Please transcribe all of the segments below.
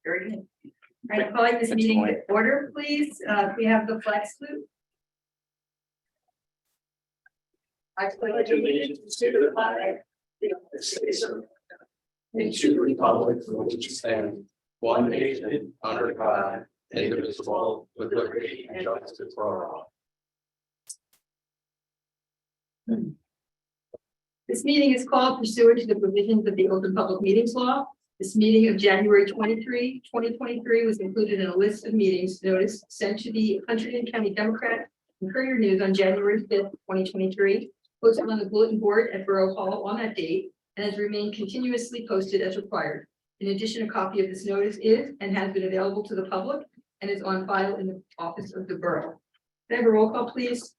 Very good. All right, calling this meeting to order, please. We have the flag salute. I pledge allegiance to the flag of the United States of America, and to the republic for which it stands, one nation, under God, indivisible, with liberty and justice for all. This meeting is called pursuant to the provisions of the Open Public Meetings Law. This meeting of January 23, 2023 was included in a list of meetings notice sent to the Hunterdon County Democrat and Courier News on January 5th, 2023, posted on the bulletin board at Borough Hall on that date, and has remained continuously posted as required. In addition, a copy of this notice is and has been available to the public and is on file in the office of the borough. Can I have a roll call, please?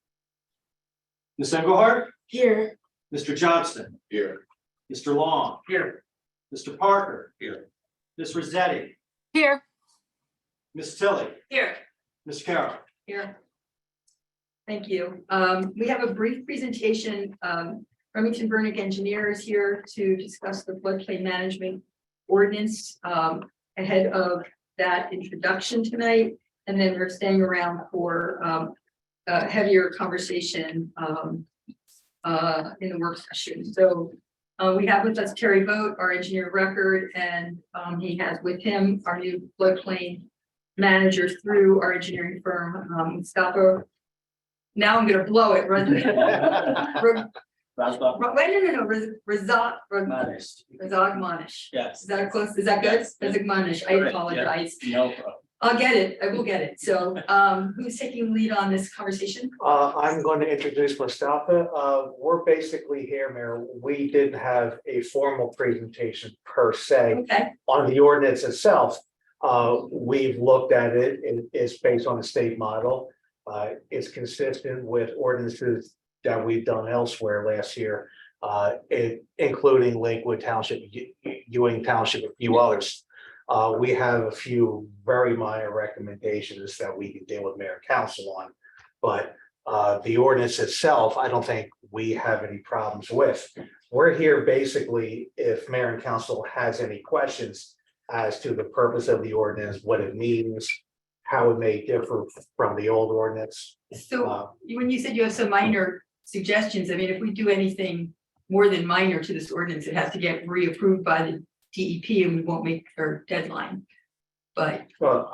Ms. Engelhardt? Here. Mr. Johnston? Here. Mr. Long? Here. Mr. Parker? Here. Ms. Rossetti? Here. Ms. Tilly? Here. Ms. Carroll? Here. Thank you. We have a brief presentation. Remington Burnick Engineer is here to discuss the floodplain management ordinance ahead of that introduction tonight. And then we're staying around for a heavier conversation in the work session. So we have with us Terry Vogt, our engineer of record, and he has with him our new floodplain manager through our engineering firm, Mustafa. Now I'm going to blow it. Wait, no. Razak Manish. Yes. Is that close? Is that good? Yes. Razak Manish. I Correct, apologize. No problem. I'll get it. I will get it. So who's taking the lead on this conversation? I'm going to introduce Mustafa. We're basically here, Mayor. We didn't have a formal presentation per se Okay, on the ordinance itself. We've looked at it, and it's based on a state model. It's consistent with ordinances that we've done elsewhere last year, including Lakewood Township, Ewing Township, a few others. We have a few very minor recommendations that we can deal with mayor and council on, but the ordinance itself, I don't think we have any problems with. We're here basically if mayor and council has any questions as to the purpose of the ordinance, what it means, how it may differ from the old ordinance. so when you said you have some minor suggestions, I mean, if we do anything more than minor to this ordinance, it has to get reapproved by the DEP and we won't make our deadline. But Well,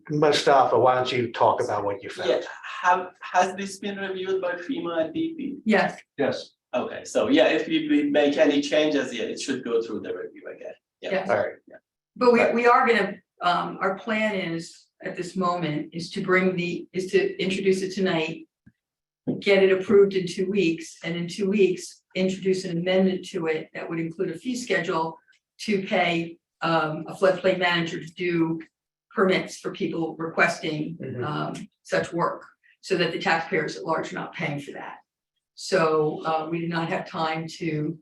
Mustafa, why don't you talk about what you Yeah, found? has this been reviewed by FEMA and DP? yes, Yes. Okay, so yeah, if we make any changes, yeah, it should go through the review again. Yes. All right, but we are gonna, our plan is at this moment is to introduce it tonight. Get it approved in 2 weeks, and in 2 weeks, introduce an amendment to it that would include a fee schedule to pay a floodplain manager to do permits for people requesting such work, so that the taxpayers at large are not paying for that. So we did not have time to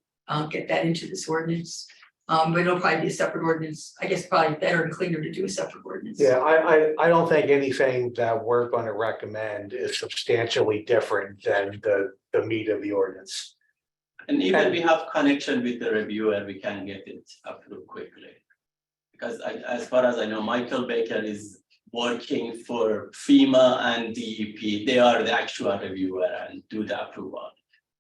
get that into this ordinance. But it'll probably be a separate ordinance. I guess probably better and cleaner to do a separate ordinance. yeah, I don't think anything that we're going to recommend is substantially different than the meat of the ordinance. And even we have connection with the reviewer, we can get it approved quickly. Because as far as I know, Michael Baker is working for FEMA and DEP. They are the actual reviewer and do the approval.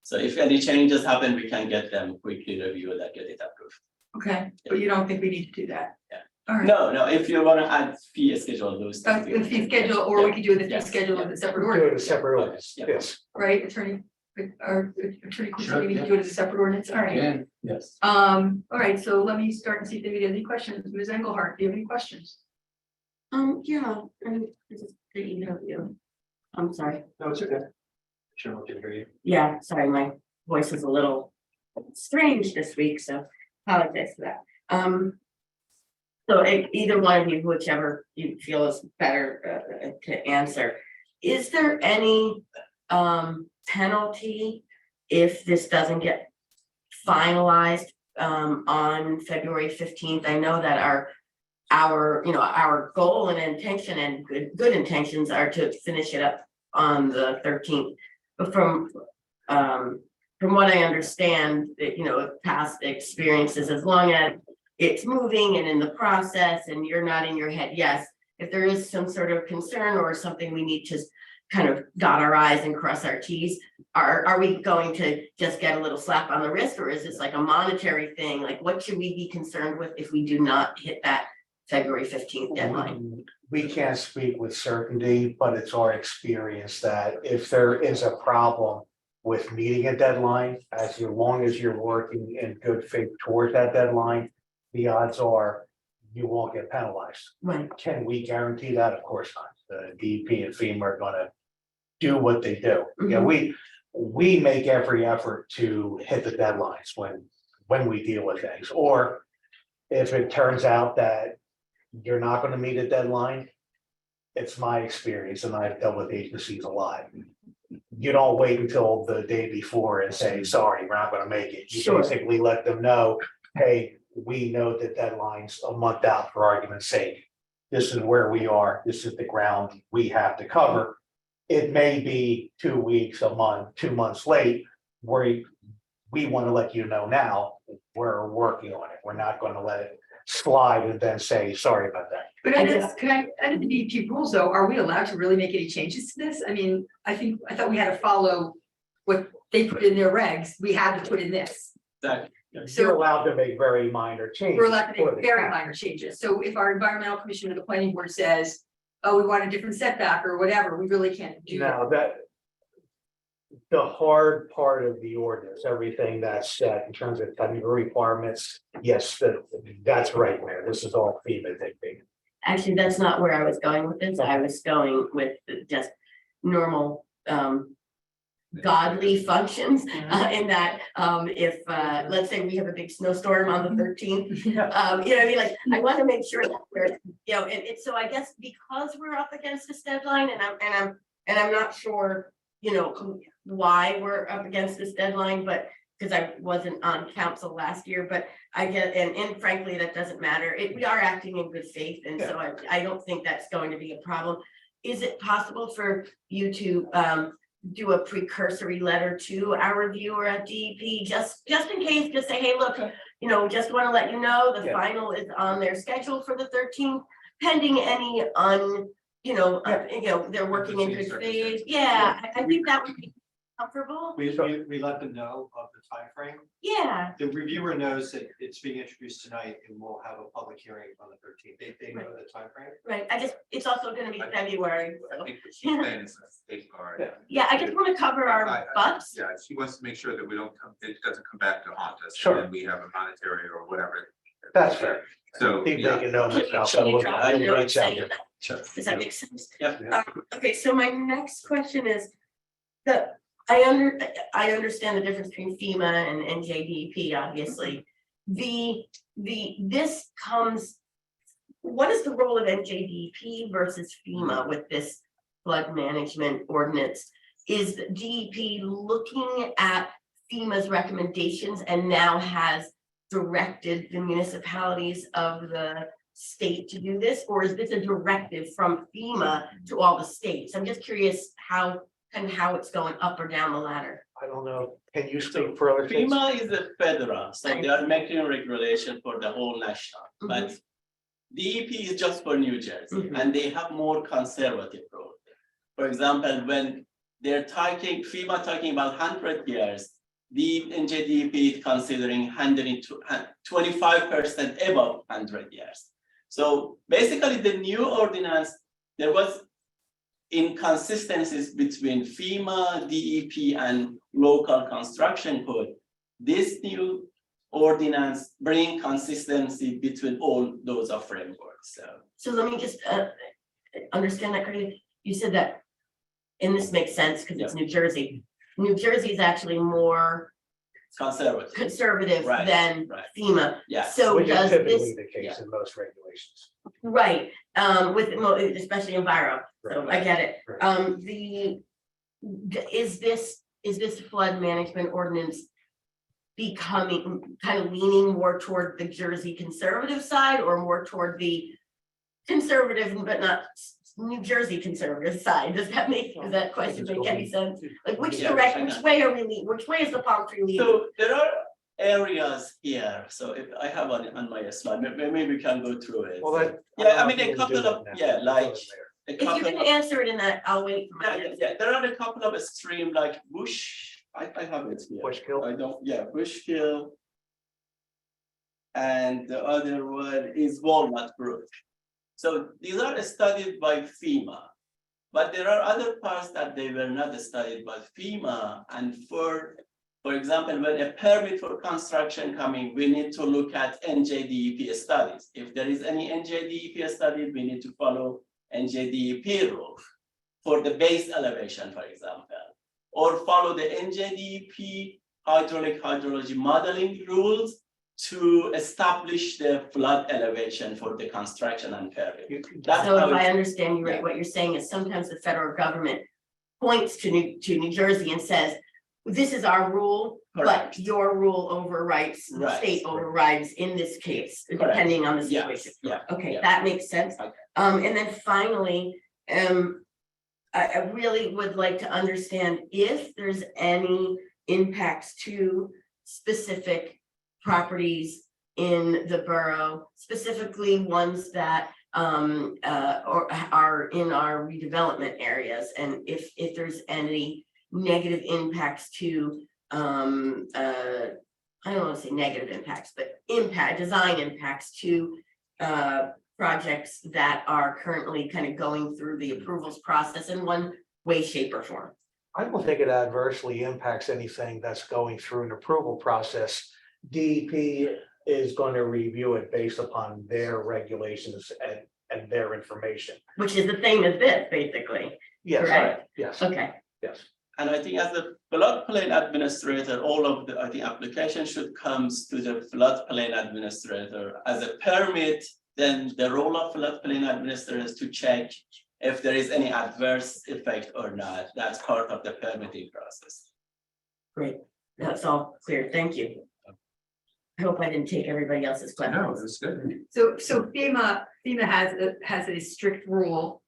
So if any changes happen, we can get them quickly reviewed and get it approved. Okay, but you don't think we need to do that? Yeah. All right. No, if you want to add fee schedule, those things. The fee schedule, or we could do the fee Yeah. schedule of the separate Do it ordinance, as a separate ordinance, Yeah. yes. right, attorney? Or attorney, Sure, we need to yeah. do it as a separate ordinance, all right. Yes. All right, so let me start and see if anybody has any questions. Ms. Engelhardt, do you have any questions? Yeah, and this is the interview. I'm sorry. No, it's okay. Sure, we can hear you. Yeah, sorry, my voice is a little strange this week, so apologize for that. So either one of you, whichever you feel is better to answer. Is there any penalty if this doesn't get finalized on February 15th? I know that our goal and intention and good intentions are to finish it up on the 13th. But from what I understand, past experiences, as long as it's moving and in the process and you're not in your head, yes. If there is some sort of concern or something we need to kind of dot our i's and cross our t's, are we going to just get a little slap on the wrist, or is this like a monetary thing? Like, what should we be concerned with if we do not hit that February 15th deadline? We can't speak with certainty, but it's our experience that if there is a problem with meeting a deadline, as long as you're working in good faith towards that deadline, the odds are you won't get penalized. Right, Can we guarantee that? Of course not. The DEP and FEMA are gonna do what they do. Yeah, we make every effort to hit the deadlines when we deal with things, or if it turns out that you're not gonna meet a deadline, it's my experience, and I've dealt with agencies a lot. You don't wait until the day before and say, sorry, we're not gonna make it. You Sure. basically let them know, hey, we know the deadline's a month out, for argument's sake. This is where we are, this is the ground we have to cover. It may be 2 weeks, a month, 2 months late, where we want to let you know now, we're working on it. We're not going to let it slide and then say, sorry about that. But I under, just- under the DEP rules though, are we allowed to really make any changes to this? I mean, I thought we had to follow what they put in their regs, we had to put in this. Exactly. You're So allowed to make very minor changes. we're allowed to for make the very town. minor changes. So if our environmental commission or the planning board says, oh, we want a different setback or whatever, we really can't do that. Now, the hard part of the ordinance, everything that's set in terms of technical requirements, yes, that's right, Mayor. This is all FEMA dictated. actually, that's not where I was going with this, I was going with just normal, godly functions, in that, if, let's say we have a big snowstorm on the 13th, you know what I mean, like, I want to make sure that we're, you know, and it's, so I guess because we're up against this deadline, and I'm not sure, you know, why we're up against this deadline, but because I wasn't on council last year, but I get, and frankly, that doesn't matter, we are acting in good faith, and so I don't think that's going to be a problem. Is it possible for you to, do a precursory letter to our reviewer at DEP, just in case, just say, hey, look, you know, just want to let you know, the Yeah. final is on their schedule for the 13th, pending any you know, they're working in good faith. Yeah, I think that would be comfortable. We let them know of the timeframe. Yeah, The reviewer knows that it's being introduced tonight and we'll have a public hearing on the 13th. They know the timeframe. right. It's also gonna be February. I So, think what she's saying is a safeguard. yeah, I just want to cover our butts. Yeah, she wants to make sure that we don't come, it doesn't come back to haunt us. Sure. And then we have a monetary or whatever. That's fair. So, Keep yeah, making note of myself. Can you drop I a will note reach out. saying that? Sure. Does that make sense? Yep. Okay, so my next question is that I understand the difference between FEMA and NJDEP, obviously. This comes, what is the role of NJDEP versus FEMA with this flood management ordinance? Is the DEP looking at FEMA's recommendations and now has directed the municipalities of the state to do this, or is this a directive from FEMA to all the states? I'm just curious how it's going up or down the ladder. I don't know. Can you speak further? FEMA is a federal, so they are making regulation for the whole national, but DEP is just for New Jersey, Mhm. and they have more conservative role. For example, when they're talking, FEMA talking about 100 years, the NJDEP is considering 25% above 100 years. So basically, the new ordinance, there was inconsistencies between FEMA, DEP, and local construction code. This new ordinance bring consistency between all those frameworks. So let me just understand that correctly. You said that, and this makes sense because it's New Jersey. New Jersey is actually more It's conservative. conservative Right, than right. FEMA. Yeah. So Which is does typically this, the case in most regulations. right, with, especially Enviro, so I get it. Right. Is this flood management ordinance becoming, kind of leaning more toward the Jersey conservative side or more toward the conservative but not New Jersey conservative side? Does that question make any sense? Like which Yeah, direct, I which know. way are we leaning, which way is the palm tree leaning? So there are areas here, so if I have on my slide, maybe we can go through it. Well, that. Yeah, I mean, don't a know if you couple wanna of, do that yeah, now. like, a If you couple can of, answer it in that, I'll wait for my yeah, answer. yeah, there are a couple of stream like Bush, I have it here. Bushkill? I don't, yeah, Bushkill. And the other one is Walnut Brook. So these are studied by FEMA. But there are other parts that they were not studied by FEMA. And for example, when a permit for construction coming, we need to look at NJDEP studies. If there is any NJDEP study, we need to follow NJDEP rule for the base elevation, for example, or follow the NJDEP hydraulic hydrology modeling rules to establish the flood elevation for the construction and permit. That's So how if I it's- understand you right, what you're saying is sometimes the federal government points to New Jersey and says, this is our rule, but Correct. your rule overrides, the Right. state overrides in this case, Correct. depending on the Yes, situation. yeah, Okay, yeah. that makes sense. Okay. And then finally, I really would like to understand if there's any impacts to specific properties in the borough, specifically ones that or are in our redevelopment areas, and if there's any negative impacts to I don't want to say negative impacts, but design impacts to projects that are currently kind of going through the approvals process in one way, shape, or form. I don't think it adversely impacts anything that's going through an approval process. DEP is going to review it based upon their regulations and their information. Which is the same as this, basically. Yes, Correct. yes, Okay, yes. And I think as a floodplain administrator, all of the, I think, application should comes to the floodplain administrator as a permit. Then the role of floodplain administrator is to check if there is any adverse effect or not. That's part of the permitting process. great. That's all clear. Thank you. I hope I didn't take everybody else's No, questions. it's good. So FEMA has a strict rule.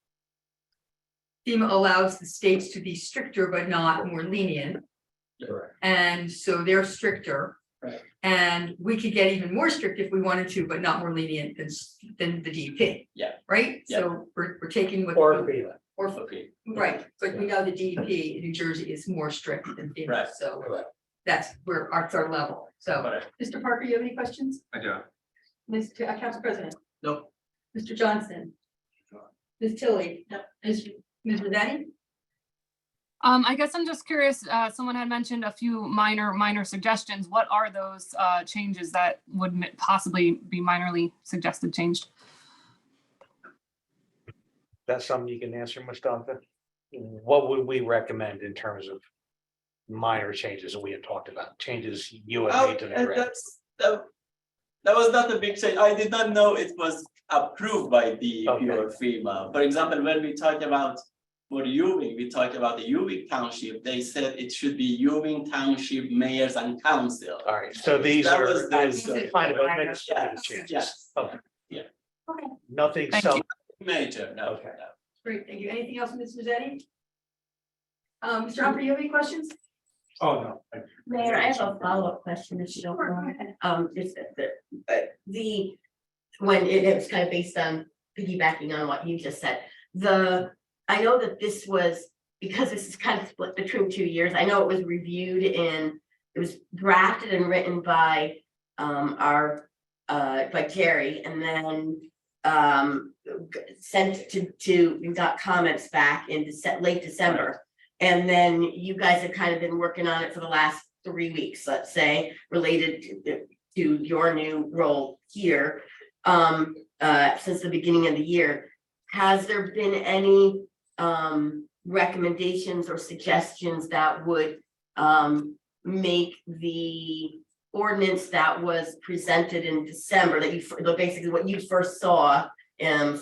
FEMA allows the states to be stricter but not more lenient, Correct. and so they're stricter. Right. And we could get even more strict if we wanted to, but not more lenient than the DEP. Yeah. Right? Yeah. So we're taking what. Or FEMA. Or, Okay, right, but we know the DEP in New Jersey is more strict than FEMA, Right. so Correct. that's where our third level. So, but Mr. Parker, you have any questions? I do. Mr. Council President? no, Mr. Johnson? Ms. Tilly? Ms. Rosetti? I guess I'm just curious, someone had mentioned a few minor suggestions. What are those changes that would possibly be minorly suggested changed? That's something you can answer, Mustafa. What would we recommend in terms of minor changes that we had talked about, changes you had made to the grant? That was not a big change. I did not know it was approved by DEP Okay. or FEMA. For example, when we talk about for Ewing, we talked about the Ewing Township. They said it should be Ewing Township mayors and council. All right, so these That are was the- as kind of administrative Yes, changes. yes. Okay. Yeah. Okay, Nothing Thank so, you. Major, no. Okay. no. great, thank you. Anything else, Ms. Rosetti? Mr. Humphrey, you have any questions? Oh, no. Mayor, I have a follow-up question, if you don't Sure, go mind. ahead. Just when it was kind of based on piggybacking on what you just said. I know that this was, because this is kind of split between 2 years, I know it was reviewed and it was drafted and written by by Jerry, and then sent we got comments back in late December. And then you guys have kind of been working on it for the last 3 weeks, let's say, related to your new role here. Since the beginning of the year, has there been any recommendations or suggestions that would make the ordinance that was presented in December, that basically what you first saw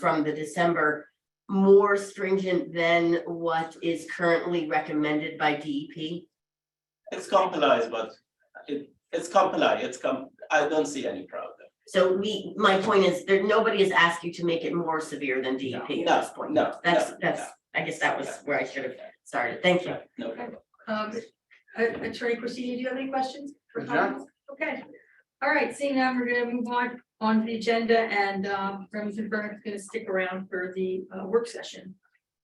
from the December, more stringent than what is currently recommended by DEP? It's complies, but it's comply. I don't see any problem. So my point is, nobody has asked you to make it more severe than DEP at this point. No, That's, no, I guess that was where I should have started. Thank you. No problem. Attorney Corsini, do you have any questions? for Yeah. comments? Okay, all right, seeing that, we're gonna move on to the agenda, and Remington Burnick's gonna stick around for the work session.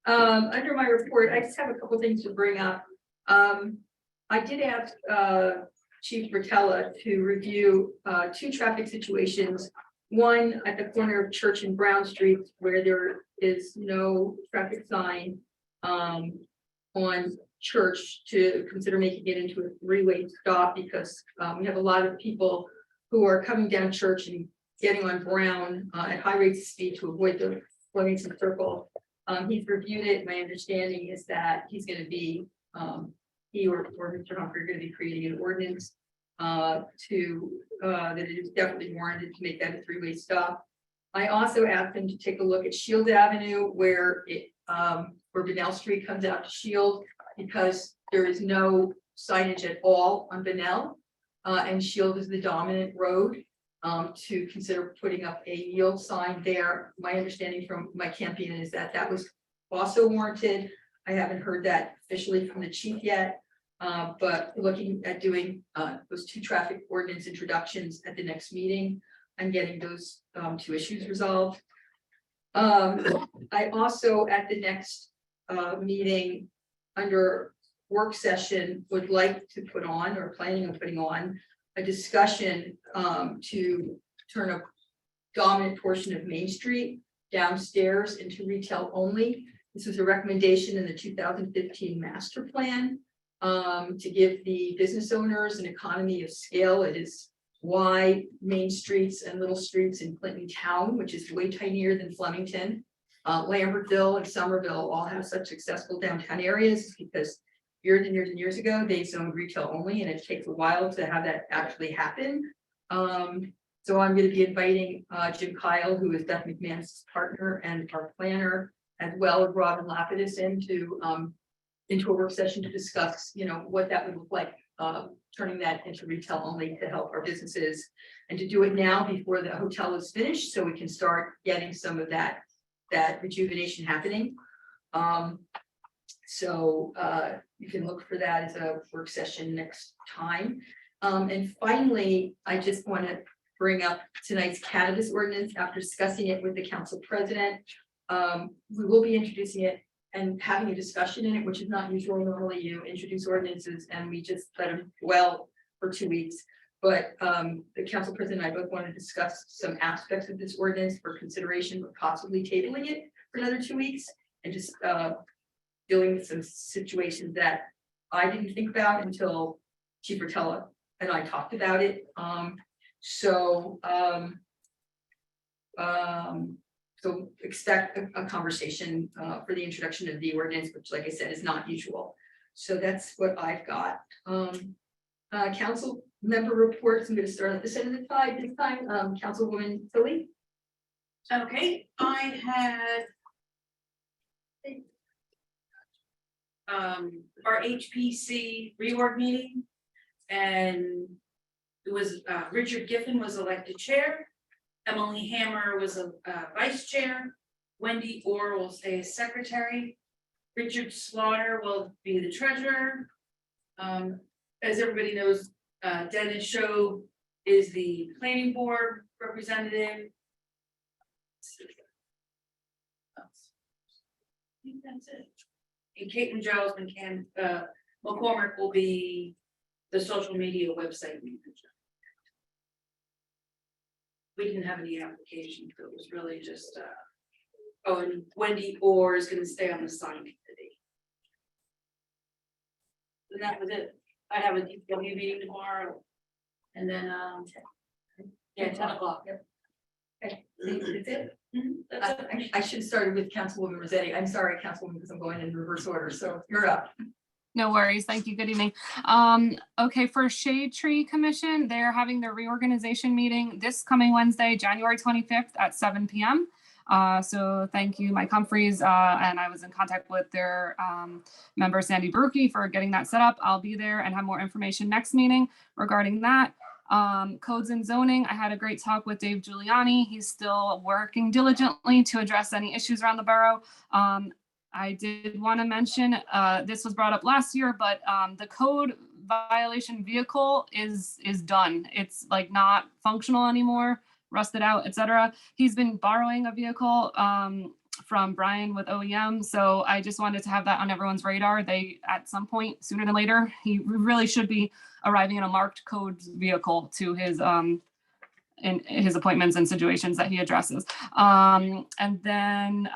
Under my report, I just have a couple things to bring up. I did ask Chief Bertella to review two traffic situations. One at the corner of Church and Brown Streets where there is no traffic sign on Church, to consider making it into a three-way stop, because we have a lot of people who are coming down Church and getting on Brown at high rates of speed to avoid the Flemington Circle. He's reviewed it. My understanding is that he's gonna be, he or Mr. Humphrey are gonna be creating an ordinance that it is definitely warranted to make that a three-way stop. I also asked him to take a look at Shield Avenue where Bunnell Street comes out to Shield, because there is no signage at all on Bunnell. And Shield is the dominant road, to consider putting up a yield sign there. My understanding from my campaign is that that was also warranted. I haven't heard that officially from the chief yet. But looking at doing those two traffic ordinance introductions at the next meeting and getting those two issues resolved. I also at the next meeting under work session would like to put on, or planning on putting on, a discussion to turn a dominant portion of Main Street downstairs into retail only. This was a recommendation in the 2015 master plan to give the business owners an economy of scale. It is why main streets and little streets in Clinton Town, which is way tinier than Flemington, Lambertville and Somerville all have such successful downtown areas, because years and years and years ago, they zoned retail only, and it takes a while to have that actually happen. So I'm going to be inviting Jim Kyle, who is Beth McManus' partner and our planner, as well as Robin Lapidus into a work session to discuss, what that would look like, turning that into retail only to help our businesses, and to do it now before the hotel is finished, so we can start getting some of that rejuvenation happening. So you can look for that as a work session next time. And finally, I just want to bring up tonight's cannabis ordinance after discussing it with the council president. We will be introducing it and having a discussion in it, which is not usual. Normally you introduce ordinances and we just let them dwell for 2 weeks. But the council president and I both want to discuss some aspects of this ordinance for consideration, but possibly tabling it for another 2 weeks, and just dealing with some situations that I didn't think about until Chief Bertella and I talked about it. So expect a conversation for the introduction of the ordinance, which, like I said, is not usual. So that's what I've got. Council member reports. I'm going to start at this end of the slide this time. Councilwoman Tilly. Okay, I had our HPC reorg meeting, and it was Richard Giffen was elected chair. Emily Hammer was a vice chair. Wendy Orr will stay as secretary. Richard Slaughter will be the treasurer. As everybody knows, Dennis Show is the planning board representative. I think that's it. And Caitlin Giles and McCormick will be the social media website manager. We didn't have any applications, so it was really just, oh, and Wendy Orr is gonna stay on the sign committee. And that was it. I have a DPW meeting tomorrow. And then, 10 o'clock. Yep. Okay, that's it. That's it. I should have started with Councilwoman Rossetti. I'm sorry, Councilwoman, because I'm going in reverse order. So you're up. No worries. Thank you. Good evening. Okay, for Shade Tree Commission, they're having their reorganization meeting this coming Wednesday, January 25th at 7 p.m. So thank you, Mike Humphreys, and I was in contact with their member Sandy Brookie for getting that set up. I'll be there and have more information next meeting regarding that. Codes and zoning, I had a great talk with Dave Giuliani. He's still working diligently to address any issues around the borough. I did want to mention, this was brought up last year, but the code violation vehicle is done. It's like not functional anymore, rusted out, etc. He's been borrowing a vehicle from Brian with OEM. So I just wanted to have that on everyone's radar. They, at some point, sooner than later, he really should be arriving in a marked code vehicle to his in his appointments and situations that he addresses. And then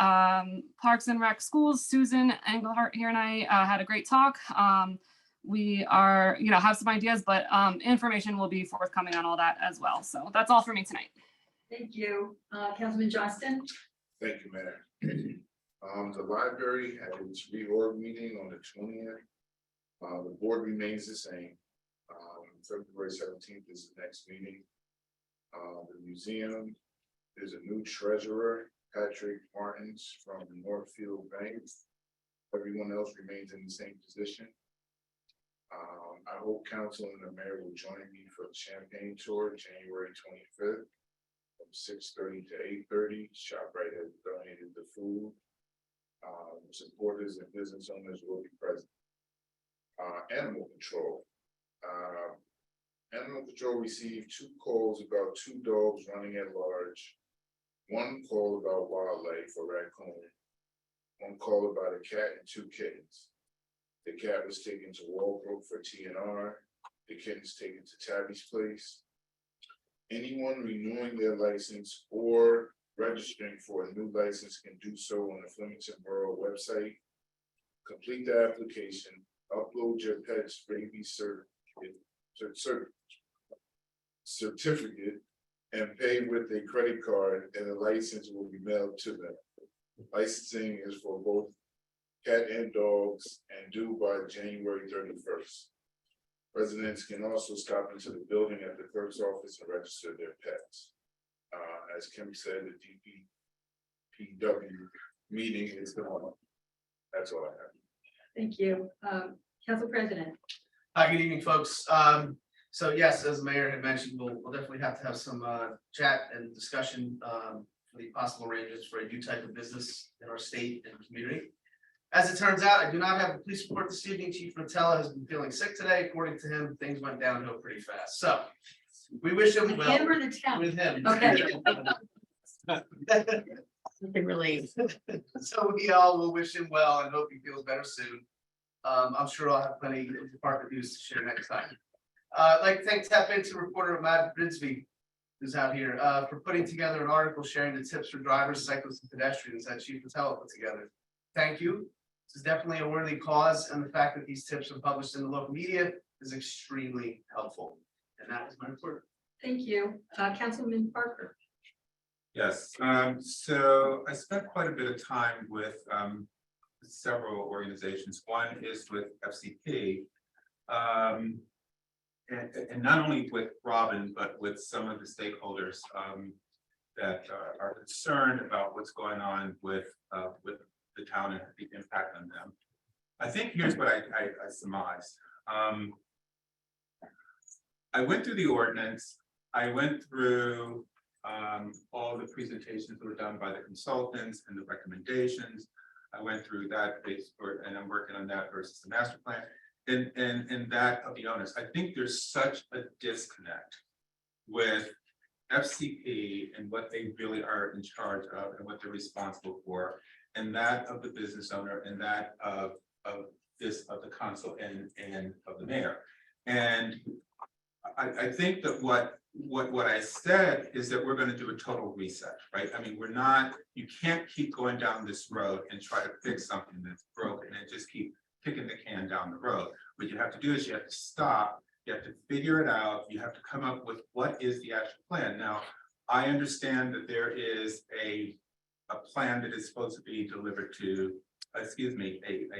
Parks and Rec Schools, Susan Engelhardt here and I had a great talk. We are, have some ideas, but information will be forthcoming on all that as well. So that's all for me tonight. Thank you. Councilman Johnston? Thank you, Mayor. The library had its reorg meeting on the 20th. The board remains the same. February 17th is the next meeting. The museum, there's a new treasurer, Patrick Martins from Northfield Bank. Everyone else remains in the same position. I hope council and the mayor will join me for the Champagne Tour, January 25th. From 6:30 to 8:30, ShopRite has donated the food. Supporters and business owners will be present. Animal control. Animal control received 2 calls about 2 dogs running at large. 1 call about wildlife or raccoon. 1 call about a cat and 2 kittens. The cat was taken to Walbrook for TNR. The kittens taken to Tabby's place. Anyone renewing their license or registering for a new license can do so on the Flemington Borough website. Complete the application, upload your pet's rabies certificate, and pay with a credit card, and a license will be mailed to them. Licensing is for both cat and dogs and due by January 31st. Residents can also stop into the building at the clerk's office and register their pets. As Kim said, the DPW meeting is on. That's all I have. Thank you. Council President? Hi, good evening, folks. So yes, as the mayor had mentioned, we'll definitely have to have some chat and discussion for the possible arrangements for a new type of business in our state and community. As it turns out, I do not have the police report this evening. Chief Rotella has been feeling sick today. According to him, things went downhill pretty fast. So we wish him With well. him or the town? With him. Okay. They really, So we all will wish him well and hope he feels better soon. I'm sure I'll have plenty of department news to share next time. I'd like to tap into reporter Matt Brinsby, who's out here, for putting together an article sharing the tips for drivers, cyclists, and pedestrians that Chief Patella put together. Thank you. This is definitely a worthy cause, and the fact that these tips are published in the local media is extremely helpful. And that is my report. Thank you. Councilman Parker? Yes, so I spent quite a bit of time with several organizations. One is with FCP. And not only with Robin, but with some of the stakeholders that are concerned about what's going on with the town and the impact on them. I think here's what I surmised. I went through the ordinance. I went through all the presentations that were done by the consultants and the recommendations. I went through that and I'm working on that versus the master plan and that of the owners. I think there's such a disconnect with FCP and what they really are in charge of and what they're responsible for, and that of the business owner and that of the council and of the mayor. And I think that what I said is that we're going to do a total reset, right? I mean, you can't keep going down this road and try to fix something that's broken and just keep kicking the can down the road. What you have to do is you have to stop, you have to figure it out, you have to come up with what is the actual plan. Now, I understand that there is a plan that is supposed to be delivered to, a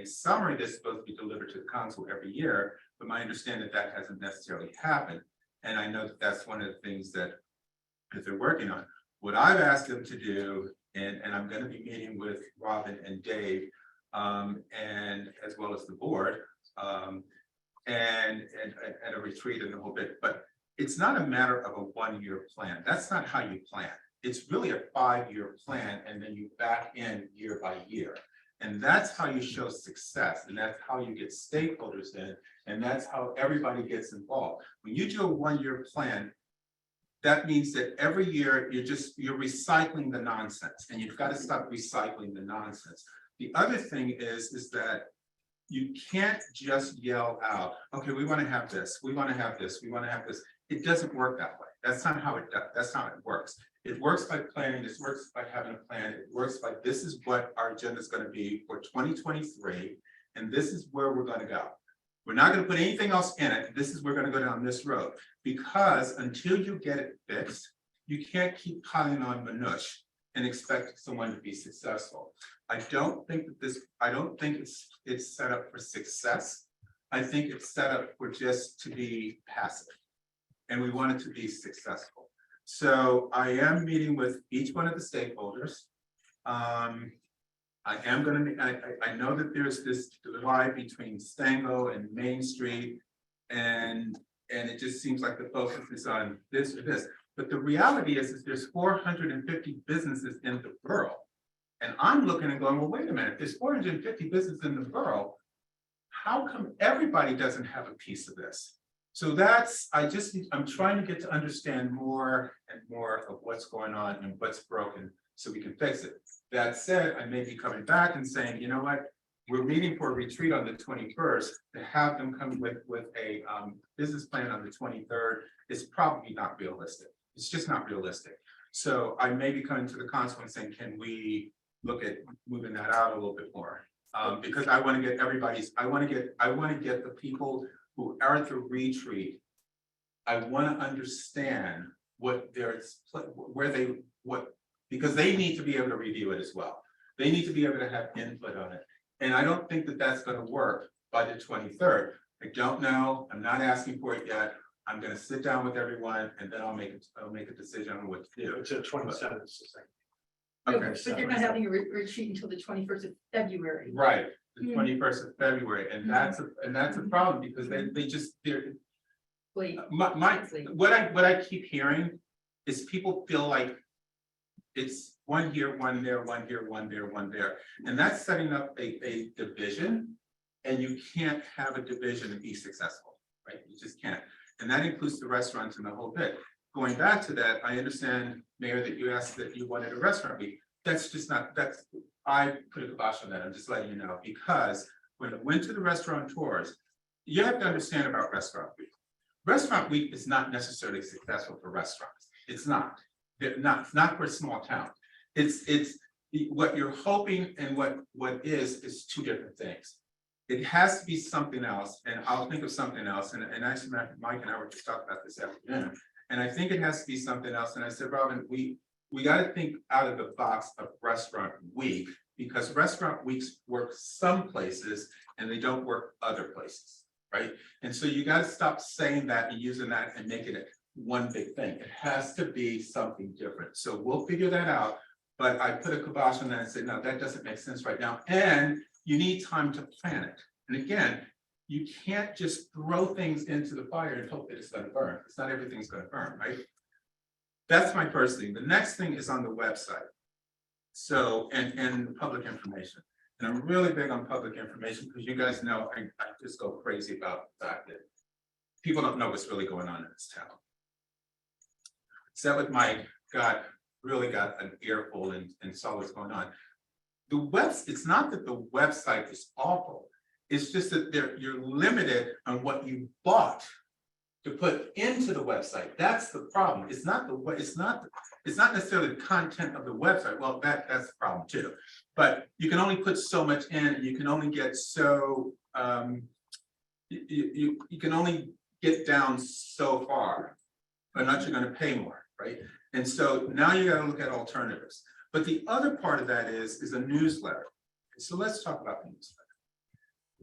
summary that's supposed to be delivered to the council every year, but my understanding that hasn't necessarily happened. And I know that that's one of the things that they're working on. What I've asked them to do, and I'm going to be meeting with Robin and Dave, and as well as the board, and at a retreat in a little bit, but it's not a matter of a 1-year plan. That's not how you plan. It's really a 5-year plan, and then you back in year by year. And that's how you show success, and that's how you get stakeholders in, and that's how everybody gets involved. When you do a one-year plan, that means that every year you're recycling the nonsense, and you've got to stop recycling the nonsense. The other thing is that you can't just yell out, okay, we want to have this, we want to have this, we want to have this. It doesn't work that way. That's not how it does. That's not how it works. It works by planning. This works by having a plan. It works by, this is what our agenda is going to be for 2023, and this is where we're going to go. We're not going to put anything else in it. This is, we're going to go down this road, because until you get it fixed, you can't keep piling on minutia and expect someone to be successful. I don't think it's set up for success. I think it's set up for just to be passive. And we want it to be successful. So I am meeting with each one of the stakeholders. I know that there's this divide between Stango and Main Street, and it just seems like the focus is on this or this. But the reality is there's 450 businesses in the borough. And I'm looking and going, well, wait a minute, there's 450 businesses in the borough. How come everybody doesn't have a piece of this? So that's, I'm trying to get to understand more and more of what's going on and what's broken so we can fix it. That said, I may be coming back and saying, you know what, we're meeting for a retreat on the 21st. To have them come with a business plan on the 23rd is probably not realistic. It's just not realistic. So I may be coming to the council and saying, can we look at moving that out a little bit more? Because I want to get I want to get the people who are at the retreat. I want to understand because they need to be able to review it as well. They need to be able to have input on it. And I don't think that that's going to work by the 23rd. I don't know. I'm not asking for it yet. I'm going to sit down with everyone and then I'll make a decision on what to do. It's a 27th. Okay. But they're not having a retreat until the 21st of February. Right, the 21st of February, and that's a problem because they're Wait, what I keep hearing is people feel like it's one here, one there, one here, one there, one there, and that's setting up a division, and you can't have a division and be successful, right? You just can't, and that includes the restaurants and the whole bit. Going back to that, I understand, Mayor, that you asked that you wanted a restaurant week. That's just not, I put a kibosh on that. I'm just letting you know, because when I went to the restaurant tours, you have to understand about restaurant week. Restaurant week is not necessarily successful for restaurants. It's not. It's not for a small town. It's what you're hoping and what is two different things. It has to be something else, and I'll think of something else. And actually, Mike and I were just talking about this afternoon. And I think it has to be something else. And I said, Robin, we got to think out of the box of restaurant week, because restaurant weeks work some places and they don't work other places, right? And so you got to stop saying that and using that and making it one big thing. It has to be something different. So we'll figure that out. But I put a kibosh on that and said, no, that doesn't make sense right now. And you need time to plan it. And again, you can't just throw things into the fire and hope that it's going to burn. It's not everything's going to burn, right? That's my first thing. The next thing is on the website. So, and public information. And I'm really big on public information because you guys know I just go crazy about the fact that people don't know what's really going on in this town. Sat with Mike, really got an earful and saw what's going on. It's not that the website is awful. It's just that you're limited on what you bought to put into the website. That's the problem. It's not necessarily the content of the website. Well, that's the problem too. But you can only put so much in, and you can only get so you can only get down so far, but not you're going to pay more, right? And so now you got to look at alternatives. But the other part of that is a newsletter. So let's talk about the newsletter.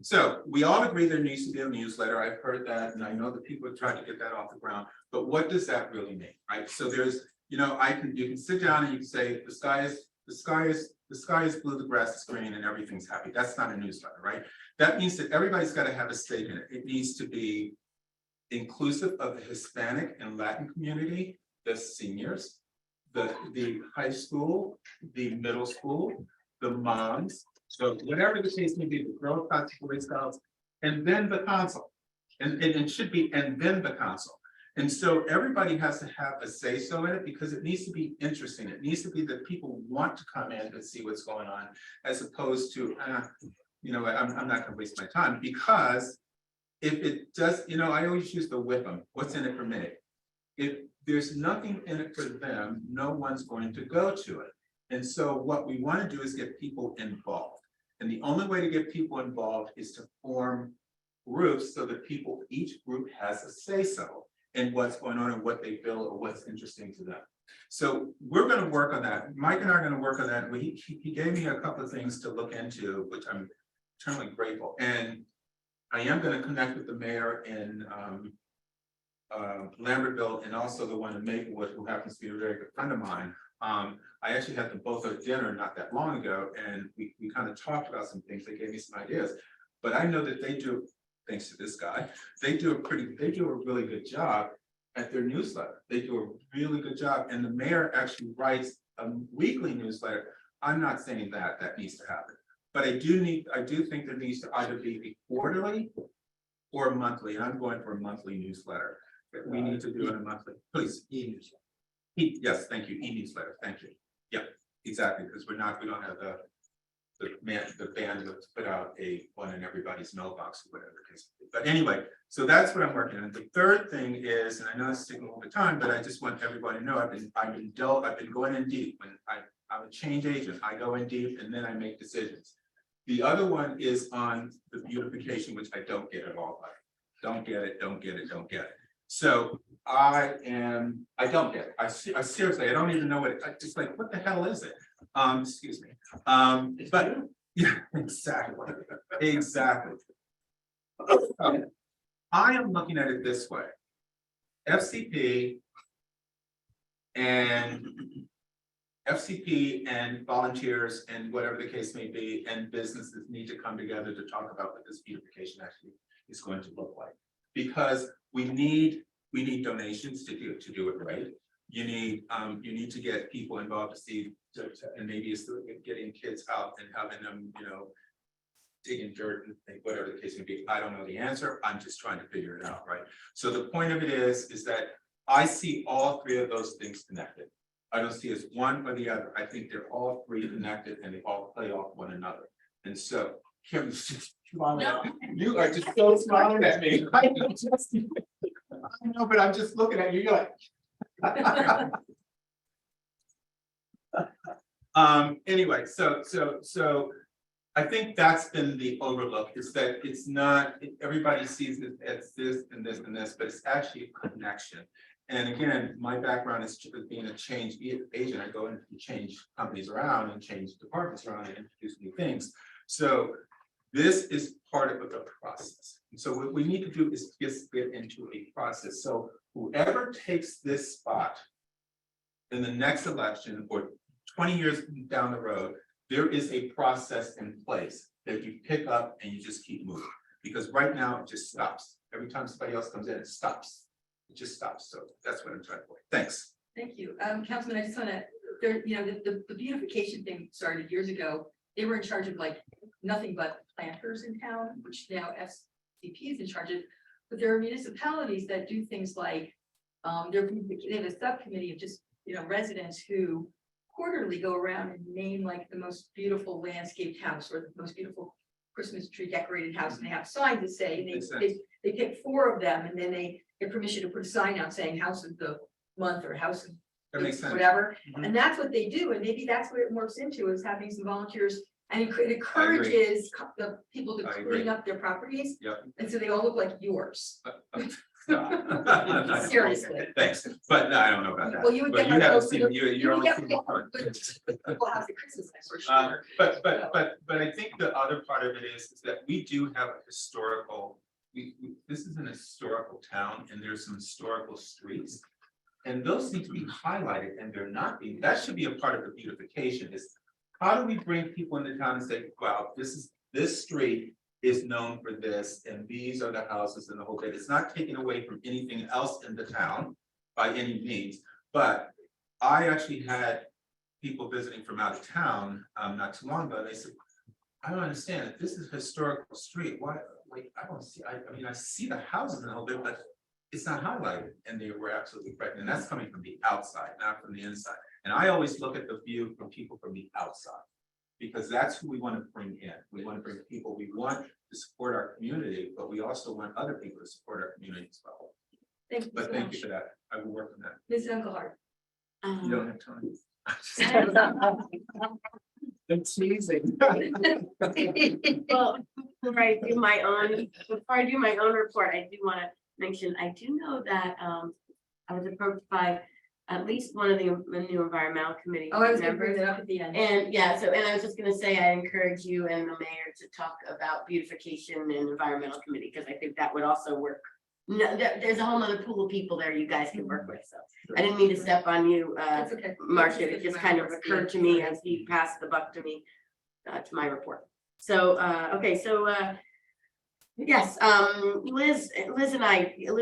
So we all agree there needs to be a newsletter. I've heard that, and I know that people are trying to get that off the ground, but what does that really mean, right? So there's, you can sit down and you can say, the sky is blue, the grass is green, and everything's happy. That's not a newsletter, right? That means that everybody's got to have a stake in it. It needs to be inclusive of the Hispanic and Latin community, the seniors, the high school, the middle school, the moms, So whatever the case may be, the Girl Scouts, Boy Scouts, and then the council. And it should be, and then the council. And so everybody has to have a say-so in it because it needs to be interesting. It needs to be that people want to come in and see what's going on, as opposed to, you know, I'm not gonna waste my time, because if it does, you know, I always use the whip them, what's in it for me? If there's nothing in it for them, no one's going to go to it. And so what we want to do is get people involved. And the only way to get people involved is to form groups so that people, each group has a say-so in what's going on and what they feel or what's interesting to them. So we're going to work on that. Mike and I are going to work on that. He gave me a couple of things to look into, which I'm eternally grateful. And I am going to connect with the mayor in Lambertville, and also the one in Maplewood, who happens to be a very good friend of mine. I actually had them both at dinner not that long ago, and we kind of talked about some things. They gave me some ideas, but I know that they do, thanks to this guy, they do a really good job at their newsletter. They do a really good job, and the mayor actually writes a weekly newsletter. I'm not saying that needs to happen, but I do think there needs to either be a quarterly or a monthly, and I'm going for a monthly newsletter. We need to do it a monthly, please. Yes, thank you, e-newsletter, thank you. Yeah, exactly, because we don't have the bandwidth to put out a one in everybody's mailbox or whatever the case. But anyway, so that's what I'm working on. The third thing is, and I know it's taking a little bit of time, but I just want everybody to know I've been going in deep. When I'm a change agent, I go in deep and then I make decisions. The other one is on the beautification, which I don't get at all. Don't get it. So I don't get it. I seriously, I don't even know what it, just like, what the hell is it? Excuse me. But yeah, exactly. I am looking at it this way. FCP and volunteers and whatever the case may be, and businesses need to come together to talk about what this beautification actually is going to look like. Because we need donations to do it right. You need to get people involved and maybe it's getting kids out and having them, you know, digging dirt and whatever the case may be. I don't know the answer. I'm just trying to figure it out, right? So the point of it is that I see all three of those things connected. I don't see it as one or the other. I think they're all three connected and they all play off one another. And so Kim, you are just so smiling at me. I know, but I'm just looking at you. You're like. Anyway, so I think that's been the overlook, is that it's not, everybody sees it as this and this and this, but it's actually a connection. And again, my background is being a change agent. I go and change companies around and change departments around and introduce new things. So this is part of the process. And so what we need to do is just get into a process. So whoever takes this spot in the next election or 20 years down the road, there is a process in place that you pick up and you just keep moving. Because right now it just stops. Every time somebody else comes in, it stops. It just stops. So that's what I'm trying to avoid. Thanks. Thank you. Councilman, I just want to, the beautification thing started years ago. They were in charge of like nothing but planters in town, which now SCP is in charge of. But there are municipalities that do things like, they have a subcommittee of just, residents who quarterly go around and name like the most beautiful landscaped house or the most beautiful Christmas tree decorated house. And they have signs that say, they pick 4 of them and then they get permission to put a sign out saying house of the month or house of That makes sense. whatever. Mhm. And that's what they do. And maybe that's what it morphs into, is having some volunteers. And it encourages the people to I agree. clean up their properties. Yep. And so they all look like yours. No. Seriously. Thanks, but no, I don't know about that. Well, you would But get you like haven't those seen, little- you're only get seen like part. people have the Christmas lights for Uh, sure. But I think the other part of it is that we do have a historical, this is an historical town and there's some historical streets. And those need to be highlighted and they're not being, that should be a part of the beautification, is how do we bring people into town and say, wow, this street is known for this, and these are the houses and the whole bit. It's not taken away from anything else in the town by any means, but I actually had people visiting from out of town not too long ago. They said, I don't understand, if this is a historical street, why, like, I don't see, I mean, I see the houses and all that, but it's not highlighted, and they were absolutely correct, and that's coming from the outside, not from the inside. And I always look at the view from people from the outside, because that's who we want to bring in. We want to bring people, we want to support our community, but we also want other people to support our community as well. Thank you But so thank much. you for that, I will work on that. Mrs. Engelhardt. You don't have time. It's easy. Well, before I do my own report, I do want to mention, I do know that I was approached by at least one of the new environmental committee Oh, I was gonna bring members. that up at the end. And yeah, so, and I was just gonna say, I encourage you and the mayor to talk about beautification and environmental committee, because I think that would also work. No, there's a whole nother pool of people there you guys can work with, so I didn't mean to step on you, That's okay. Marcia, it just kind of occurred to me as he passed the buck to me, to my report. So, okay, so, yes, Liz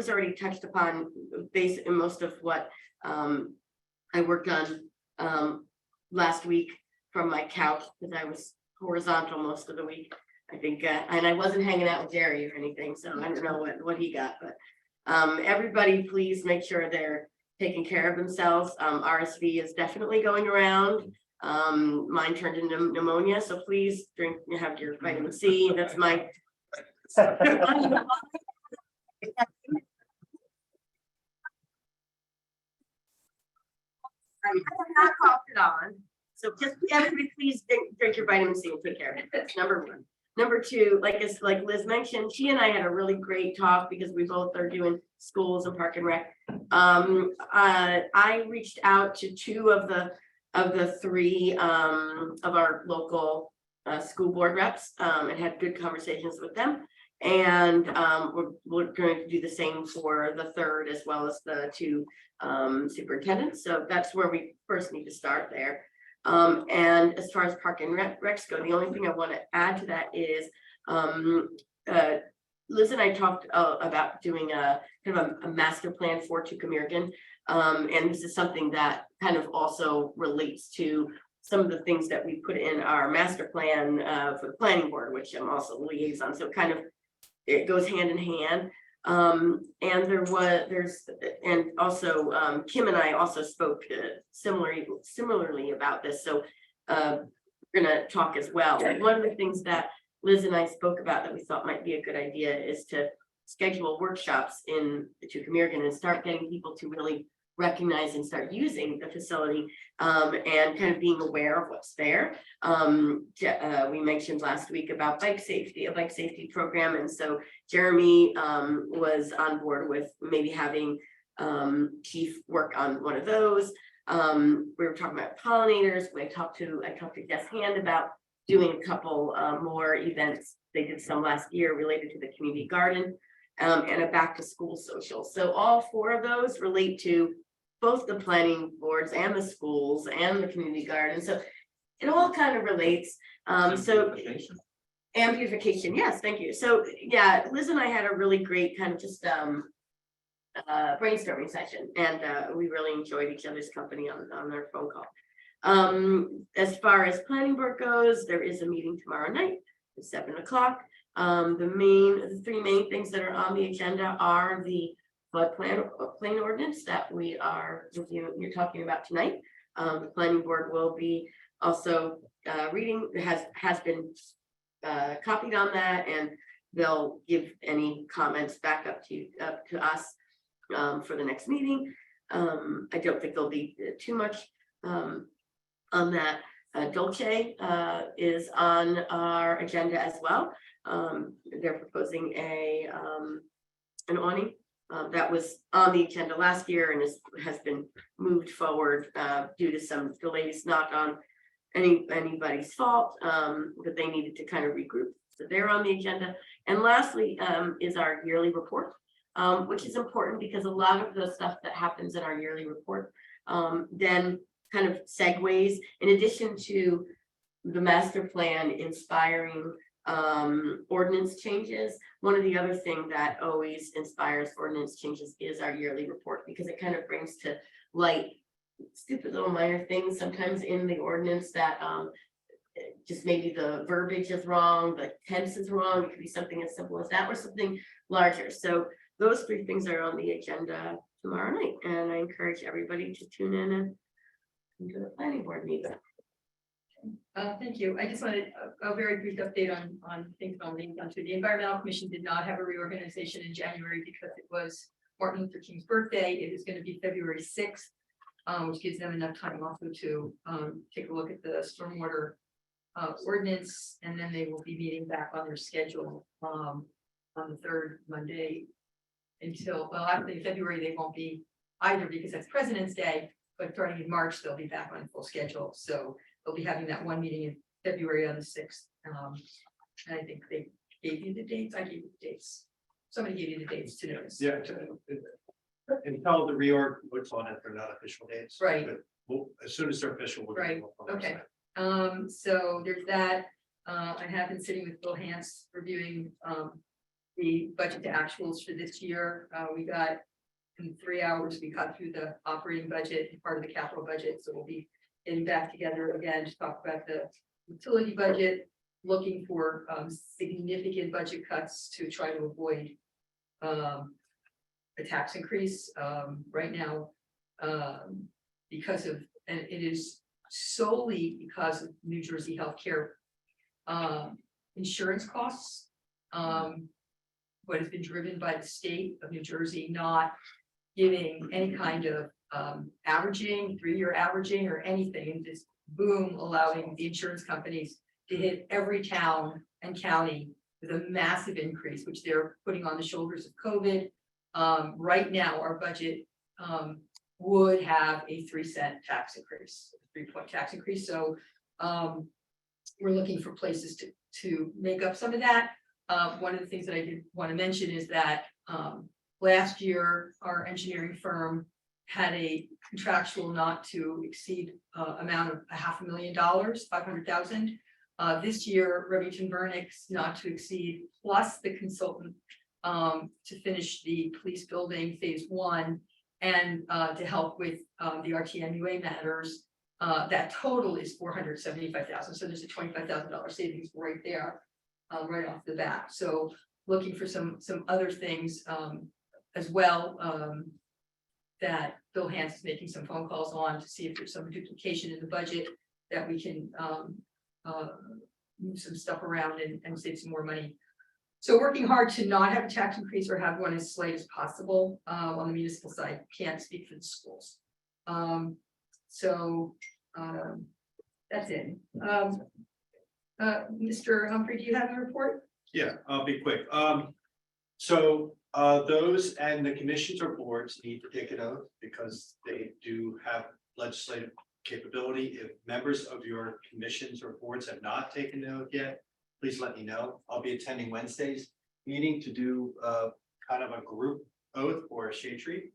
already touched upon most of what, I worked on, last week from my couch, because I was horizontal most of the week. I think, and I wasn't hanging out with Jerry or anything, so I don't know what he got, but, everybody, please make sure they're taking care of themselves. RSV is definitely going around. Mine turned into pneumonia, so please have your vitamin C. That's my. I have not coughed it on, so just everybody, please drink your vitamin C and take care of it. That's number one. Number two, like Liz mentioned, she and I had a really great talk because we both are doing schools and park and rec. I reached out to two of the three of our local school board reps and had good conversations with them. And we're going to do the same for the third as well as the two superintendents. So that's where we first need to start there. And as far as park and recs go, the only thing I want to add to that is Liz and I talked about doing a kind of a master plan for Tucumurgan. And this is something that kind of also relates to some of the things that we put in our master plan for the planning board, which I'm also liaison. So it goes hand in hand. And also Kim and I also spoke similarly about this. So we're gonna talk as well. And one of the things that Liz and I spoke about that we thought might be a good idea is to schedule workshops in the Tucumurgan and start getting people to really recognize and start using the facility and kind of being aware of what's there. We mentioned last week about a bike safety program. And so Jeremy was on board with maybe having Chief work on one of those. We were talking about pollinators. I talked to Jess Hand about doing a couple more events. They did some last year related to the community garden and a back to school social. So all four of those relate to both the planning boards and the schools and the community garden. So it all kind of relates. And beautification, yes, thank you. So yeah, Liz and I had a really great kind of just brainstorming session, and we really enjoyed each other's company on our phone call. As far as planning board goes, there is a meeting tomorrow night at 7 o'clock. The three main things that are on the agenda are the floodplain ordinance that you're talking about tonight. The planning board will be also reading, has been copied on that, and they'll give any comments back up to us for the next meeting. I don't think there'll be too much on that. Dolce is on our agenda as well. They're proposing an awning that was on the agenda last year and has been moved forward due to some delays, not on anybody's fault, but they needed to kind of regroup. So they're on the agenda. And lastly is our yearly report, which is important because a lot of the stuff that happens in our yearly report then kind of segues, in addition to the master plan inspiring ordinance changes. One of the other thing that always inspires ordinance changes is our yearly report, because it kind of brings to light stupid little minor things sometimes in the ordinance that just maybe the verbiage is wrong, the tense is wrong, it could be something as simple as that or something larger. So those three things are on the agenda tomorrow night, and I encourage everybody to tune in and come to the planning board meeting. Thank you. I just wanted a very brief update on things on the, the Environmental Commission did not have a reorganization in January because it was Martin Luther King's birthday. It is going to be February 6th, which gives them enough time also to take a look at the stormwater ordinance, and then they will be meeting back on their schedule on the third Monday until, well, actually in February they won't be either because that's President's Day, but starting in March, they'll be back on full schedule. So they'll be having that one meeting in February on the 6th. And I think they gave you the dates. I gave you the dates. Somebody gave you the dates to notice. Yeah, until the reorg looks on it, they're not official dates. Right. But we'll, as soon as they're official, we'll. Right, we'll publish okay. that. So there's that. I have been sitting with Bill Hance reviewing the budget to actuals for this year. We got in 3 hours, we got through the operating budget and part of the capital budget. So we'll be getting back together again to talk about the utility budget, looking for significant budget cuts to try to avoid a tax increase right now because of, and it is solely because of New Jersey healthcare insurance costs. What has been driven by the state of New Jersey not giving any kind of averaging, 3-year averaging or anything, and just boom, allowing the insurance companies to hit every town and county with a massive increase, which they're putting on the shoulders of COVID. Right now, our budget would have a 3-cent tax increase, 3-point tax increase. So we're looking for places to make up some of that. One of the things that I did want to mention is that last year, our engineering firm had a contractual not to exceed amount of $500,000, 500,000. This year, Remington Burnix not to exceed plus the consultant to finish the police building phase 1 and to help with the RTMUA matters. That total is $475,000. So there's a $25,000 savings right there, right off the bat. So looking for some other things as well that Bill Hance is making some phone calls on to see if there's some duplication in the budget that we can move some stuff around and save some more money. So working hard to not have a tax increase or have one as slight as possible on the municipal side. Can't speak for the schools. That's it. Mr. Humphrey, do you have a report? Yeah, I'll be quick. So those and the commissions or boards need to take an oath because they do have legislative capability. If members of your commissions or boards have not taken the oath yet, please let me know. I'll be attending Wednesday's meeting to do kind of a group oath or a shade tree.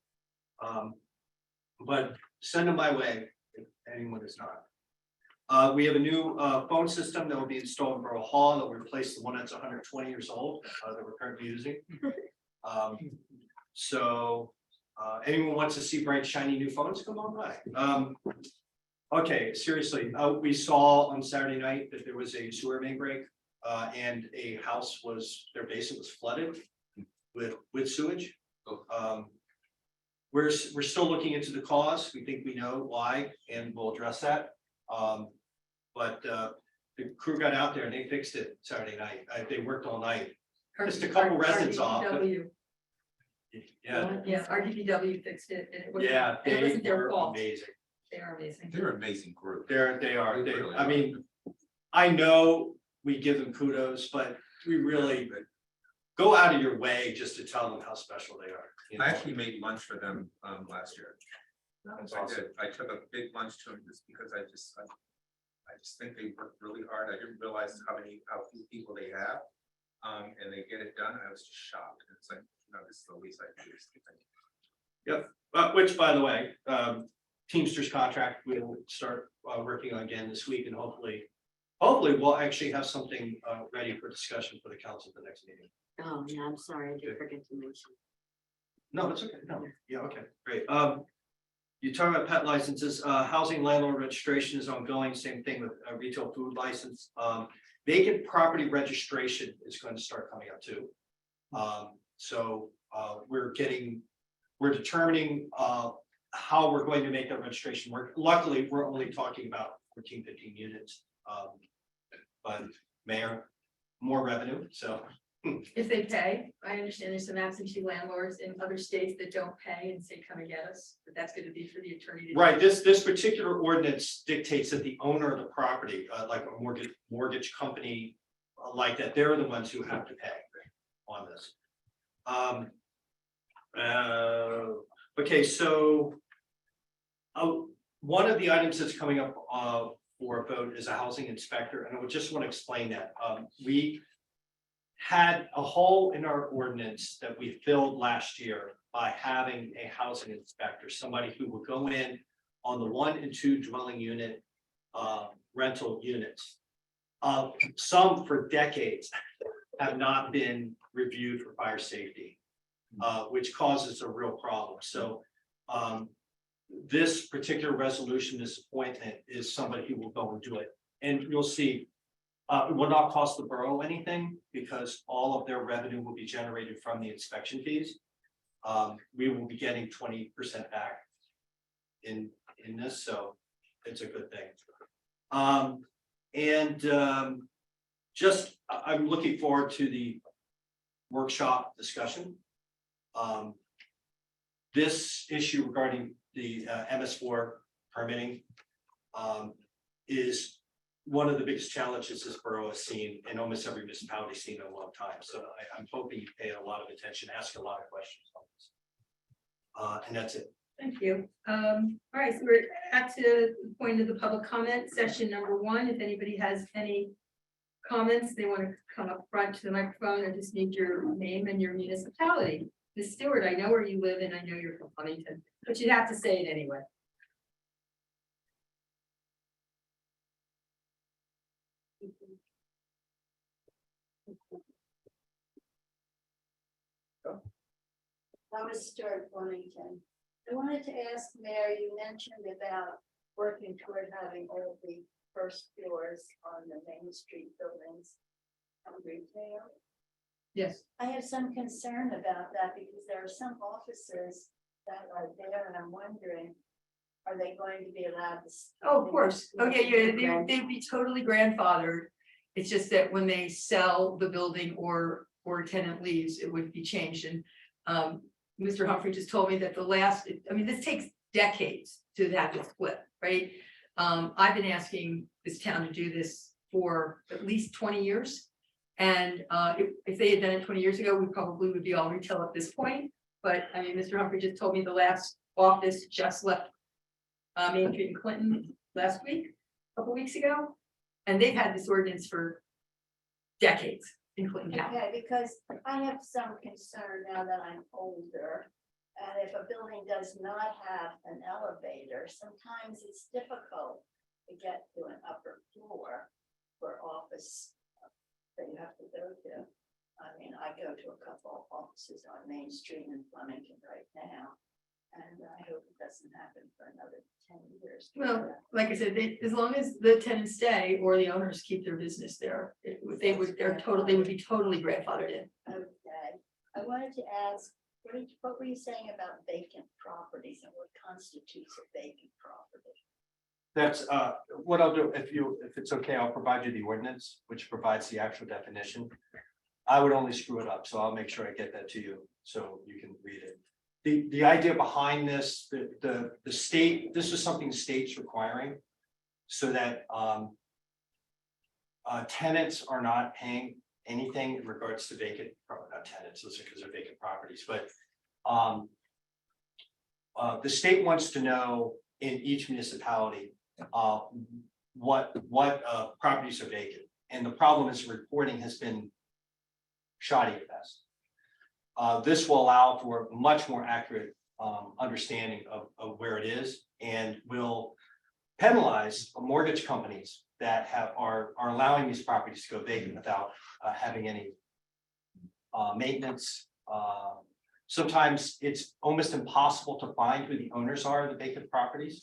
But send them my way if anyone is not. We have a new phone system that will be installed in Borough Hall that will replace the one that's 120 years old that we're currently using. So anyone wants to see bright, shiny new phones, come on by. Okay, seriously, we saw on Saturday night that there was a sewer main break and a house their basement was flooded with sewage. We're still looking into the cause. We think we know why, and we'll address that. But the crew got out there and they fixed it Saturday night. They worked all night. Just a couple residents off. RDPW. Yeah, Yeah, RDPW fixed it. And it wasn't- yeah, and it they wasn't their were fault. amazing. They are amazing. They're an amazing group. They are. They really I are. mean, I know we give them kudos, but we really go out of your way just to tell them how special they are. You know? I actually made lunch for them last year. That's I awesome. did. I took a big lunch to them just because I just think they worked really hard. I didn't realize how few people they have. And they get it done. I was just shocked. It's like, this is the least I can do. Yep, which by the way, Teamsters contract, we'll start working on again this week and hopefully we'll actually have something ready for discussion for the council at the next meeting. Oh, yeah, I'm sorry, I did forget to mention. No, it's okay. No, yeah, okay, great. You talk about pet licenses, housing landlord registration is ongoing, same thing with a retail food license. Vacant property registration is going to start coming up too. So we're determining how we're going to make that registration work. Luckily, we're only talking about 14, 15 units. But mayor, more revenue, so. If they pay, I understand there's some absentee landlords in other states that don't pay and say, come and get us, but that's gonna be for the attorney to. Right, this particular ordinance dictates that the owner of the property, like a mortgage company like that, they're the ones who have to pay on this. Okay, so one of the items that's coming up for a vote is a housing inspector, and I would just want to explain that. We had a hole in our ordinance that we filled last year by having a housing inspector, somebody who would go in on the 1 and 2 dwelling unit rental units. Some for decades have not been reviewed for fire safety, which causes a real problem. So this particular resolution, this appointment is somebody who will go and do it. And you'll see, it will not cost the borough anything because all of their revenue will be generated from the inspection fees. We will be getting 20% back in this, so it's a good thing. I'm looking forward to the workshop discussion. This issue regarding the MS4 permitting is one of the biggest challenges this borough has seen, and almost every municipality seen in a long time. So I'm hoping you pay a lot of attention, ask a lot of questions on this. And that's it. Thank you. All right, so we're at the point of the public comment session number 1. If anybody has any comments, they want to come up front to the microphone and just need your name and your municipality. Ms. Stewart, I know where you live and I know you're from Flemington, but you'd have to say it anyway. Thomas Stewart, Flemington. I wanted to ask Mayor, you mentioned about working toward having all the first floors on the Main Street buildings on retail. Yes. I have some concern about that because there are some offices that are there and I'm wondering, are they going to be allowed to? Oh, of course. Okay, yeah, they'd be totally grandfathered. It's just that when they sell the building or a tenant leaves, it would be changed. And Mr. Humphrey just told me that this takes decades to have it split, right? I've been asking this town to do this for at least 20 years. And if they had done it 20 years ago, we probably would be all retail at this point. But I mean, Mr. Humphrey just told me the last office just left Main Street in Clinton last week, a couple weeks ago. And they've had this ordinance for decades in Clinton County. Okay, because I have some concern now that I'm older. And if a building does not have an elevator, sometimes it's difficult to get to an upper floor for office that you have to go to. I mean, I go to a couple of offices on Main Street in Flemington right now. And I hope it doesn't happen for another 10 years. Well, like I said, as long as the tenants stay or the owners keep their business there, they would be totally grandfathered in. Okay, I wanted to ask, what were you saying about vacant properties and what constitutes a vacant property? That's what I'll do. If it's okay, I'll provide you the ordinance, which provides the actual definition. I would only screw it up, so I'll make sure I get that to you so you can read it. The idea behind this, the state, this is something the state's requiring so that tenants are not paying anything in regards to vacant, not tenants, those are because they're vacant properties, but the state wants to know in each municipality what properties are vacant. And the problem is reporting has been shoddy at best. This will allow for much more accurate understanding of where it is and will penalize mortgage companies that are allowing these properties to go vacant without having any maintenance sometimes it's almost impossible to find who the owners are of the vacant properties.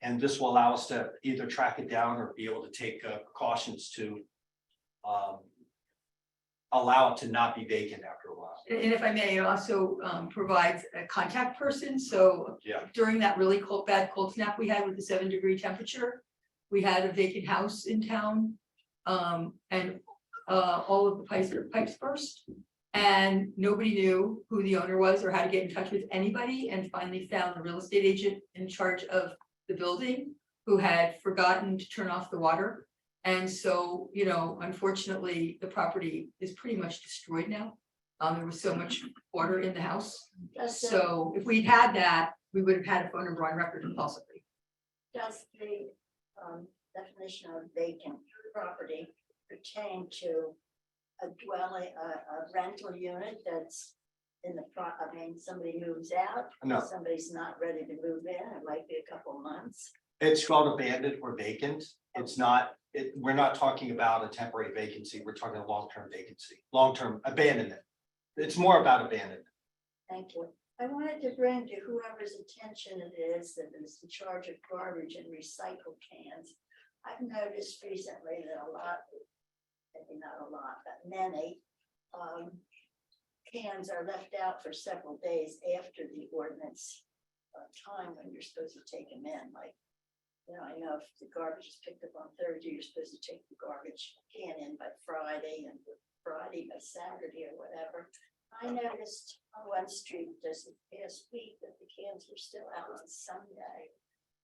And this will allow us to either track it down or be able to take precautions to allow it to not be vacant after a while. And if I may, it also provides a contact person, so Yeah. during that really bad cold snap we had with the 7-degree temperature, we had a vacant house in town. And all of the pipes burst. And nobody knew who the owner was or how to get in touch with anybody, and finally found the real estate agent in charge of the building who had forgotten to turn off the water. And so, you know, unfortunately, the property is pretty much destroyed now. There was so much water in the house. Does the, So if we'd had that, we would have had a phone number on record possibly. does the definition of vacant property pertain to a dwelling, a rental unit that's in the I mean, somebody moves out? No. Somebody's not ready to move in, it might be a couple months. It's called abandoned or vacant. It's not, we're not talking about a temporary vacancy. We're talking a long-term vacancy, long-term abandonment. It's more about abandonment. Thank you. I wanted to bring to whoever's attention it is that is in charge of garbage and recycle cans. I've noticed recently that a lot, maybe not a lot, but many cans are left out for several days after the ordinance time when you're supposed to take them in, like, you know, I know if the garbage is picked up on Thursday, you're supposed to take the garbage can in by Friday and Friday by Saturday or whatever. I noticed on one street just the past week that the cans were still out on Sunday.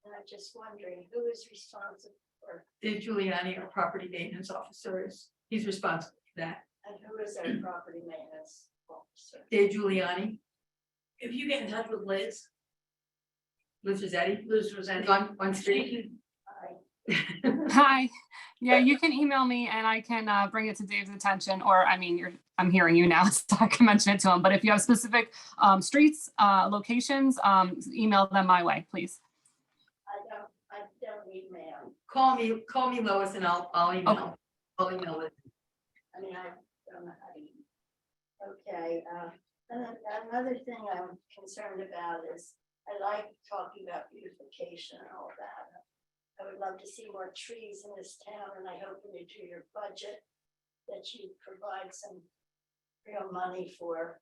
And I'm just wondering who is responsible for, Dave Giuliani, our property maintenance officer, he's responsible for that. and who is our property maintenance officer? Dave Giuliani, If you get in touch with Liz, Liz Rossetti, Liz Rosetti, on street. Hi, yeah, you can email me and I can bring it to Dave's attention, or I mean, I'm hearing you now, so I can mention it to him, but if you have specific streets, locations, email them my way, please. I don't email. Call me Lois and I'll email, I'll email it. I mean, I don't know how to. Okay, another thing I'm concerned about is, I like talking about beautification and all that. I would love to see more trees in this town, and I hope when you do your budget, that you provide some real money for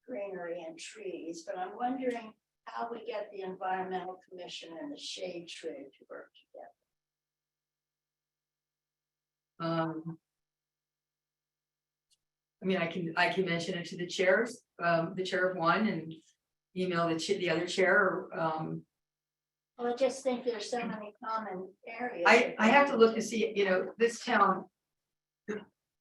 greenery and trees, but I'm wondering how we get the environmental commission and the shade tree to work together. I mean, I can mention it to the chairs, the chair of one and email the other chair, Well, I just think there's so many common areas. I have to look to see, you know, this town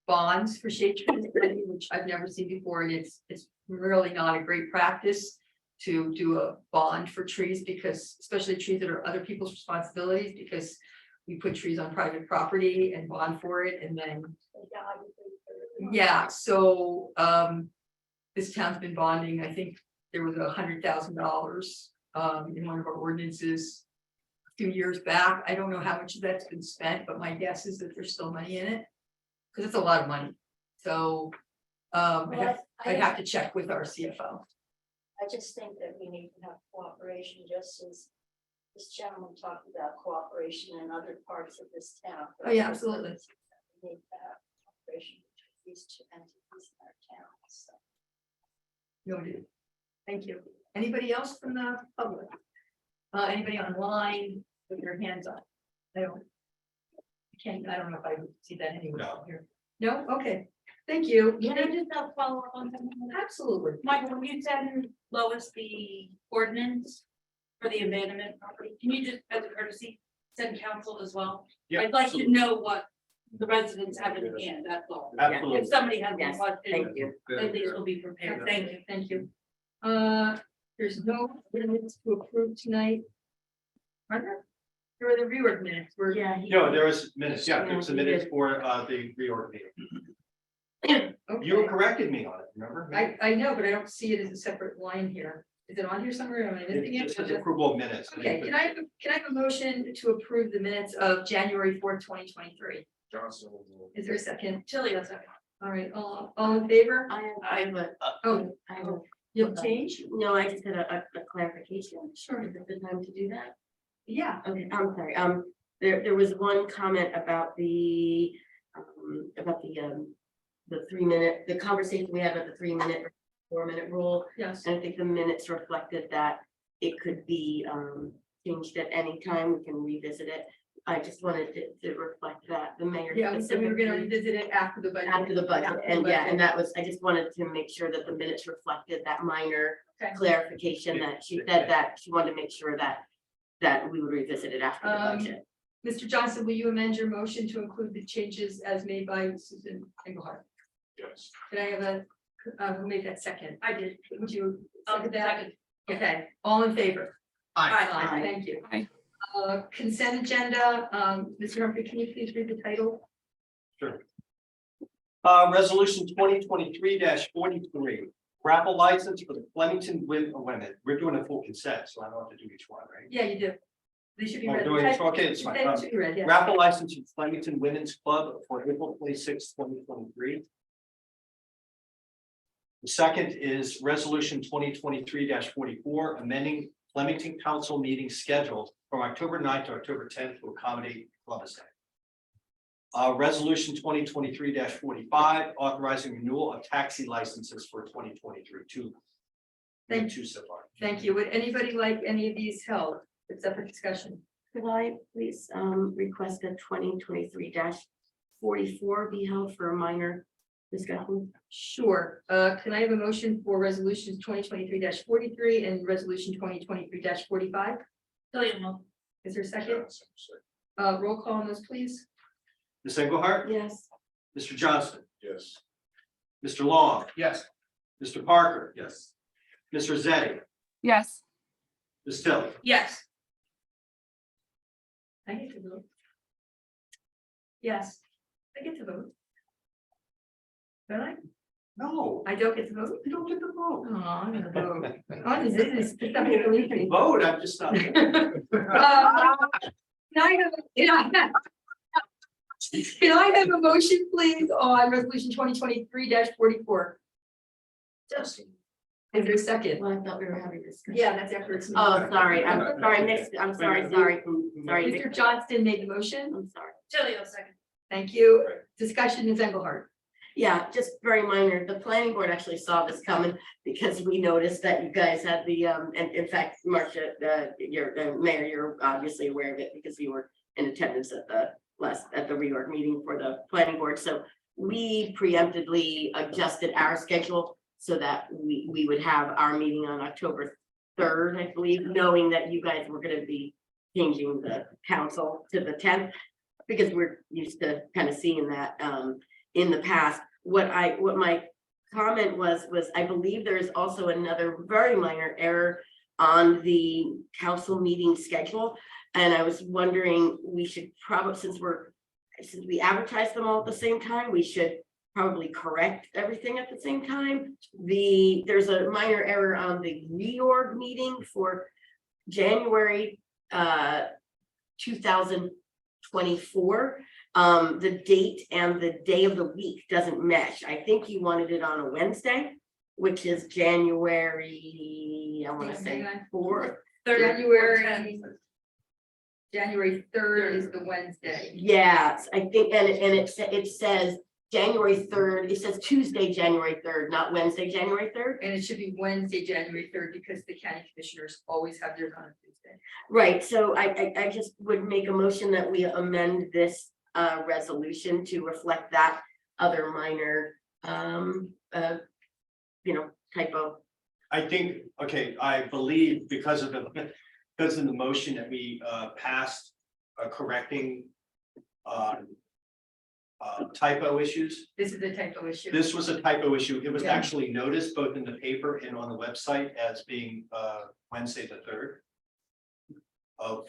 bonds for shade trees, which I've never seen before, and it's really not a great practice to do a bond for trees, because especially trees that are other people's responsibilities, because we put trees on private property and bond for it, and then, yeah, so this town's been bonding. I think there was $100,000 in one of our ordinances a few years back. I don't know how much of that's been spent, but my guess is that there's still money in it, because it's a lot of money. So I'd have to check with our CFO. I just think that we need to have cooperation, just as this gentleman talked about cooperation in other parts of this town. Oh, yeah, absolutely. We need to have cooperation between these two entities in our town, so. Noted. Thank you. Anybody else from the public? Anybody online with their hands up? I don't know if I would see that anywhere No. here. No? Okay. Thank you. can I just follow up on something? Absolutely. Michael, when you send Lois the ordinance for the abandonment property, can you just, as a courtesy, send council as well? Yeah, I'd like to know what the residents have in hand, that's all. Absolutely. If somebody has a Yes, question, thank you. at least we'll be prepared. Thank you. Thank you. There's no minutes to approve tonight. Are there? There are the reorg minutes. We're, Yeah. No, there was minutes, yeah, there was a minute for the reorg meeting. You okay. corrected me on it, remember? I know, but I don't see it as a separate line here. Is it on here somewhere? Am I missing It it? says approval of minutes. Okay, can I have a motion to approve the minutes of January 4th, 2023? Johnson. Is there a second? Tilly, that's okay. All right, all in favor? I have a, Oh, I have a You'll change? No, I just had a clarification. Sure. Is it the time to do that? Yeah. Okay, I'm sorry. There was one comment about the 3 minute, the conversation we had about the 3 minute, 4 minute rule. Yes. And I think the minutes reflected that it could be changed at any time. We can revisit it. I just wanted to reflect that the mayor. Yeah, we said we were gonna specifically- revisit it after the budget. After the budget, After the and yeah, budget. and that was, I just wanted to make sure that the minutes reflected that minor Okay. clarification that she said that she wanted to make sure that we would revisit it after the budget. Mr. Johnson, will you amend your motion to include the changes as made by Susan Engelhardt? Yes. Can I have who made that second? I did. Would you I'll second that? second. Okay, all in favor? Aye. Aye. Thank you. Aye. Consent agenda, Mr. Humphrey, can you please read the title? Resolution 2023-43, raffle license for the Flemington Win, oh, wait a minute, we're doing a full consent, so I don't have to do each one, right? Yeah, you do. They should be Oh, read. doing it, okay, it's fine. They should be read, yeah. Raffle license for Flemington Women's Club for April 26, 2023. The second is resolution 2023-44, amending Flemington Council meeting schedule from October 9th to October 10th to accommodate Columbus Day. Resolution 2023-45, authorizing renewal of taxi licenses for 2023. Two so far. Thank you. Would anybody like any of these held, except for discussion? Could I please request that 2023-44 be held for a minor discussion? Sure. Can I have a motion for resolutions 2023-43 and resolution 2023-45? Tillian will. Is there a second? Roll call on those, please. Ms. Engelhardt, Yes. Mr. Johnston, Yes. Mr. Long, Yes. Mr. Parker, Yes. Ms. Rosetti, Yes. Ms. Tilly. Yes. I get to vote. Yes, I get to vote. Don't I? No, I don't get to vote? you don't get to vote. Oh, I'm gonna vote. Oh, this is. You can vote, I'm just not. Can I have, can I have a motion, please, on resolution 2023-44? Yes. Is there a second? Well, I thought we were having discussion. Yeah, that's after it's. Oh, sorry, I'm sorry, I'm sorry. Mr. Johnston made the motion. I'm sorry. Tillian will second. Thank you. Discussion is Engelhardt. Yeah, just very minor. The planning board actually saw this coming because we noticed that you guys had the, and in fact, Marcia, your mayor, you're obviously aware of it because you were in attendance at the reorg meeting for the planning board. So we preemptively adjusted our schedule so that we would have our meeting on October 3rd, I believe, knowing that you guys were gonna be changing the council to the 10th, because we're used to kind of seeing that in the past. What my comment was I believe there is also another very minor error on the council meeting schedule. And I was wondering, we should probably, since we advertise them all at the same time, we should probably correct everything at the same time. There's a minor error on the reorg meeting for January 2024. The date and the day of the week doesn't mesh. I think you wanted it on a Wednesday, which is January, I want to say 4th. January 3rd is the Wednesday. Yes, I think, and it says January 3rd, it says Tuesday, January 3rd, not Wednesday, January 3rd. And it should be Wednesday, January 3rd, because the county commissioners always have theirs on a Tuesday. Right, so I just would make a motion that we amend this resolution to reflect that other minor typo. I think, okay, I believe because of the motion that we passed correcting typo issues. This is a typo issue. This was a typo issue. It was Yeah. actually noticed both in the paper and on the website as being Wednesday, the 3rd of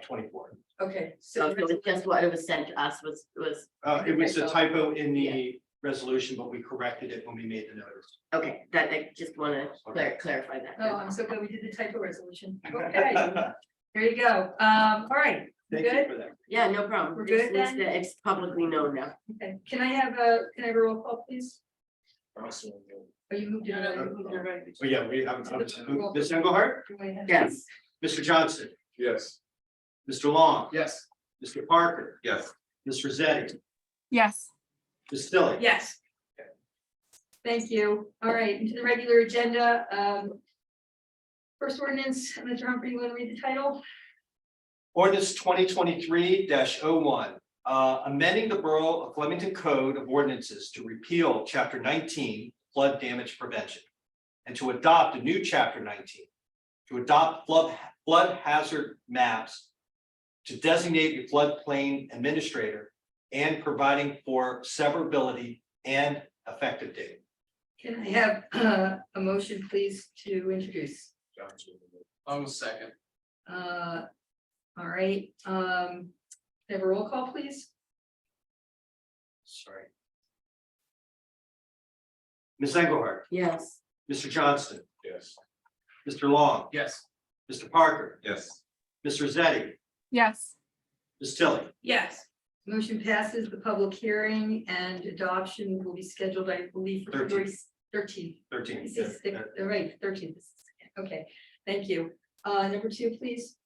24. Okay, So so it was just what it was sent to us was. It was a typo in the resolution, but we corrected it when we made the notice. Okay, that I just want to Okay. clarify that. oh, I'm so glad we did the typo resolution. Okay, there you go. All right, Thank you good. for that. Yeah, no problem. We're Just good needs then? to- It's publicly known now. Okay, can I have a roll call, please? Oh, you moved it already. Oh, yeah, Ms. Engelhardt, Yes. Mr. Johnson, Yes. Mr. Long, Yes. Mr. Parker, Yes. Ms. Rosetti, Yes. Ms. Tilly. Yes. Thank you. All right, into the regular agenda. First ordinance, Mr. Humphrey, you want to read the title? Ordinance 2023-01, amending the Borough of Flemington Code of Ordinances to repeal Chapter 19 flood damage prevention and to adopt a new Chapter 19, to adopt flood hazard maps, to designate a floodplain administrator, and providing for severability and effective date. Can I have a motion, please, to introduce? Johnson. Almost second. All right, have a roll call, please? Sorry. Ms. Engelhardt, Yes. Mr. Johnston, Yes. Mr. Long, Yes. Mr. Parker, Yes. Ms. Rosetti, Yes. Ms. Tilly. Yes. Motion passes. The public hearing and adoption will be scheduled, I believe, for February 13th. 13. All right, 13th. Okay, thank you. Number 2, please.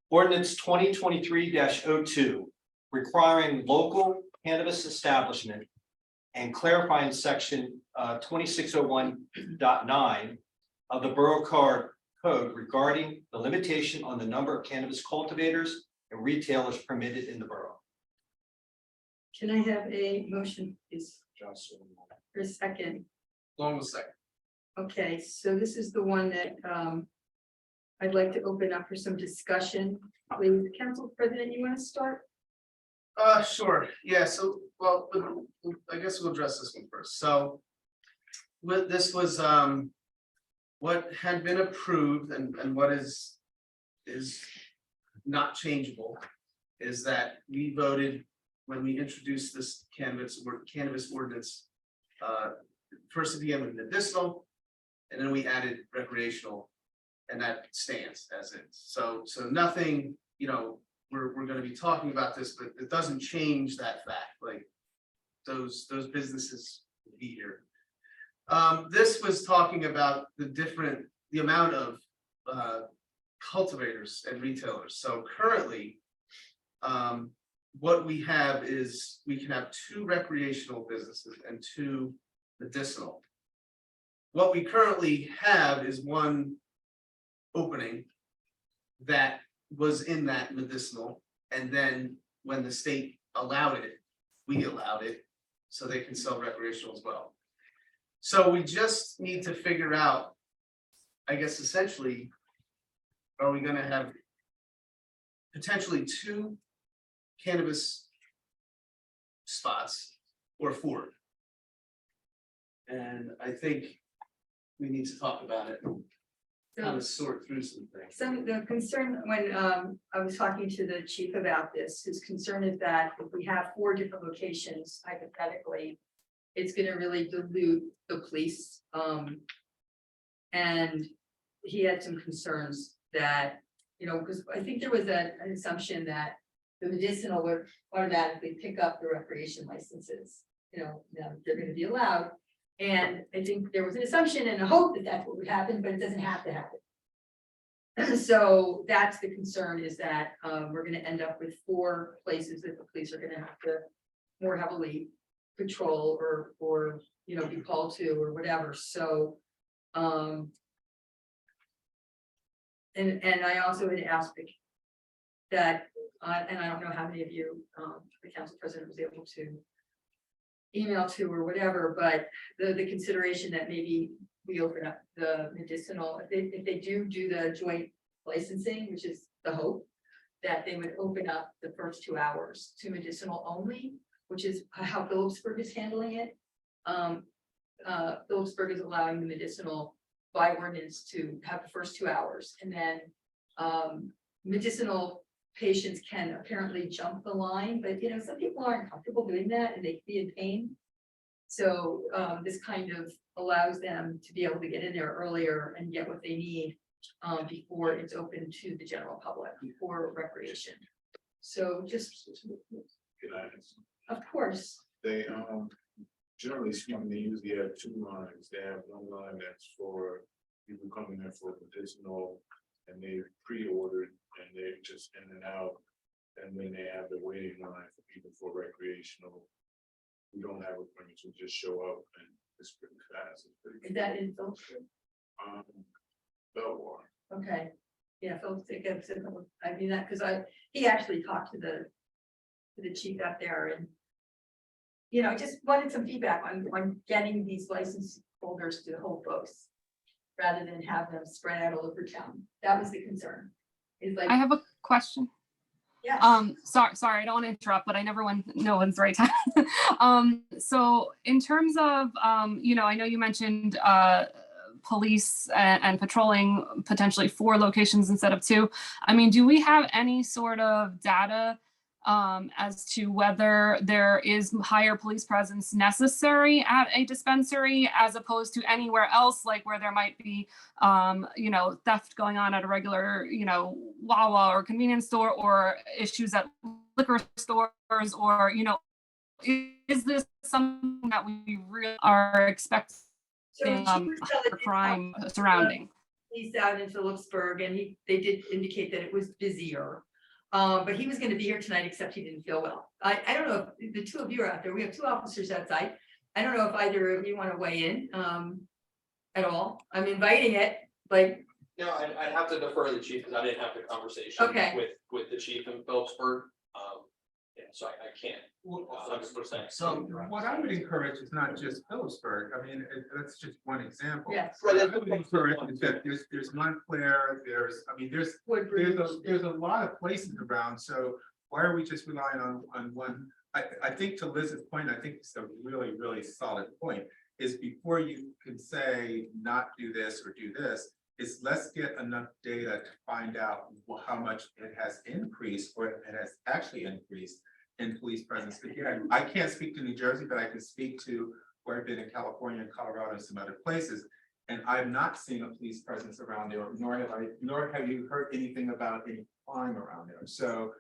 Ordinance 2023-02, requiring local cannabis establishment and clarifying section 2601.9 of the Borough Code regarding the limitation on the number of cannabis cultivators and retailers permitted in the borough. Can I have a motion, please, Johnson. for a second? Long was second. Okay, so this is the one that I'd like to open up for some discussion. Please, Council President, you want to start? Sure, yeah, so, well, I guess we'll address this one first, so. This was, what had been approved and what is not changeable. Is that we voted when we introduced this cannabis ordinance. First it began with medicinal, and then we added recreational. And that stands as is, so nothing, we're gonna be talking about this, but it doesn't change that fact, like. Those businesses will be here. This was talking about the amount of cultivators and retailers, so currently. What we have is, we can have 2 recreational businesses and 2 medicinal. What we currently have is 1 opening that was in that medicinal, and then when the state allowed it, we allowed it, so they can sell recreational as well. So we just need to figure out, I guess essentially, are we gonna have potentially 2 cannabis spots or 4? And I think we need to talk about it, kind of sort through some things. The concern when I was talking to the chief about this, his concern is that if we have 4 different locations, hypothetically, it's gonna really dilute the police. And he had some concerns that, because I think there was an assumption that the medicinal would automatically pick up the recreation licenses. Now they're gonna be allowed. And I think there was an assumption and a hope that that's what would happen, but it doesn't have to happen. So that's the concern, is that we're gonna end up with 4 places that the police are gonna have to more heavily patrol or be called to or whatever, so. And I also had asked that, and I don't know how many of you, the council president was able to email to or whatever, but the consideration that maybe we open up the medicinal, if they do the joint licensing, which is the hope, that they would open up the first 2 hours to medicinal only, which is how Phillipsburg is handling it. Phillipsburg is allowing the medicinal by ordinance to have the first 2 hours, and then medicinal patients can apparently jump the line, but some people aren't comfortable doing that and they can be in pain. So this kind of allows them to be able to get in there earlier and get what they need before it's open to the general public, before recreation. So just, Good items. of course, They, generally speaking, they usually have two lines. They have one line that's for people coming in for medicinal and they pre-ordered and they're just in and out. And then they have the waiting line for people for recreational. We don't have appointments, we just show up and it's pretty fast. It's pretty Is that in Phillipsburg? Belvoir. Okay, yeah, I mean, that, because he actually talked to the chief out there and. You know, just wanted some feedback on getting these license holders to hold books. Rather than have them spread out all over town. That was the concern. Is like, I have a question. yeah. Sorry, I don't want to interrupt, but I never know when's the right time. So in terms of, you know, I know you mentioned police and patrolling potentially 4 locations instead of 2. I mean, do we have any sort of data as to whether there is higher police presence necessary at a dispensary as opposed to anywhere else, like where there might be, you know, theft going on at a regular, you know, Wawa or convenience store, or issues at liquor stores, or, you know, is this something that we really are expecting So the chief was telling for me crime surrounding? He's out in Phillipsburg and they did indicate that it was busier. But he was gonna be here tonight, except he didn't feel well. I don't know if the 2 of you are out there. We have 2 officers outside. I don't know if either of you want to weigh in, at all. I'm inviting it, but No, I'd have to defer to the chief because I didn't have the conversation Okay. with the chief in Phillipsburg. Yeah, so I can't. 100%. So what I would encourage is not just Phillipsburg. I mean, that's just one example. yes. What I would encourage is that there's Montclair, there's a lot of places around, so why are we just relying on one? I think to Liz's point, I think it's a really, really solid point, is before you can say not do this or do this, is let's get enough data to find out how much it has increased or it has actually increased in police presence. Again, I can't speak to New Jersey, but I can speak to where I've been in California and Colorado and some other places. And I've not seen a police presence around there, nor have you heard anything about any crime around there. So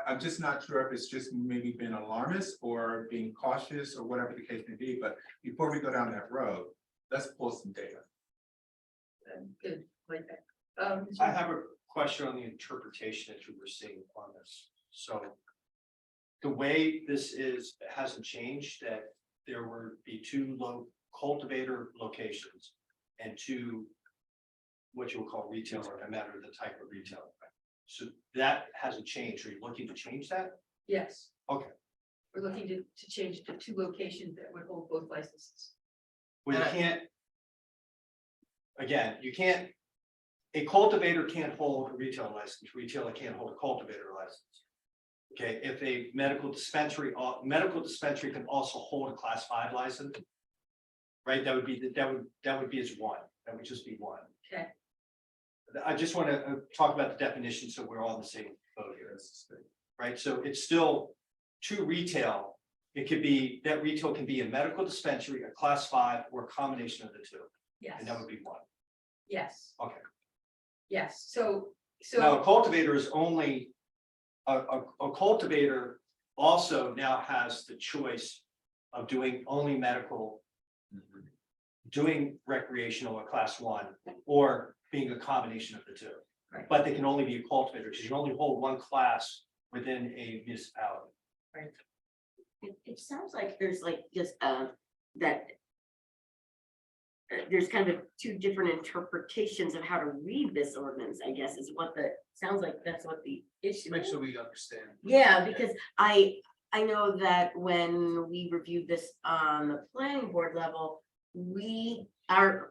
I'm just not sure if it's just maybe been alarmist or being cautious or whatever the case may be. But before we go down that road, let's pull some data. Good, like that. I have a question on the interpretation that you were seeing on this. So the way this is, it hasn't changed, that there would be 2 cultivator locations and 2 what you would call retailer, no matter the type of retailer. So that hasn't changed. Are you looking to change that? Yes. Okay. We're looking to change to 2 locations that would hold both licenses. Well, you can't. Again, you can't, a cultivator can't hold a retail license, retailer can't hold a cultivator license. Okay, if a medical dispensary can also hold a class 5 license. Right, that would be as one, that would just be one. Okay. I just want to talk about the definition so we're all in the same boat here. Right, so it's still 2 retail. It could be, that retail can be a medical dispensary, a class 5, or a combination of the 2. Yes. And that would be 1. Yes. Okay. Yes, so. Now, a cultivator is only, a cultivator also now has the choice of doing only medical, doing recreational or class 1, or being a combination of the 2. Right. But they can only be a cultivator, because you only hold 1 class within a municipality. Right. It sounds like there's like just that. There's kind of 2 different interpretations of how to read this ordinance, I guess, is what sounds like that's what the issue Make is. sure we understand. Yeah, because I know that when we reviewed this on the planning board level, there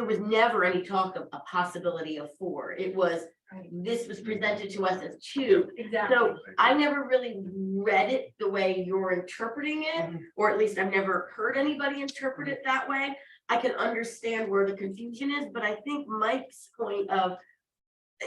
was never any talk of a possibility of 4. It was, this was presented to us as 2. Exactly. So I never really read it the way you're interpreting it, or at least I've never heard anybody interpret it that way. I can understand where the confusion is, but I think Mike's point of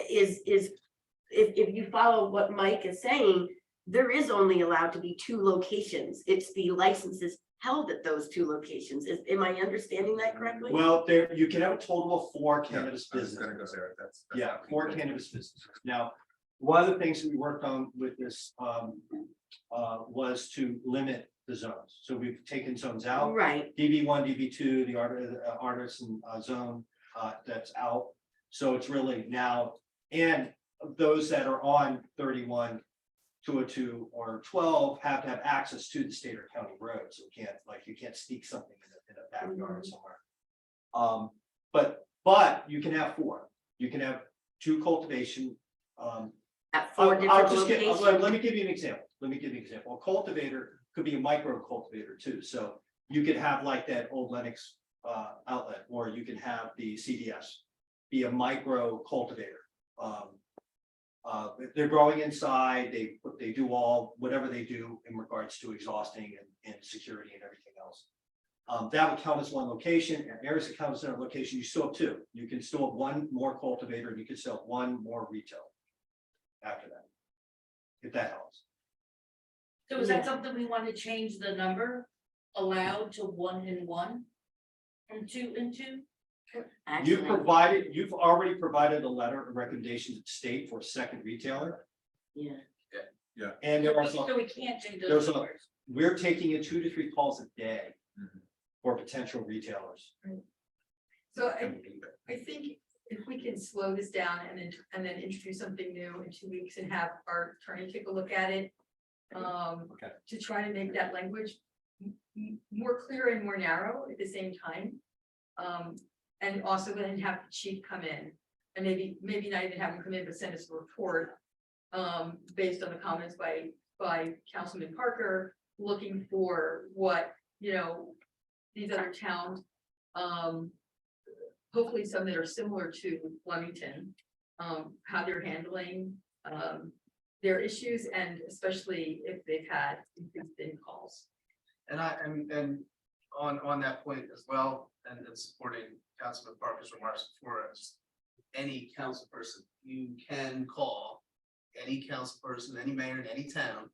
is if you follow what Mike is saying, there is only allowed to be 2 locations. It's the licenses held at those 2 locations. Am I understanding that correctly? Well, there, you can have a total of 4 cannabis I was businesses. gonna go there. That's Yeah, 4 cannabis businesses. Now, one of the things that we worked on with this was to limit the zones. So we've taken zones out. Right, DB1, DB2, the artisan zone, that's out. So it's really now, and those that are on 31, 202 or 12 have to have access to the state or county road. So you can't sneak something in a backyard somewhere. But you can have 4. You can have 2 cultivation. at 4 different locations. Let me give you an example. A cultivator could be a micro cultivator too. So you could have like that old Lennox outlet, or you can have the CDS be a micro cultivator. They're growing inside, they do whatever they do in regards to exhausting and security and everything else. That would count as one location, and areas that count as another location, you still have 2. You can still have 1 more cultivator, and you can still have 1 more retail after that. If that helps. So is that something we want to change the number allowed to 1 and 1? From 2 and 2? You've already provided a letter of recommendation to the state for a second retailer, Yeah, and there are some. So we can't change There's those a- numbers. We're taking in 2 to 3 calls a day for potential retailers. So I think if we can slow this down and then introduce something new in 2 weeks and have our attorney take a look at it. Okay. To try to make that language more clear and more narrow at the same time. And also then have the chief come in and maybe not even have him come in, but send us a report. Based on the comments by Councilman Parker, looking for what, these other towns. Hopefully some that are similar to Flemington, how they're handling, their issues, and especially if they've had increased calls. And on that point as well, and supporting Councilman Parker's remarks before, just any council person, you can call any council person, any mayor in any town.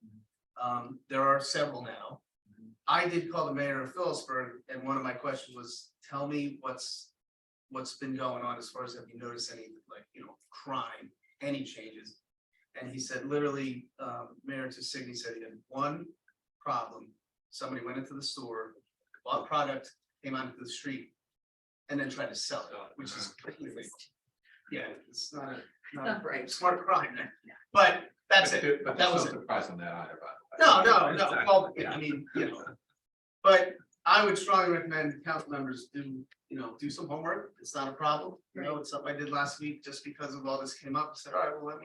There are several now. I did call the mayor of Phillipsburg, and one of my questions was, tell me what's been going on as far as, have you noticed any, crime, any changes? And he said, literally, Mayor Tisigny said he had 1 problem. Somebody went into the store, bought product, came onto the street, and then tried to sell it, which is completely, it's not Not a right. smart crime, but that's it. But That was there's it. no surprise on that either, by the way. No, well, I mean, but I would strongly recommend council members do some homework. It's not a problem. It's something I did last week just because of all this came up. I said, all right, well,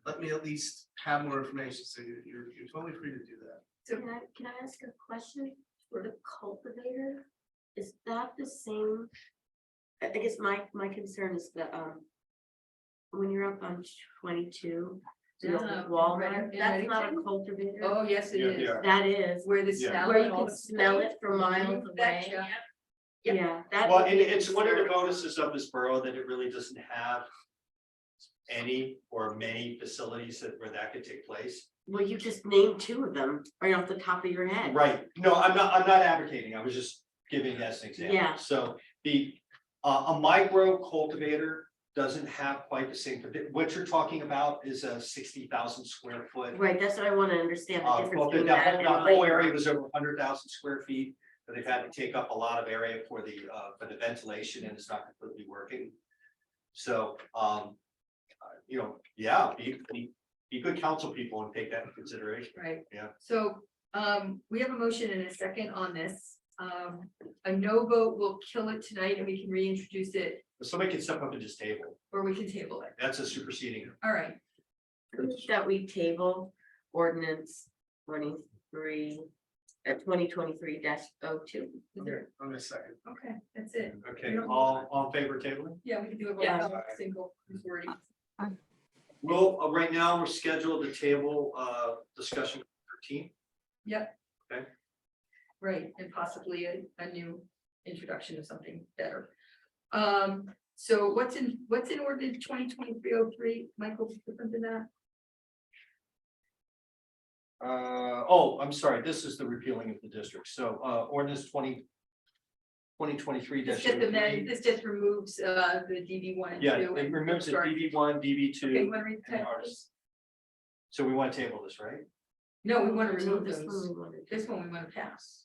let me at least have more information. So you're totally free to do that. So can I ask a question for the cultivator? Is that the same? I guess my concern is that, when you're up on 22, the Yeah, Walmart, in that's not a Reddington? cultivator. Oh, yes, it is. Yeah. That is, Where the Yeah. smell. where and you all can the smell it from miles That, away. yeah. Yeah, that. Well, would and be a it's one of the concern. bonuses of this borough that it really doesn't have any or many facilities where that could take place. Well, you just named 2 of them right off the top of your head. Right, no, I'm not advocating, I was just giving that as an example. Yeah. So a micro cultivator doesn't have quite the same, what you're talking about is a 60,000 square foot. Right, that's what I want to understand the difference Well, between that that and whole micro. area was over 100,000 square feet, but they've had to take up a lot of area for the ventilation, and it's not completely working. So, yeah, be good council people and take that into consideration. Right. Yeah. So, we have a motion and a second on this. A no vote will kill it tonight and we can reintroduce it, Somebody can step up and just table, or we can table it. that's a superseding. All right, That we table ordinance 23, 2023-02. is there, I'm gonna second. okay, that's it. Okay, all in favor of tabling? Yeah, we can do it. Yeah. by single majority. Well, right now, we're scheduled to table, discussion 13. Yep. Okay. Right, and possibly a new introduction of something better. So what's in ordinance 2023-03, Michael, different than that? I'm sorry, this is the repealing of the district, so, ordinance 2023. This just removes, the DB1 and 2. Yeah, it and removes the start- DB1, DB2. Okay, you wanna read the and title, ours. please? So we want to table this, right? No, we want to remove This one those. we wanted. This one we want to pass.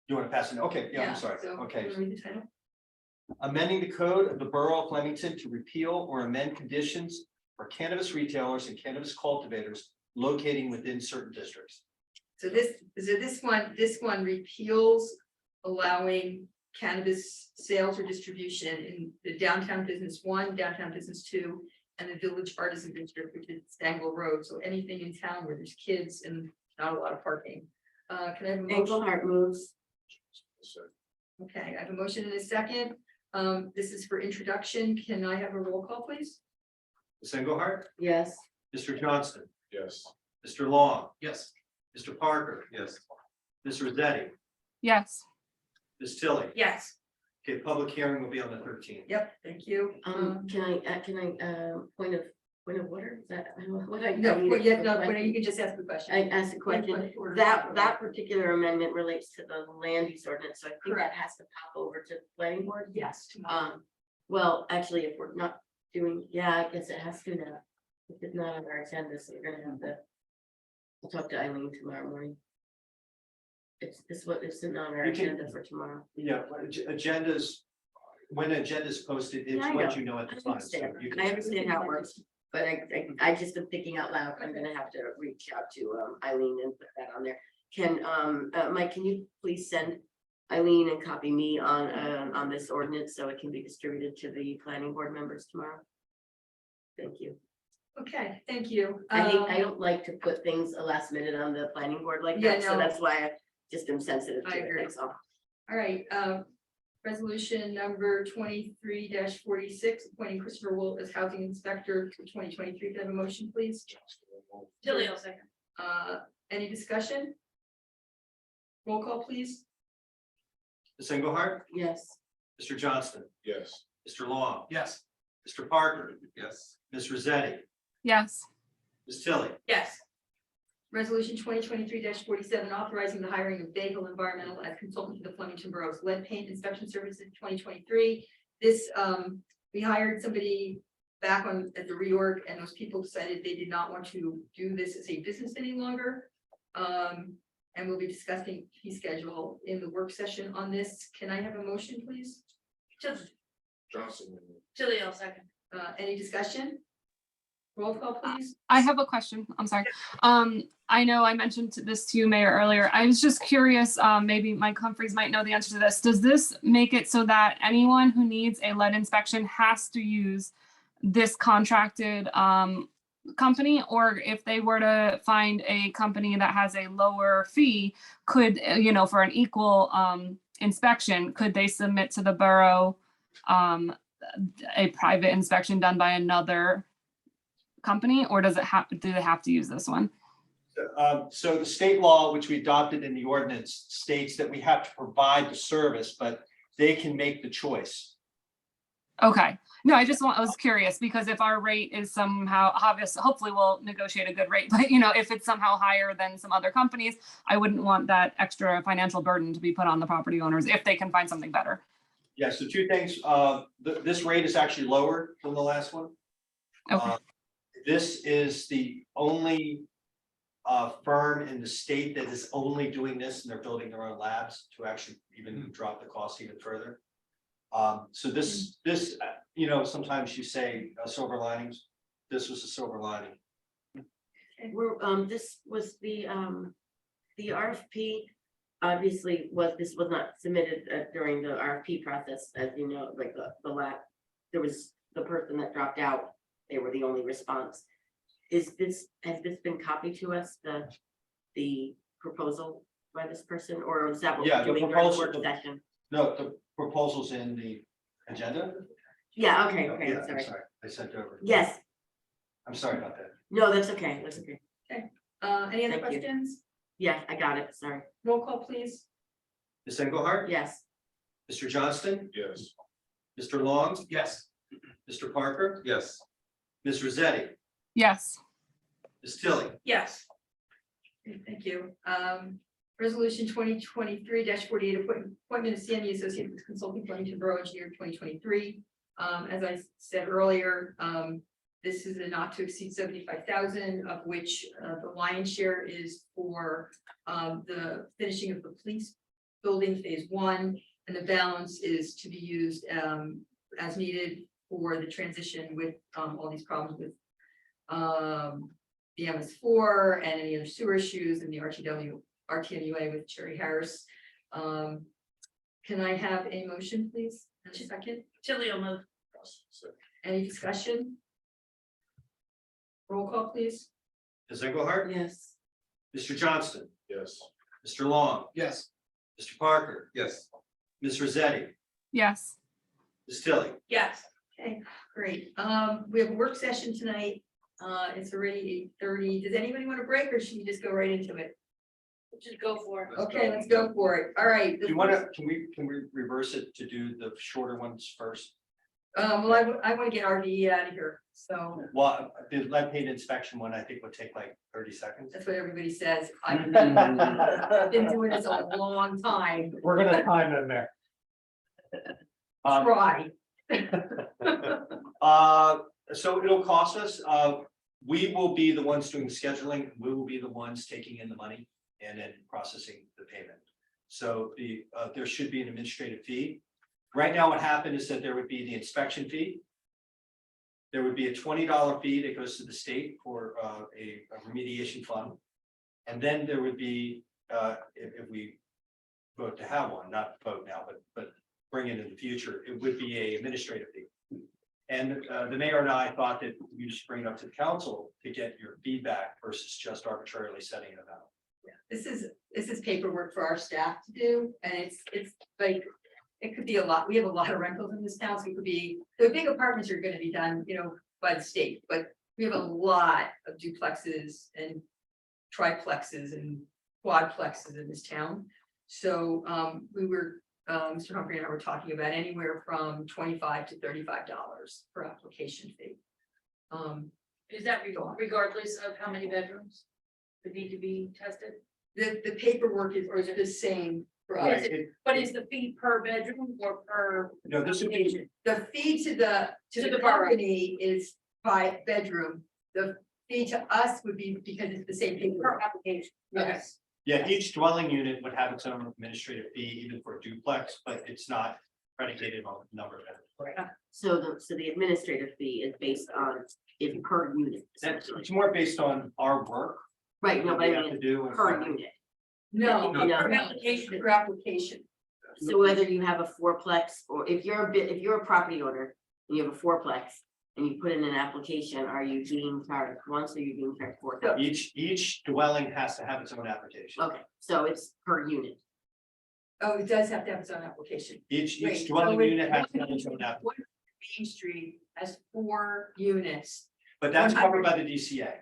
You want to pass it? Okay, yeah, I'm sorry. So, Okay. wanna read the title? Amending the code of the Borough of Flemington to repeal or amend conditions for cannabis retailers and cannabis cultivators locating within certain districts. So this one repeals allowing cannabis sales or distribution in the downtown business 1, downtown business 2, and the village artisan district, which is Stangle Road. So anything in town where there's kids and not a lot of parking. Can I have a motion? Engelhardt moves. So, Okay, I have a motion in a second. This is for introduction. Can I have a roll call, please? Ms. Engelhardt, Yes. Mr. Johnston, yes. Mr. Long, Yes. Mr. Parker, Yes. Ms. Rosetti, Yes. Ms. Tilly. Yes. Okay, public hearing will be on the 13th. Yep, thank you. Can I, point of order? Is that what I? No, I need but yeah, a no, question? but you can just ask the question. I asked a question. That particular amendment relates to the land use ordinance, so I think that has to pop over to the planning board. Yes. tomorrow. Well, actually, if we're not doing, yeah, I guess it has to now. If it's not on our agenda, so we're gonna have to. I'll talk to Eileen tomorrow morning. It's what is on our You can- agenda for tomorrow. Yeah, agendas, when an agenda is posted, it's Yeah, I what know. you know at I the time. so understand, you can- I understand how it works, but I just am thinking out loud, I'm gonna have to reach out to Eileen and put that on there. Can, Mike, can you please send Eileen and copy me on this ordinance so it can be distributed to the planning board members tomorrow? Thank you. Okay, thank you. I don't like to put things a last minute on the planning board like Yeah, that, so no. that's why I just am sensitive I to it, agree. that's all. All right, resolution number 23-46, appointing Christopher Wolf as housing inspector for 2023. Can I have a motion, please? Tilly will second. Any discussion? Roll call, please. Ms. Engelhardt, Yes. Mr. Johnston, Yes. Mr. Long, Yes. Mr. Parker, Yes. Ms. Rosetti, Yes. Ms. Tilly. Yes. Resolution 2023-47, authorizing the hiring of Bagel Environmental as consultant to the Flemington Borough's lead paint inspection services in 2023. This, we hired somebody back at the reorg, and those people decided they did not want to do this as a business any longer. And we'll be discussing fee schedule in the work session on this. Can I have a motion, please? Johnson. Tilly will second. Any discussion? Roll call, please. I have a question. I'm sorry. I know I mentioned this to you, Mayor, earlier. I was just curious, maybe Mike Humphries might know the answer to this. Does this make it so that anyone who needs a lead inspection has to use this contracted company? Or if they were to find a company that has a lower fee, could, for an equal inspection, could they submit to the borough a private inspection done by another company, or do they have to use this one? So the state law, which we adopted in the ordinance, states that we have to provide the service, but they can make the choice. Okay, no, I was curious, because if our rate is somehow obvious, hopefully we'll negotiate a good rate, but if it's somehow higher than some other companies, I wouldn't want that extra financial burden to be put on the property owners if they can find something better. Yeah, so two things, this rate is actually lower than the last one. Okay. This is the only firm in the state that is only doing this, and they're building their own labs to actually even drop the cost even further. So this, sometimes you say silver linings, this was a silver lining. This was the RFP, obviously this was not submitted during the RFP process, as you know, like there was the person that dropped out, they were the only response. Has this been copied to us, the proposal by this person, or is that what Yeah, we're the doing during the proposal- work session? No, the proposal's in the agenda. Yeah, okay, Yeah, I'm sorry. sorry, I sent over. Yes, I'm sorry about that. no, that's okay, that's okay. Any other Thank you. questions? Yeah, I got it, sorry. Roll call, please. Ms. Engelhardt? Yes. Mr. Johnston? Yes. Mr. Long? Yes. Mr. Parker? Yes. Ms. Rosetti? Yes. Ms. Tilly? Yes. Okay, thank you. Resolution 2023-48, appointment of CME Associated with Consulting Flemington Borough Engineer 2023. As I said earlier, This is a not to exceed 75,000, of which the lion's share is for the finishing of the police building phase 1, and the balance is to be used as needed for the transition with all these problems with the MS4 and any other sewer issues and the RTMUA with Cherry Harris. Can I have a motion, please? And a second? Tilly will move. Any discussion? Roll call, please. Ms. Engelhardt, Yes. Mr. Johnston, Yes. Mr. Long, Yes. Mr. Parker, Yes. Ms. Rosetti, Yes. Ms. Tilly. Yes. Okay, great. We have a work session tonight. It's already 8:30. Does anybody want a break or should we just go right into it? Just go for it. Okay, let's go for it. All right. Do you want to, can we reverse it to do the shorter ones first? Well, I want to get RVE out of here. So Well, the lead paint inspection one, I think would take like 30 seconds. that's what everybody says. I've been doing this a long time. We're gonna time in there. Try. So it'll cost us, we will be the ones doing the scheduling, we will be the ones taking in the money and then processing the payment. So there should be an administrative fee. Right now, what happened is that there would be the inspection fee. There would be a $20 fee that goes to the state for a remediation fund. And then there would be, if we vote to have one, not vote now, but bring it in the future, it would be a administrative fee. And the mayor and I thought that we should bring it up to the council to get your feedback versus just arbitrarily setting it out. This is paperwork for our staff to do, and it's like, it could be a lot. We have a lot of rentals in this town, so it could be, the big apartments are gonna be done, by the state, but we have a lot of duplexes and triplexes and quadplexes in this town. So we were, Mr. Humphrey and I were talking about anywhere from $25 to $35 per application fee. Is that regardless of how many bedrooms would need to be tested? The paperwork is the same for us. But is the fee per bedroom or per No, this would be, application? The fee to the To the borough. company is by bedroom. The fee to us would be because it's the same Per paperwork. application. Yes. yeah, each dwelling unit would have its own administrative fee, even for a duplex, but it's not predicated on the number of bedrooms. So the administrative fee is based on if per unit. That's, essentially. it's more based on our work. Right, no, that but we I have to mean, do. and per find- unit. No, No. per application, per application. So whether you have a fourplex or if you're a property owner and you have a fourplex and you put in an application, are you being charged once or are you being charged four times? Each dwelling has to have its own application. Okay, so it's per unit. Oh, it does have to have its own application. Each Wait, dwelling so it- unit has to have its own application, One Main Street has 4 units. but that's covered by the DCA.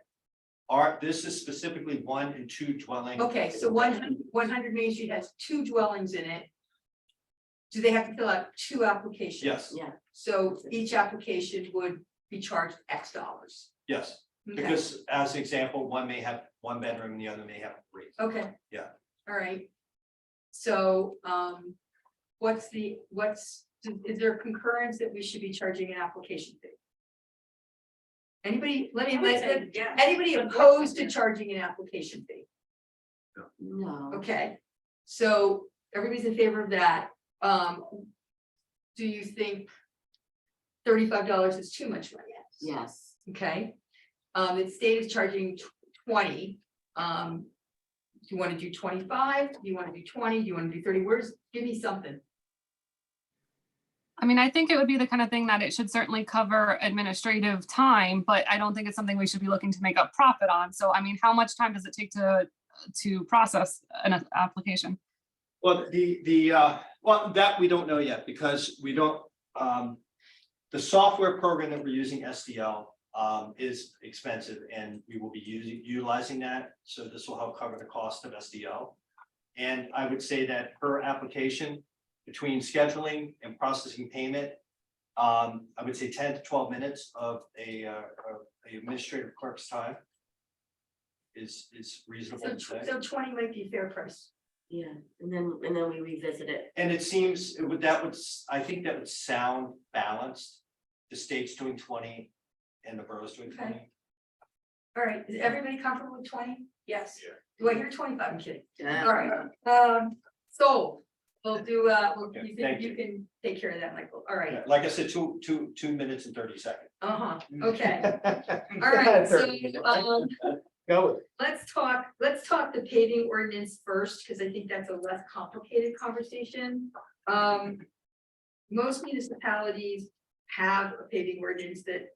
This is specifically 1 and 2 dwelling. Okay, so 100 Main Street has 2 dwellings in it. Do they have to fill out 2 applications? Yes, Yeah. So each application would be charged X dollars. yes, Okay. because as an example, one may have 1 bedroom and the other may have 3. Okay. Yeah. All right. So, is there concurrence that we should be charging an application fee? Anybody, I would say yes. anybody opposed to charging an application fee? No. Okay, so everybody's in favor of that. Do you think $35 is too much money? Yes. Okay, the state is charging 20. Do you want to do 25? Do you want to do 20? Do you want to do 30? Give me something. I mean, I think it would be the kind of thing that it should certainly cover administrative time, but I don't think it's something we should be looking to make up profit on. So, I mean, how much time does it take to process an application? Well, well, that we don't know yet because we don't, the software program that we're using, SDL, is expensive and we will be utilizing that. So this will help cover the cost of SDL. And I would say that per application, between scheduling and processing payment, I would say 10 to 12 minutes of a administrative clerk's time is reasonable to say. So 20 might be a fair price. Yeah, and then we revisit it. And it seems I think that would sound balanced. The state's doing 20 and the borough's doing Okay. 20. All right, is everybody comfortable with 20? Yes. Do I hear 25? I'm kidding. Yeah. All right, so we'll do, Yeah, you thank you can take care of that, Michael. All right. Yeah, like I said, 2 minutes and 30 seconds. Okay, all right, so, Go. let's talk the paving ordinance first, because I think that's a less complicated conversation. Most municipalities have a paving ordinance that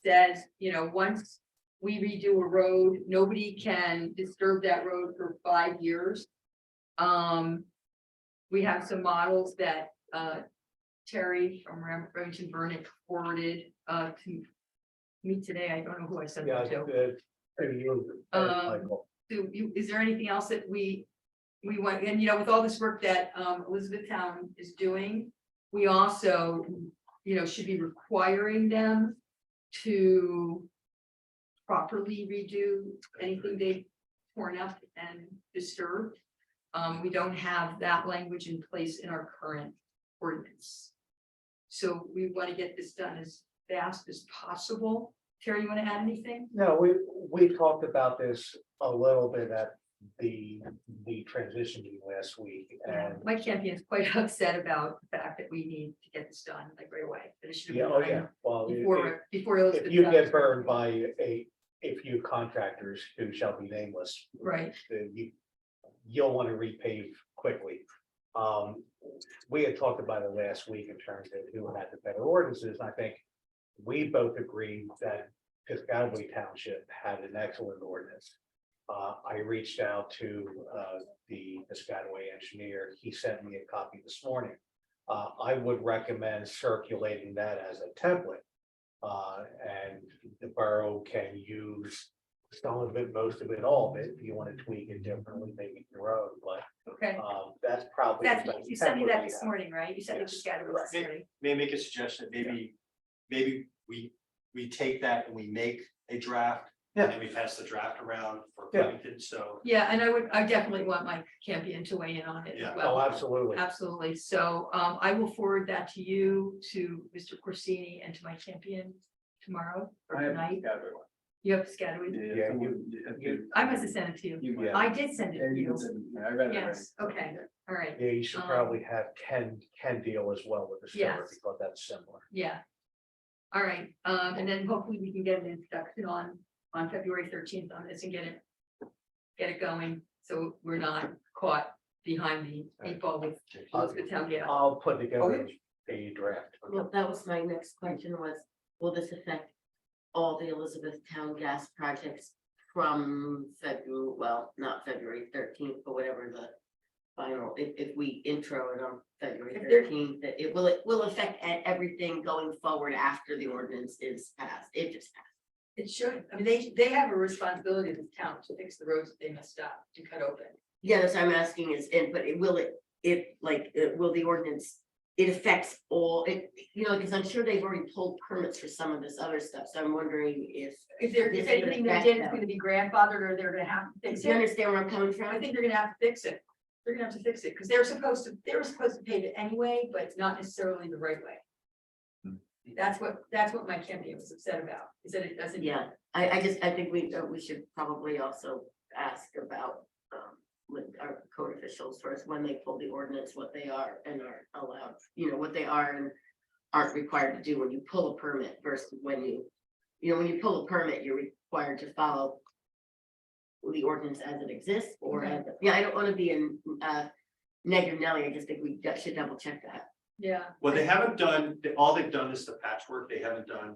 says, once we redo a road, nobody can disturb that road for 5 years. We have some models that Terry from Remington Burnett forwarded to me today. I don't know who I sent Yeah, them to. good. Maybe you, Michael. Is there anything else that we want, and with all this work that Elizabethtown is doing, we also, should be requiring them to properly redo anything they've torn up and disturbed. We don't have that language in place in our current ordinance. So we want to get this done as fast as possible. Terry, you want to add anything? No, we talked about this a little bit at the transition meeting last week, and Mike Campion is quite upset about the fact that we need to get this done like right away. That it should yeah, have oh been yeah, done well, before if Elizabeth. you get burned by a few contractors who shall be nameless, Right, then you'll want to repave quickly. We had talked about it last week in terms of who had the better ordinances. I think we both agreed that Piscataway Township had an excellent ordinance. I reached out to the Piscataway engineer. He sent me a copy this morning. I would recommend circulating that as a template. And the borough can use some of it, most of it, all of it. If you want to tweak it differently, make it your own, but okay. that's probably. the That's, best you sent me template that we this have. morning, right? You sent me Yes, the Piscataway correct. this morning. May I make a suggestion? Maybe we take that and we make a draft. Yeah. And then we pass the draft around for Yeah. Covington, so. Yeah, and I definitely want Mike Campion to weigh in on it as Yeah. well. Oh, absolutely. Absolutely. So I will forward that to you, to Mr. Corsini, and to Mike Campion tomorrow or tonight. You have Piscataway? Yeah, you, I must have sent it to you. yeah, I did send it to you. I read Yes, okay, all right, yeah, you should probably have Ken deal as well with the story Yes. because that's similar. yeah. All right, and then hopefully we can get an introduction on February 13th on this and get it going, so we're not caught behind the 8 ball with Elizabethtown Gale. I'll put together a draft. Well, that was my next question was, will this affect all the Elizabethtown gas projects from February, well, not February 13th, but whatever the final, if we intro it on February If there- 13th, that it will affect everything going forward after the ordinance is passed, if it's passed. It should, I mean, they have a responsibility as a town to fix the roads that they messed up, to cut open. Yeah, that's what I'm asking is, but will will the ordinance, it affects all, because I'm sure they've already pulled permits for some of this other stuff, so I'm wondering if. If there, this if would anything they affect did is them. gonna be grandfathered, or they're gonna have to Do fix you it, understand where I'm coming I from? think they're gonna have to fix it. They're gonna have to fix it, because they were supposed to pave it anyway, but not necessarily the right way. That's what my Campion was upset about, is that it doesn't. Yeah, I think we should probably also ask about, with our code officials first, when they pull the ordinance, what they are and are allowed, what they are and aren't required to do when you pull a permit versus when when you pull a permit, you're required to follow the ordinance as it exists, or, I don't want to be in, negative Nelly, I just think we should double check that. Yeah. Well, they haven't done, all they've done is the patchwork. They haven't done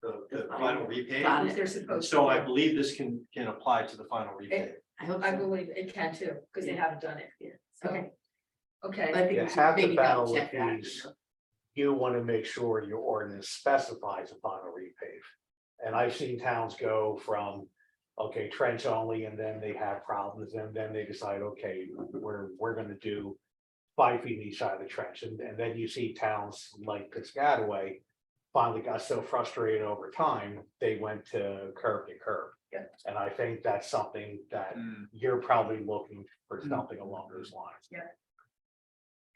the final repave. Got Which it. they're supposed to. So I believe this can apply to the final repave. I hope I so. believe it can too, because they haven't done it. Yeah. So, Okay. okay, I think You we should have to maybe battle double with check that. these. You want to make sure your ordinance specifies a final repave. And I've seen towns go from, okay, trench only, and then they have problems, and then they decide, okay, we're gonna do 5 feet each side of the trench, and then you see towns like Piscataway finally got so frustrated over time, they went to curb to curb. Yeah. And I think that's something that you're probably looking for something along those lines.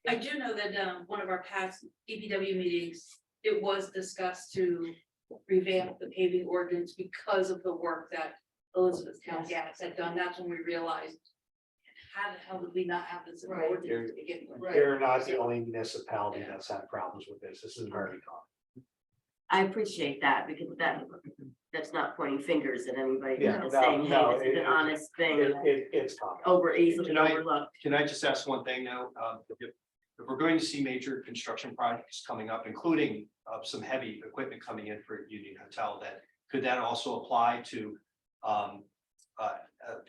I do know that one of our past EPW meetings, it was discussed to revamp the paving ordinance because of the work that Elizabethtown Gas had done. That's when we realized, how the hell did we not have this in the Right. ordinance to begin with? Right. You're not the only municipality that's had problems with this. This is very common. I appreciate that because that's not pointing fingers at anybody. Yeah, It's no, saying, hey, no, this is an honest thing, It's common. over easily Can I- overlooked. Can I just ask one thing now? If we're going to see major construction projects coming up, including some heavy equipment coming in for Union Hotel, that could that also apply to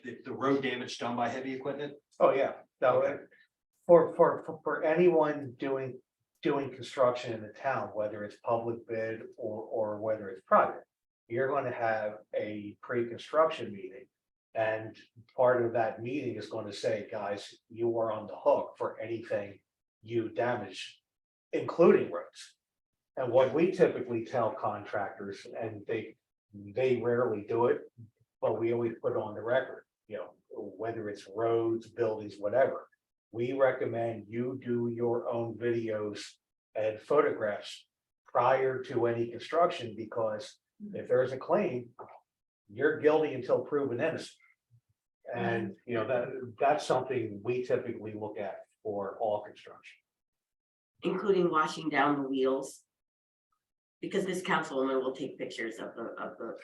the road damage done by heavy equipment? Oh, yeah. No, Okay. for anyone doing construction in the town, whether it's public bid or whether it's private, you're going to have a pre-construction meeting. And part of that meeting is going to say, guys, you are on the hook for anything you damage, including roads. And what we typically tell contractors, and they rarely do it, but we always put on the record, you know, whether it's roads, buildings, whatever. We recommend you do your own videos and photographs prior to any construction, because if there's a claim, you're guilty until proven innocent. And, you know, that's something we typically look at for all construction. Including washing down the wheels. Because this councilwoman will take pictures of the,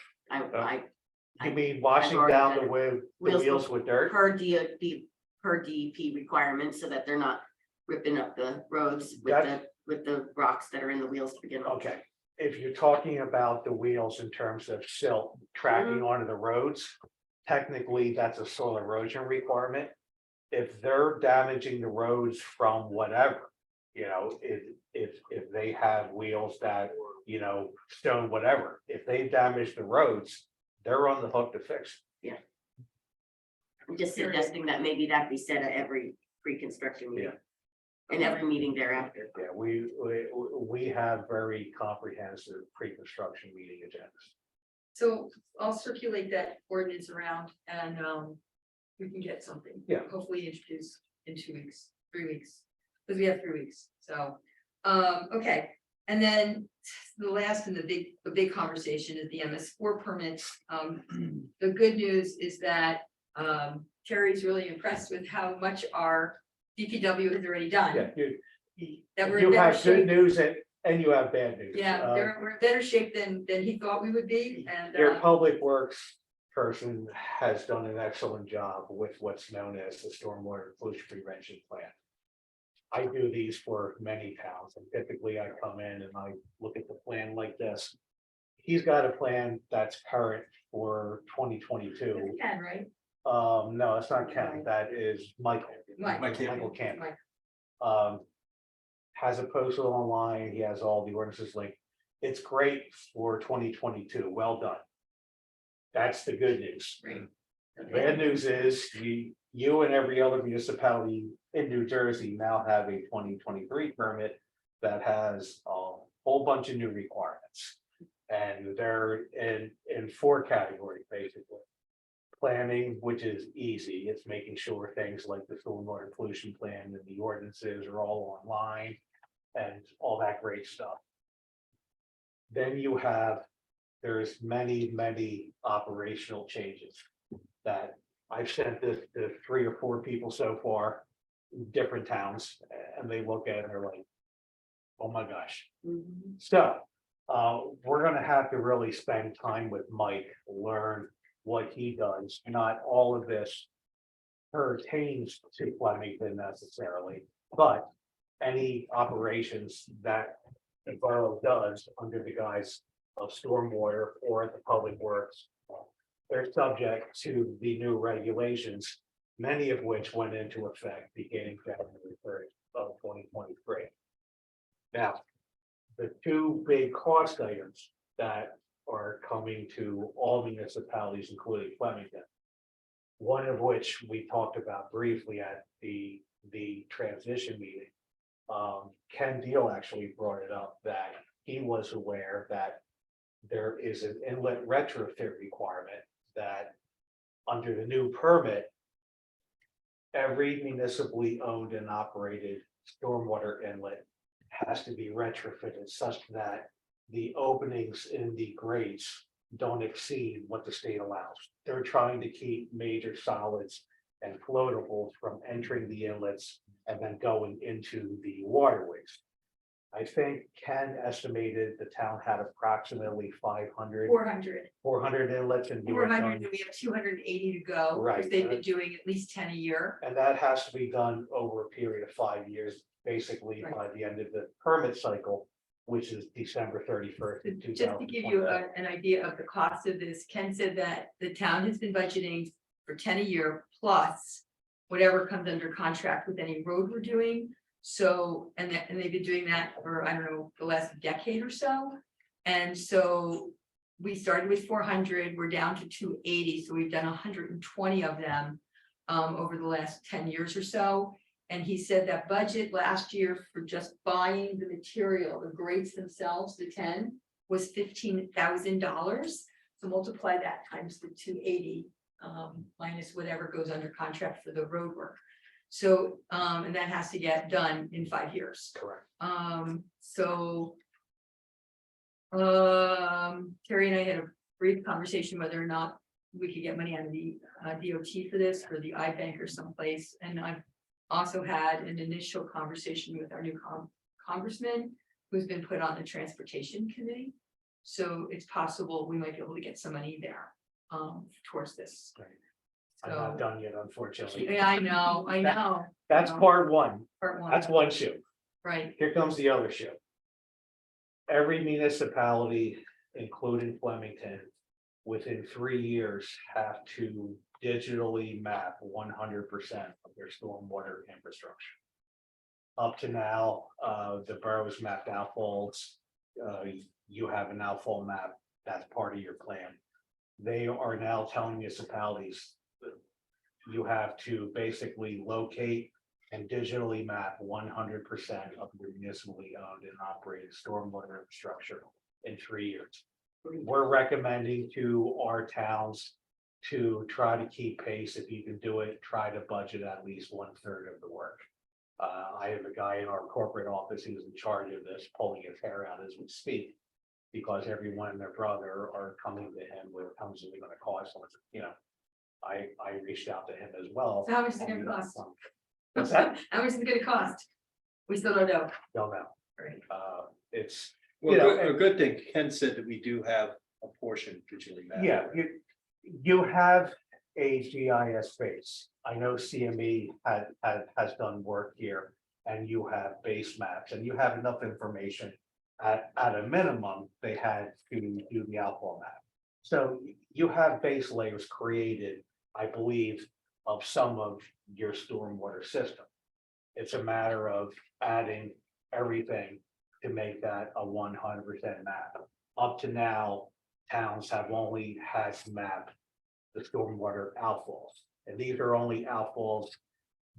You mean washing already down done the it. wheels with dirt? per DEP requirements, so that they're not ripping up the roads with the rocks that are in the wheels to begin with. Okay, if you're talking about the wheels in terms of silt tracking onto the roads, technically, that's a soil erosion requirement. If they're damaging the roads from whatever, you know, if they have wheels that, you know, stone, whatever, if they damage the roads, they're on the hook to fix it. I'm just suggesting that maybe that be said at every pre-construction meeting. And every meeting thereafter. Yeah, we have very comprehensive pre-construction meeting agendas. So I'll circulate that ordinance around and we can get something. Yeah. Hopefully introduced in 2 weeks, 3 weeks, because we have 3 weeks, so. Okay, and then the last and the big conversation is the MS4 permits. The good news is that Terry's really impressed with how much our DPW has already done. Yeah, That we're in you better have good shape. news and you have bad news. Yeah, we're in better shape than he thought we would be, and Your public works person has done an excellent job with what's known as the stormwater pollution prevention plan. I do these for many towns, and typically I come in and I look at the plan like this. He's got a plan that's current for 2022. it's Ken, right? No, it's not Ken, that is Michael. Michael Camp. Has it posted online, he has all the ordinances linked. It's great for 2022, well done. That's the good news. Great. Bad news is you and every other municipality in New Jersey now have a 2023 permit that has a whole bunch of new requirements. And they're in 4 categories, basically. Planning, which is easy, it's making sure things like the stormwater pollution plan and the ordinances are all online and all that great stuff. Then you have, there's many operational changes that I've sent this to 3 or 4 people so far, different towns, and they look at it and they're like, oh my gosh. So, we're gonna have to really spend time with Mike, learn what he does. Not all of this pertains to Flemington necessarily, but any operations that the borough does under the guise of stormwater or at the public works, they're subject to the new regulations, many of which went into effect beginning January 1st of 2023. Now, the 2 big cost items that are coming to all municipalities, including Flemington. One of which we talked about briefly at the transition meeting. Ken Deal actually brought it up that he was aware that there is an inlet retrofit requirement that under the new permit, every municipally owned and operated stormwater inlet has to be retrofitted such that the openings in the grates don't exceed what the state allows. They're trying to keep major solids and floatables from entering the inlets and then going into the waterways. I think Ken estimated the town had approximately 500, 400. 400 inlets and. 400, and we have 280 to go, because Right. they've been doing at least 10 a year. And that has to be done over a period of 5 years, basically Right. by the end of the permit cycle, which is December 31st. in Just to give you 2025. an idea of the cost of this, Ken said that the town has been budgeting for 10 a year plus whatever comes under contract with any road we're doing. So, and they've been doing that for, I don't know, the last decade or so. And so we started with 400, we're down to 280, so we've done 120 of them over the last 10 years or so. And he said that budget last year for just buying the material, the grates themselves, the 10, was $15,000. So multiply that times the 280 minus whatever goes under contract for the road work. So, and that has to get done in 5 years. Correct. So. Terry and I had a brief conversation whether or not we could get money out of the DOT for this, or the iBank or someplace, and I've also had an initial conversation with our new congressman, who's been put on the transportation committee. So it's possible we might be able to get some money there towards this. I'm not So, done yet, unfortunately. yeah, I know, That's part one. part one, That's one shoe. right, Here comes the other shoe. Every municipality, including Flemington, within 3 years have to digitally map 100% of their stormwater infrastructure. Up to now, the boroughs mapped outfalls. You have an outfall map, that's part of your plan. They are now telling municipalities that you have to basically locate and digitally map 100% of your municipally owned and operated stormwater infrastructure in 3 years. We're recommending to our towns to try to keep pace. If you can do it, try to budget at least 1/3 of the work. I have a guy in our corporate office who's in charge of this, pulling his hair out as we speak. Because everyone and their brother are coming to him with how much is it gonna cost, you know. I reached out to him as well. So how much is it gonna cost? What's that? How much is it gonna cost? We still don't know. Don't know. Right. It's, Well, you know, a good thing, Ken said that we do have a portion digitally mapped. yeah, you have a GIS base. I know CME has done work here, and you have base maps, and you have enough information. At a minimum, they had to do the outfall map. So you have base layers created, I believe, of some of your stormwater system. It's a matter of adding everything to make that a 100% map. Up to now, towns have only had mapped the stormwater outfalls. And these are only outfalls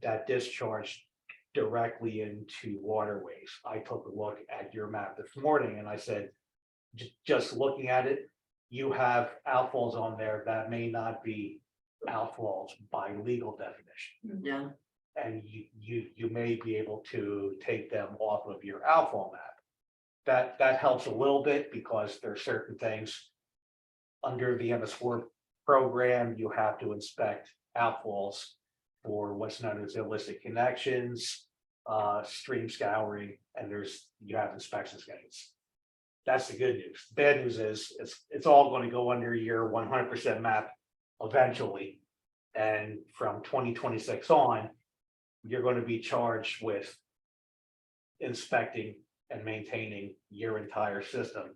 that discharge directly into waterways. I took a look at your map this morning and I said, just looking at it, you have outfalls on there that may not be outfalls by legal definition. Yeah. And you may be able to take them off of your outfall map. That helps a little bit because there are certain things under the MS4 program, you have to inspect outfalls for what's known as illicit connections, stream scouring, and you have inspection schedules. That's the good news. Bad news is it's all going to go under your 100% map eventually. And from 2026 on, you're going to be charged with inspecting and maintaining your entire system.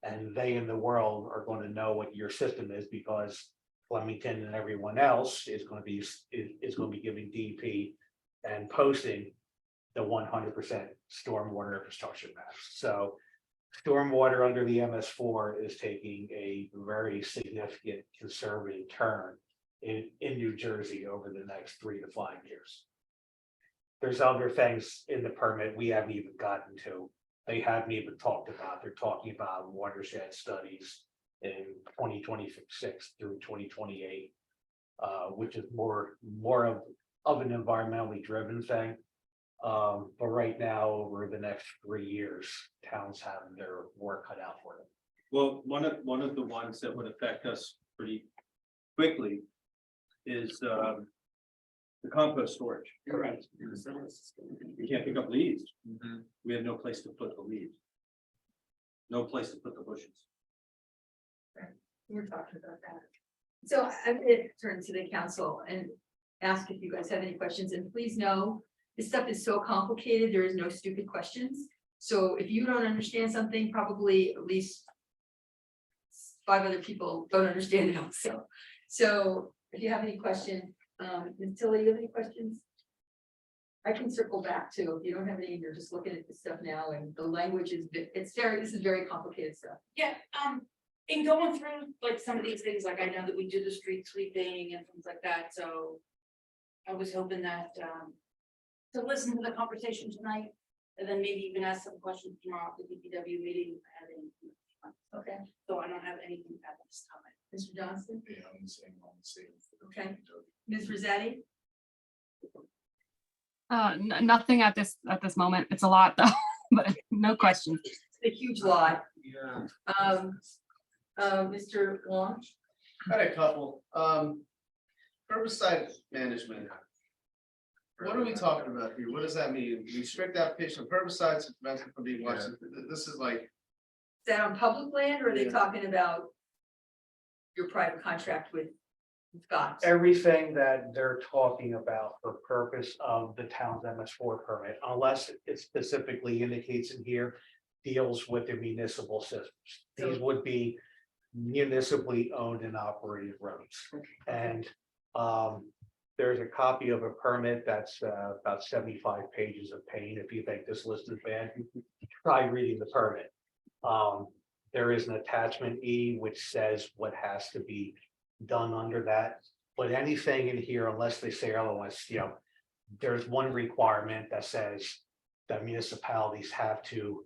And they in the world are going to know what your system is because Flemington and everyone else is going to be giving DP and posting the 100% stormwater infrastructure maps. So stormwater under the MS4 is taking a very significant conservative turn in New Jersey over the next 3 to 5 years. There's other things in the permit we haven't even gotten to. They haven't even talked about. They're talking about watershed studies in 2026 through 2028, which is more of an environmentally driven thing. But right now, over the next 3 years, towns have their work cut out for them. Well, one of the ones that would affect us pretty quickly is the compost storage. Correct. You can't pick up leaves. We have no place to put the leaves. No place to put the bushes. We were talking about that. So I'm gonna turn to the council and ask if you guys have any questions, and please know, this stuff is so complicated, there is no stupid questions. So if you don't understand something, probably at least 5 other people don't understand it also. So if you have any questions, Ms. Tilly, you have any questions? I can circle back too. If you don't have any, you're just looking at this stuff now, and the language is, this is very complicated stuff. Yeah, in going through like some of these things, like I know that we do the street sweeping and things like that, so. I was hoping that, to listen to the conversation tonight, and then maybe even ask some questions tomorrow at the DPW meeting. Okay, So I don't have anything at this time. Mr. Johnson, Yeah, I'm the same, on the same. Okay. Ms. Rossetti? Nothing at this moment. It's a lot though, but no questions. It's a huge lot. Yeah. Mr. Wong? Got a couple, herbicide management. What are we talking about here? What does that mean? Restrict application of herbicides to prevent them from being washed. This is like, Is that on public land, or are they Yeah. talking about your private contract with Scott? Everything that they're talking about for purpose of the town's MS4 permit, unless it specifically indicates in here, deals with the municipal systems. These would be municipally owned and operated roads. And there's a copy of a permit that's about 75 pages of pain. If you think this list is bad, try reading the permit. There is an attachment E which says what has to be done under that. But anything in here, unless they say otherwise, there's one requirement that says that municipalities have to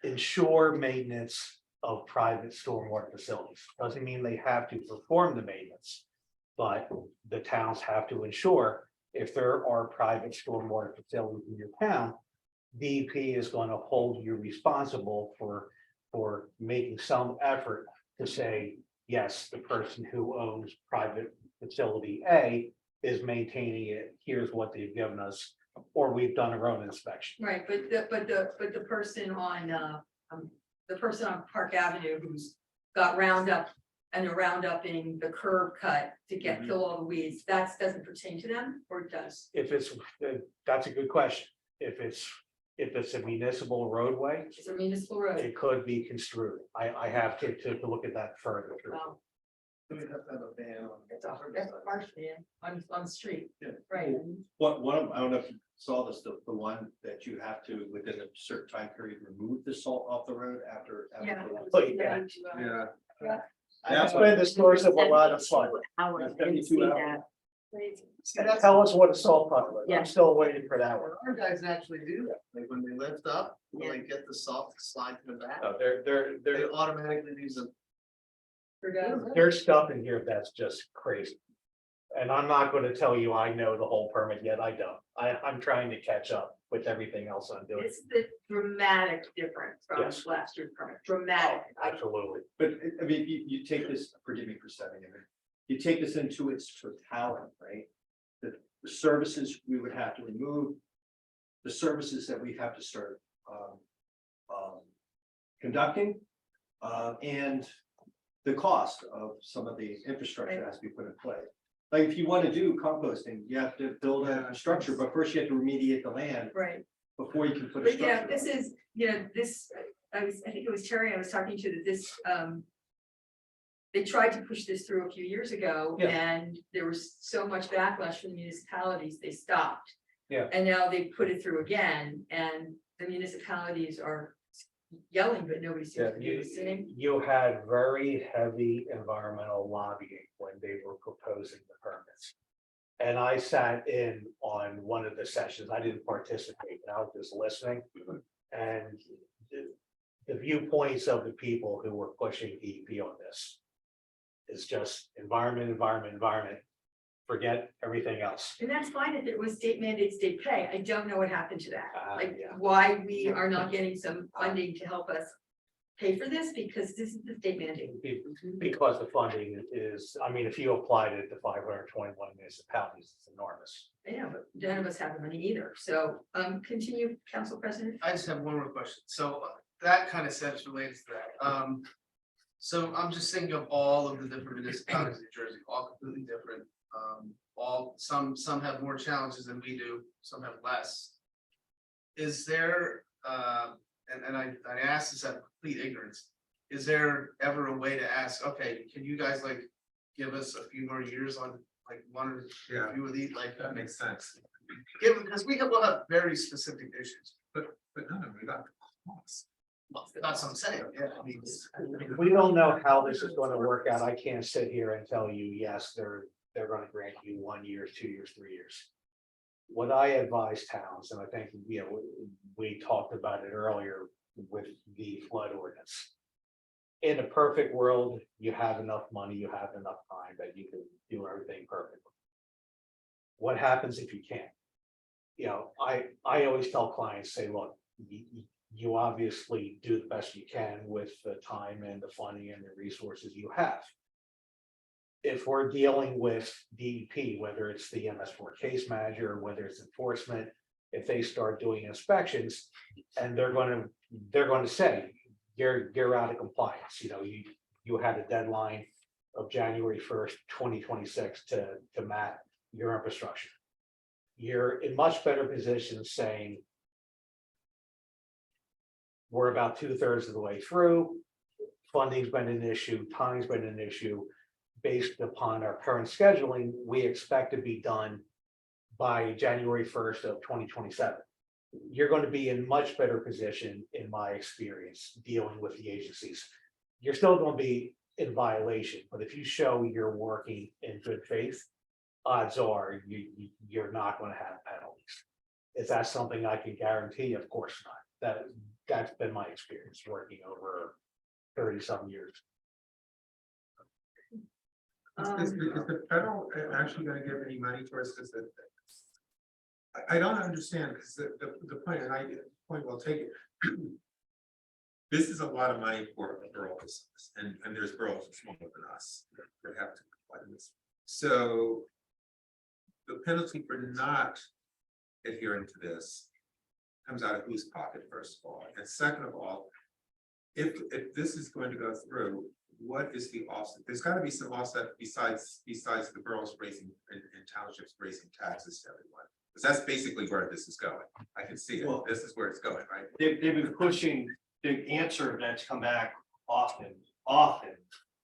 ensure maintenance of private stormwater facilities. Doesn't mean they have to perform the maintenance. But the towns have to ensure if there are private stormwater facilities in your town, DEP is going to hold you responsible for making some effort to say, yes, the person who owns private facility A is maintaining it. Here's what they've given us, or we've done our own inspection. Right, but the person on Park Avenue who's got Roundup and they're rounduping the curb cut to kill all the weeds, that doesn't pertain to them, or it does? If it's, that's a good question. If it's a municipal roadway, It's a municipal road. it could be construed. I have to look at that further. Wow, we have to have a ban on. that's harsh, man, on the street, Yeah. right? One of, I don't know if you saw this, the one that you have to, within a certain time period, remove the salt off the road after. Yeah. Oh, yeah. Yeah. That's been the source of a lot of fun. Hours, I didn't 72 see hours. that. See, that's, Tell us what a salt puddle is. Yeah. I'm still waiting for that one. our guys actually do that, like when they lift up, when they get the salt to slide to the back, No, they automatically use them. there's stuff in here that's just crazy. And I'm not gonna tell you I know the whole permit yet. I don't. I'm trying to catch up with everything else I'm doing. It's the dramatic difference from Yes. last year's permit, dramatic. Absolutely. But I mean, you take this, forgive me for saying it, you take this into its totality, right? The services we would have to remove, the services that we have to start conducting, and the cost of some of the infrastructure that has to be put in place. Like if you want to do composting, you have to build a structure, but first you have to remediate the land Right, before you can put a but yeah, structure. this is, this, I think it was Terry I was talking to, that this, they tried to push this through a few years ago, Yeah. and there was so much backlash from the municipalities, they stopped. Yeah. And now they put it through again, and the municipalities are yelling, but nobody seems to be listening. You had very heavy environmental lobbying when they were proposing the permits. And I sat in on one of the sessions. I didn't participate, but I was just listening. And the viewpoints of the people who were pushing DEP on this is just environment. forget everything else. And that's fine if it was state mandated state pay. I don't know what happened to that. Like Yeah. why we are not getting some funding to help us pay for this because this is the state mandate. Because the funding is, I mean, if you applied it to 521 municipalities, it's enormous. Yeah, but none of us have the money either. So continue, Council President. I just have one more question. So that kind of sense relates to that. So I'm just thinking of all of the different municipalities in New Jersey, all completely different. Some have more challenges than we do, some have less. Is there, and I ask this out of complete ignorance, is there ever a way to ask, okay, can you guys like give us a few more years on like one or Yeah. a few of these, like, That makes sense, because will have very specific issues, but none of it got cost. that's what I'm saying, yeah, I mean. We don't know how this is going to work out. I can't sit here and tell you, yes, they're going to grant you 1 year, 2 years, 3 years. What I advise towns, and I think, we talked about it earlier with the flood ordinance. In a perfect world, you have enough money, you have enough time that you can do everything perfectly. What happens if you can't? I always tell clients, say, look, you obviously do the best you can with the time and the funding and the resources you have. If we're dealing with DEP, whether it's the MS4 case manager, whether it's enforcement, if they start doing inspections and they're going to say, you're out of compliance, you had a deadline of January 1st, 2026 to map your infrastructure. You're in much better position saying, we're about 2/3 of the way through. Funding's been an issue, time's been an issue. Based upon our current scheduling, we expect to be done by January 1st of 2027. You're going to be in much better position, in my experience, dealing with the agencies. You're still going to be in violation, but if you show you're working in good faith, odds are you're not going to have penalties. Is that something I can guarantee? Of course not. That's been my experience working over 30-some years. Is the federal actually gonna give any money towards this? I don't understand, because the point, and point well taken. This is a lot of money for boroughs, and there's boroughs smaller than us that have to comply with this. So the penalty for not adhering to this comes out of whose pocket, first of all, and second of all, if this is going to go through, what is the offset? There's got to be some offset besides the boroughs raising and townships raising taxes to everyone, because that's basically where this is going. I can see it. Well, This is where it's going, right? They've been pushing the answer that's come back often.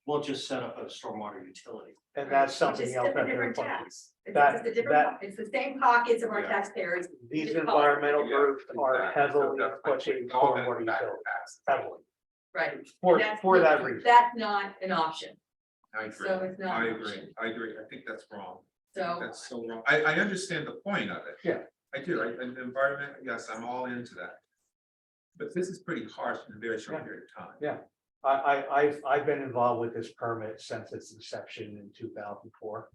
We'll just set up a stormwater utility. And that's Which something is else. just a that they're different funding. tax. It's That- just a different, that- it's the same pockets of our Yeah. taxpayers. These It's environmental Yeah, groups are exactly. heavily So that's pushing all that stormwater back utilities, tax. heavily, Right. for That's that not- reason. That's not an option. I agree. So it's not I an agree. option. I agree. I think that's wrong. So That's so wrong. I understand the point of it. Yeah. I do. And the environment, yes, I'm all into that. But this is pretty harsh in a very short Yeah. period of time. Yeah. I've been involved with this permit since its inception in 2004.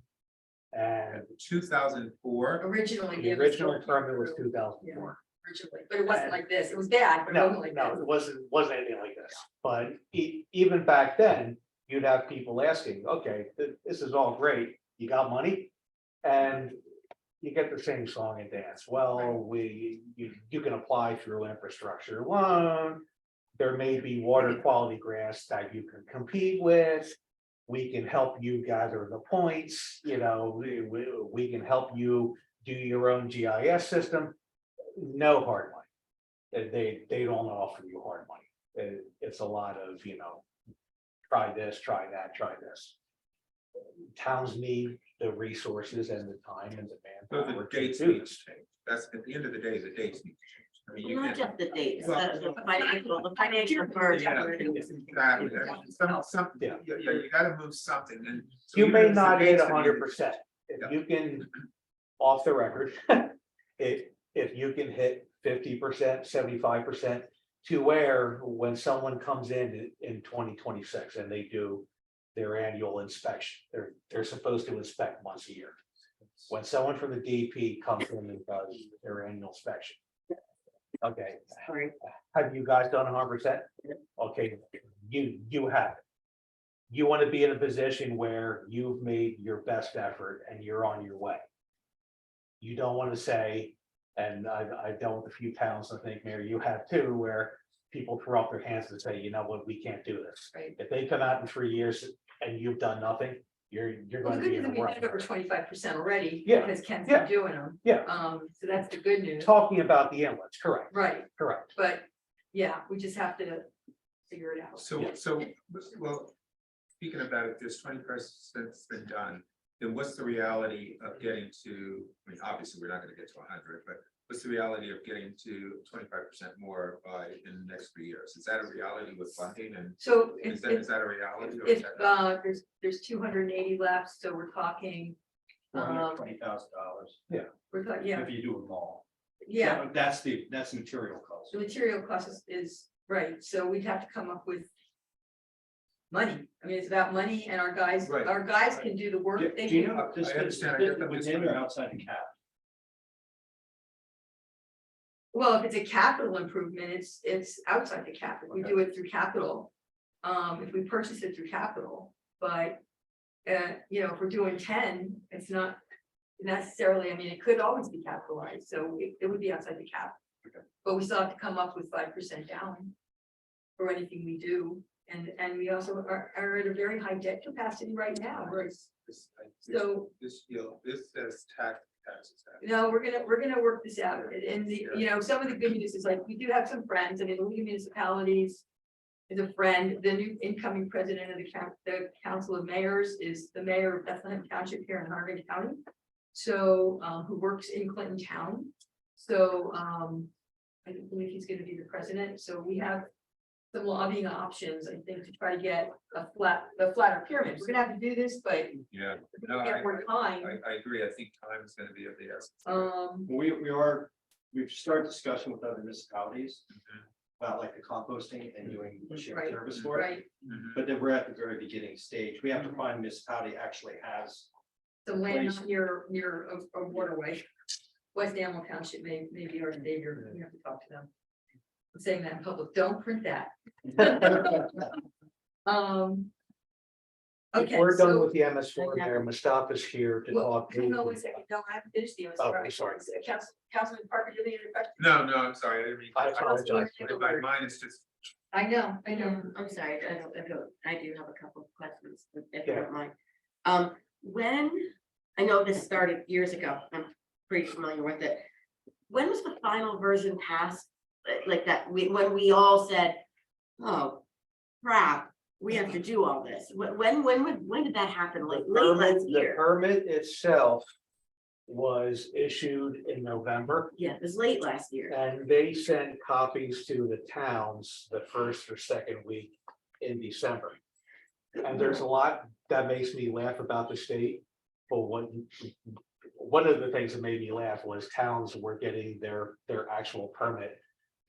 And 2004, originally. the it was original still- permit was 2004. Originally, but it wasn't like this. It was bad, but it wasn't like No, this. it wasn't anything like this, but even back then, you'd have people asking, okay, this is all great, you got money? And you get the same song and dance, well, you can apply through infrastructure loan. There may be water quality grants that you can compete with. We can help you gather the points, we can help you do your own GIS system. No hard money. They don't offer you hard money. It's a lot of, try this, try that, try this. Towns need the resources and the time and so demand. the dates need to change. That's at the end of the day, the dates need to change. I mean, you Not can't. just the dates, Well- the financial burden. Exactly. Some, Yeah. you gotta move something and. so You even may if the not hit dates are 100%. Yeah. If you can, off the record, if you can hit 50%, 75%, to where when someone comes in 2026 and they do their annual inspection, they're supposed to inspect once a year. when someone from the DP comes in and does their annual inspection. Okay, Sorry. have you guys done 100%? Okay, you have. You want to be in a position where you've made your best effort and you're on your way. You don't want to say, and I've dealt with a few towns, I think, Mayor, you have too, where people throw up their hands and say, you know what, we can't do this. Right. If they come out in 3 years and you've done nothing, you're Well, going the to good be news in is a we world. did over 25% already. Yeah, Because Ken's yeah, been doing them. yeah. So that's the good news. Talking about the inlets, correct, Right, correct. but yeah, we just have to figure it out. So, well, speaking of that, if there's 20%'s been done, then what's the reality of getting to, I mean, obviously, we're not gonna get to 100, but what's the reality of getting to 25% more by in the next 3 years? Is that a reality with funding and So is if, that a reality? Or is if, that not? there's 280 left, so we're talking, $420,000. we're talking, yeah, If you do them all. yeah. That's the material cost. The material cost is right, so we'd have to come up with money. I mean, it's about money and Right. our guys can do the work. They Do you can, know, this I understand, I is get that, within or outside the cap? well, if it's a capital improvement, it's outside the cap. If we do it through capital. If we purchase it through capital, but, you know, if we're doing 10, it's not necessarily, I mean, it could always be capitalized, so it would be outside the cap. Okay. But we still have to come up with 5% down for anything we do. And we also are at a very high debt capacity right now, whereas, so, This says taxes. no, we're gonna work this out. And the, you know, some of the good news is like, we do have some friends, I mean, the League of Municipalities is a friend. The new incoming president of the Council of Mayors is the mayor of Bethlehem Township here in Hardin County. So, who works in Clinton Town. So, I believe he's gonna be the president. So we have some lobbying options, I think, to try to get a flatter pyramid. We're gonna have to do this, but if Yeah, we no, get more time, I agree. I think time is gonna be of the essence. We've started discussing with other municipalities about like the composting and doing shared Right, service for it. right, Mhm. But then we're at the very beginning stage. We have to find a municipality actually has. some land near a waterway. West Amwell Township may be our savior, we have to talk to them. I'm saying that in public, don't print that. If Okay, we're done so, with the MS4, Mayor, Mustafa's here to well, talk. hang on one second, no, I haven't finished the. Oh, I'm sorry. Councilman Parker, do you have any questions? No, I'm sorry. I didn't mean. I apologize. My mind is just. I know. I'm sorry, I do have a couple of questions, if you Yeah. don't mind. When, I know this started years ago, I'm pretty familiar with it. When was the final version passed? Like that, when we all said, oh, crap, we have to do all this. When did that happen? Like late last The year? permit itself was issued in November. Yeah, it was late last year. And they sent copies to the towns the first or second week in December. And there's a lot that makes me laugh about the state. But one of the things that made me laugh was towns were getting their actual permit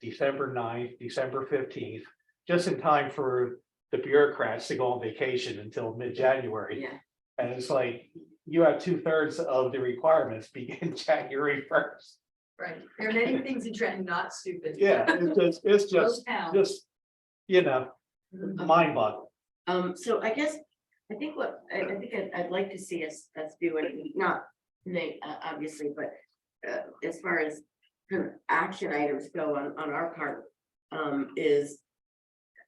December 9th, December 15th, just in time for the bureaucrats to go on vacation until mid-January. Yeah. And it's like, you have 2/3 of the requirements begin January 1st. Right, there are many things in Trenton not stupid. Yeah, it's Those just, towns. you know, mind boggling. So I guess, I think what, I think I'd like to see us do, and not Nate, obviously, but as far as kind of action items go on our part, is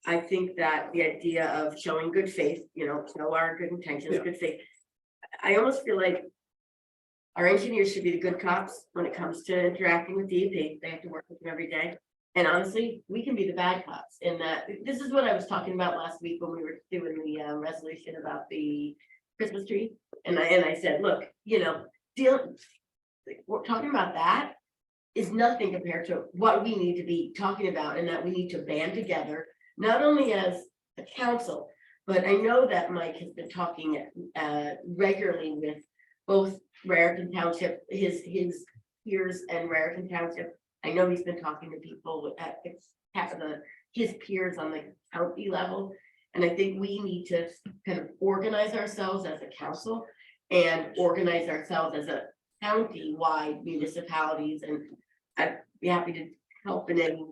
I think that the idea of showing good faith, you know, show our good intentions, Yeah. good faith. I almost feel like our engineers should be the good cops when it comes to interacting with DEP. They have to work with them every day. And honestly, we can be the bad cops in that. This is what I was talking about last week when we were doing the resolution about the Christmas tree. And I said, look, you know, we're talking about that is nothing compared to what we need to be talking about, and that we need to band together, not only as a council, but I know that Mike has been talking regularly with both Raritan Township, his peers and Raritan Township. I know he's been talking to people at his peers on the county level. And I think we need to kind of organize ourselves as a council and organize ourselves as county-wide municipalities, and I'd be happy to help in any,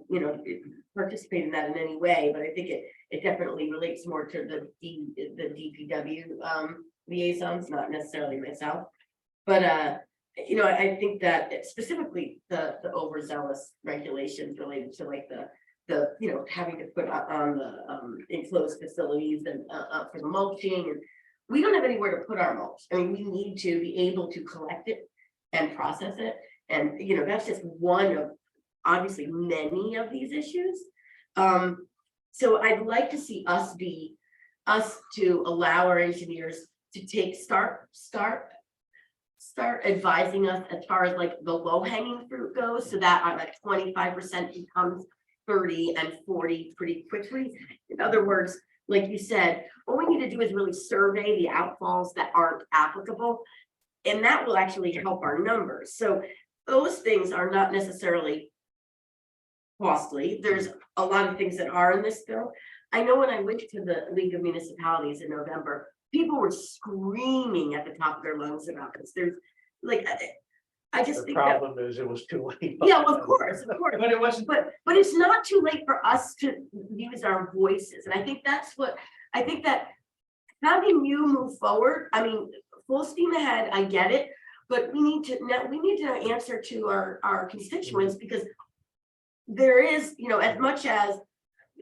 participate in that in any way, but I think it definitely relates more to the DPW liaisons, not necessarily myself. But I think that specifically the overzealous regulations related to like the having to put on the enclosed facilities and for the mulching, and we don't have anywhere to put our mulch. I mean, we need to be able to collect it and process it, and that's just one of obviously many of these issues. So I'd like to see us to allow our engineers to start advising us as far as like the low hanging fruit goes, so that on like 25% becomes 30 and 40 pretty quickly. In other words, like you said, what we need to do is really survey the outfalls that aren't applicable, and that will actually help our numbers. So those things are not necessarily costly. There's a lot of things that are in this bill. I know when I went to the League of Municipalities in November, people were screaming at the top of their lungs about this. There's like, I just The think that, problem is it was too late. yeah, well, of course, But it wasn't, but it's not too late for us to use our voices, and I think that's what, I think that having you move forward, I mean, full steam ahead, I get it, but we need to answer to our constituents, because there is, as much as,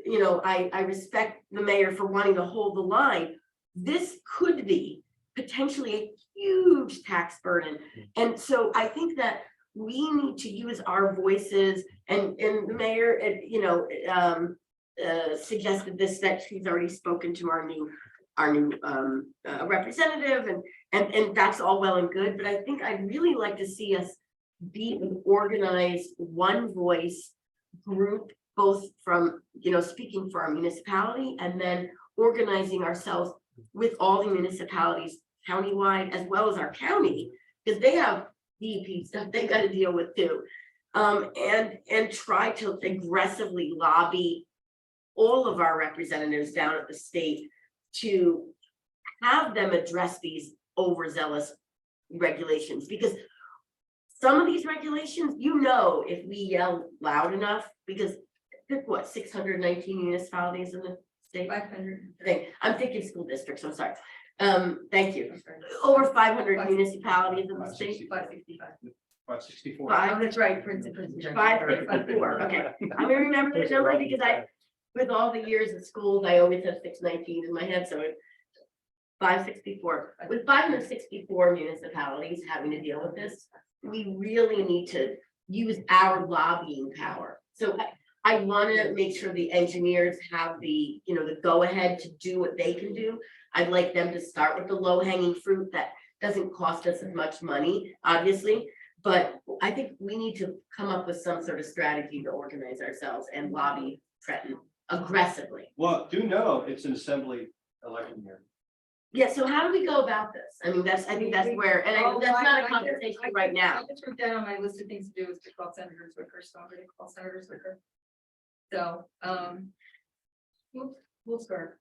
I respect the mayor for wanting to hold the line, this could be potentially a huge tax burden. And so I think that we need to use our voices, and the mayor, suggested this, that she's already spoken to our new representative, and that's all well and good, but I think I'd really like to see us be an organized, one voice group, both from, speaking for our municipality, and then organizing ourselves with all the municipalities countywide, as well as our county, because they have DEP stuff they got to deal with too. And try to aggressively lobby all of our representatives down at the state to have them address these overzealous regulations, because some of these regulations, if we yell loud enough, because what, 619 municipalities in the state? 500. I'm thinking school districts, I'm sorry. Thank you. Over 500 municipalities in the state. 565. 564. Five, That's right, Princeton. 564, okay. I'm gonna remember the number because with all the years of schools, I always have 619 in my head, so 564. With 564 municipalities having to deal with this, we really need to use our lobbying power. So I want to make sure the engineers have the go ahead to do what they can do. I'd like them to start with the low hanging fruit that doesn't cost us as much money, obviously. But I think we need to come up with some sort of strategy to organize ourselves and lobby Trenton aggressively. Well, do know it's an assembly election year. Yeah, so how do we go about this? I mean, I think that's where, and that's not a conversation right now. I just wrote down on my list of things to do is to call Senator Zwicker, so I'm gonna call Senator Zwicker. So, we'll start.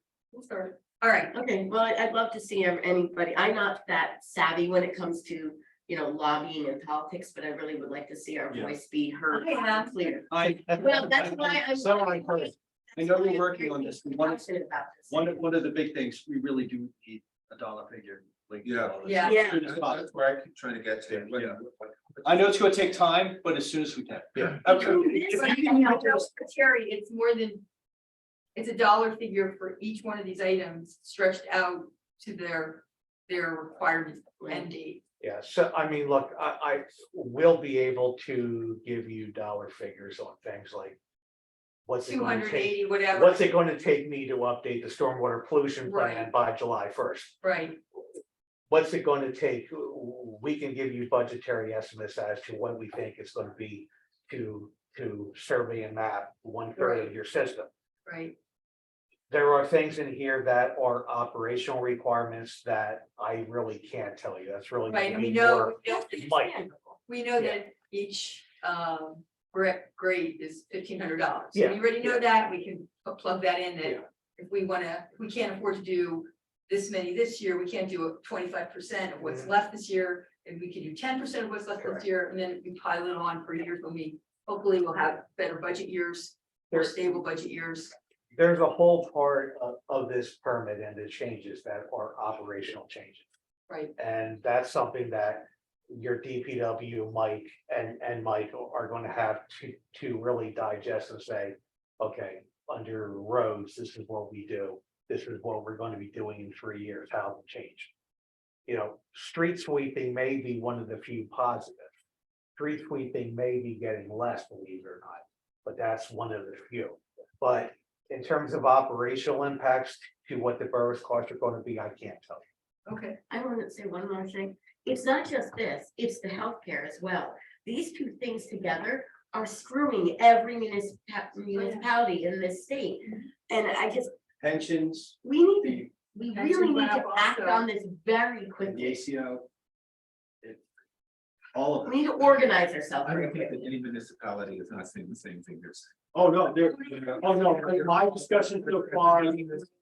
All right. Okay, well, I'd love to see anybody. I'm not that savvy when it comes to, lobbying and politics, but I really would like to see our Yeah. voice be heard clear. Well, that's why I'm- So I heard. I know we're working on this. Passionate about this. One of the big things, we really do need a dollar figure. linked to Yeah. all this. Yeah. Yeah. As soon as possible. That's where I keep trying to get to. Yeah. I know it's gonna take time, but as soon as we can. Yeah. Terry, it's more than. It's a dollar figure for each one of these items stretched out to their requirement end date. Yeah, so I mean, look, I will be able to give you dollar figures on things like. What's it going to take? 280, whatever. What's it going to take me to update the stormwater pollution plan Right. by July 1st? Right, What's it going to take? We can give you budgetary estimates as to what we think it's going to be to survey and map 1/3 of your system. right. There are things in here that are operational requirements that I really can't tell you. That's really. Right, gonna and we be know, more Mike. we know that each grade is $1,500. So Yeah, we already know that, we can plug that in Yeah. that if we can't afford to do this many this year, we can't do 25% of what's left this year. And we can do 10% of what's left this year, and then we pile it on for years when we, hopefully we'll have better budget years, more stable budget years. There's a whole part of this permit and the changes that are operational changes. Right, And that's something that your DPW, Mike and Mike are gonna have to really digest and say, okay, under roads, this is what we do. This is what we're gonna be doing in 3 years, how to change. You know, street sweeping may be one of the few positives. Street sweeping may be getting less, believe it or not, but that's one of the few. But in terms of operational impacts to what the borough's costs are gonna be, I can't tell you. okay, I want to say one more thing. It's not just this, it's the healthcare as well. These two things together are screwing every municipality in this state. And I just, Pensions, we need, the we Pensions really went need to up act also. on this very the quickly. ACO. All of We it. need to organize ourselves I very don't think quickly. that any municipality is not saying the same thing they're saying. Oh, no, my discussion so far.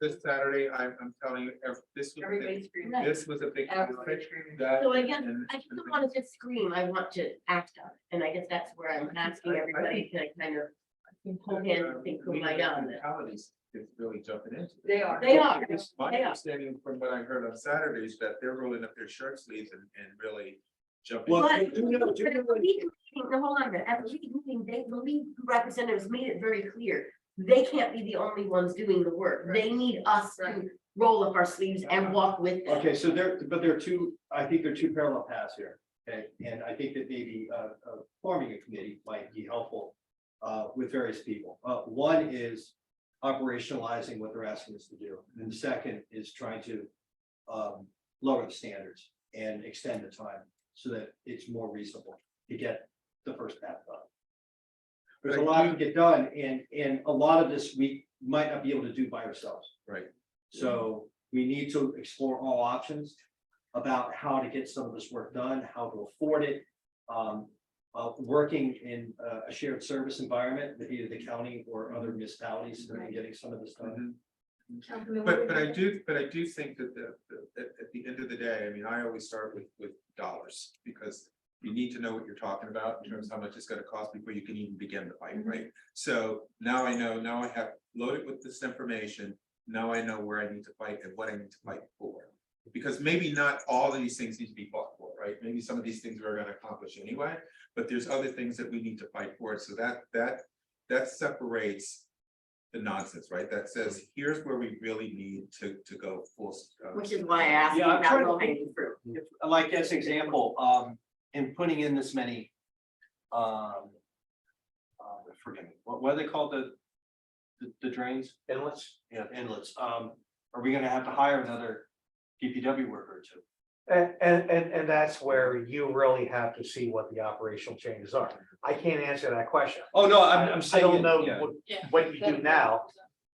This Saturday, I'm telling you, everybody's screaming. Right. this was a big. Everybody's screaming. that- So I guess, and- I just don't want to just scream, I want to act on it. And I guess that's where I'm asking everybody to kind of pull in and think, who am I on this? Municipalities is really jumping into it. They are. They are, My they are. understanding from what I heard on Saturdays, that they're rolling up their shirt sleeves and really jumping. Well, But do you know- but at the league meeting, no, hold on a minute, at the league meeting, the league representatives made it very clear. They can't be the only ones doing the work. They need us to Right. roll up our sleeves and walk with them. Okay, so there are two, I think there are two parallel paths here, okay, and I think that maybe forming a committee might be helpful with various people. One is operationalizing what they're asking us to do, and the second is trying to lower the standards and extend the time so that it's more reasonable to get the first path done. There's a lot to get done, and a lot of this we might not be able to do by ourselves. Right. So we need to explore all options about how to get some of this work done, how to afford it. Working in a shared service environment with either the county or other municipalities and getting some of this done. Councilman But I Williams? do think that at the end of the day, I mean, I always start with dollars, because you need to know what you're talking about in terms of how much it's gonna cost before you can even begin the fight, right? So now I know, now I have loaded with this information, now I know where I need to fight and what I need to fight for. Because maybe not all of these things need to be fought for, right? Maybe some of these things we're gonna accomplish anyway, but there's other things that we need to fight for, so that separates the nonsense, right? That says, here's where we really need to go full. Which is why I asked you Yeah, I'm about trying to low hanging fruit. Like as an example, in putting in this many, forgive me, what are they called, the drains? Inlets. Yeah, inlets. Are we gonna have to hire another DPW worker or two? And that's where you really have to see what the operational changes are. I can't answer that question. Oh, no, I saying. don't know yeah. what you do now,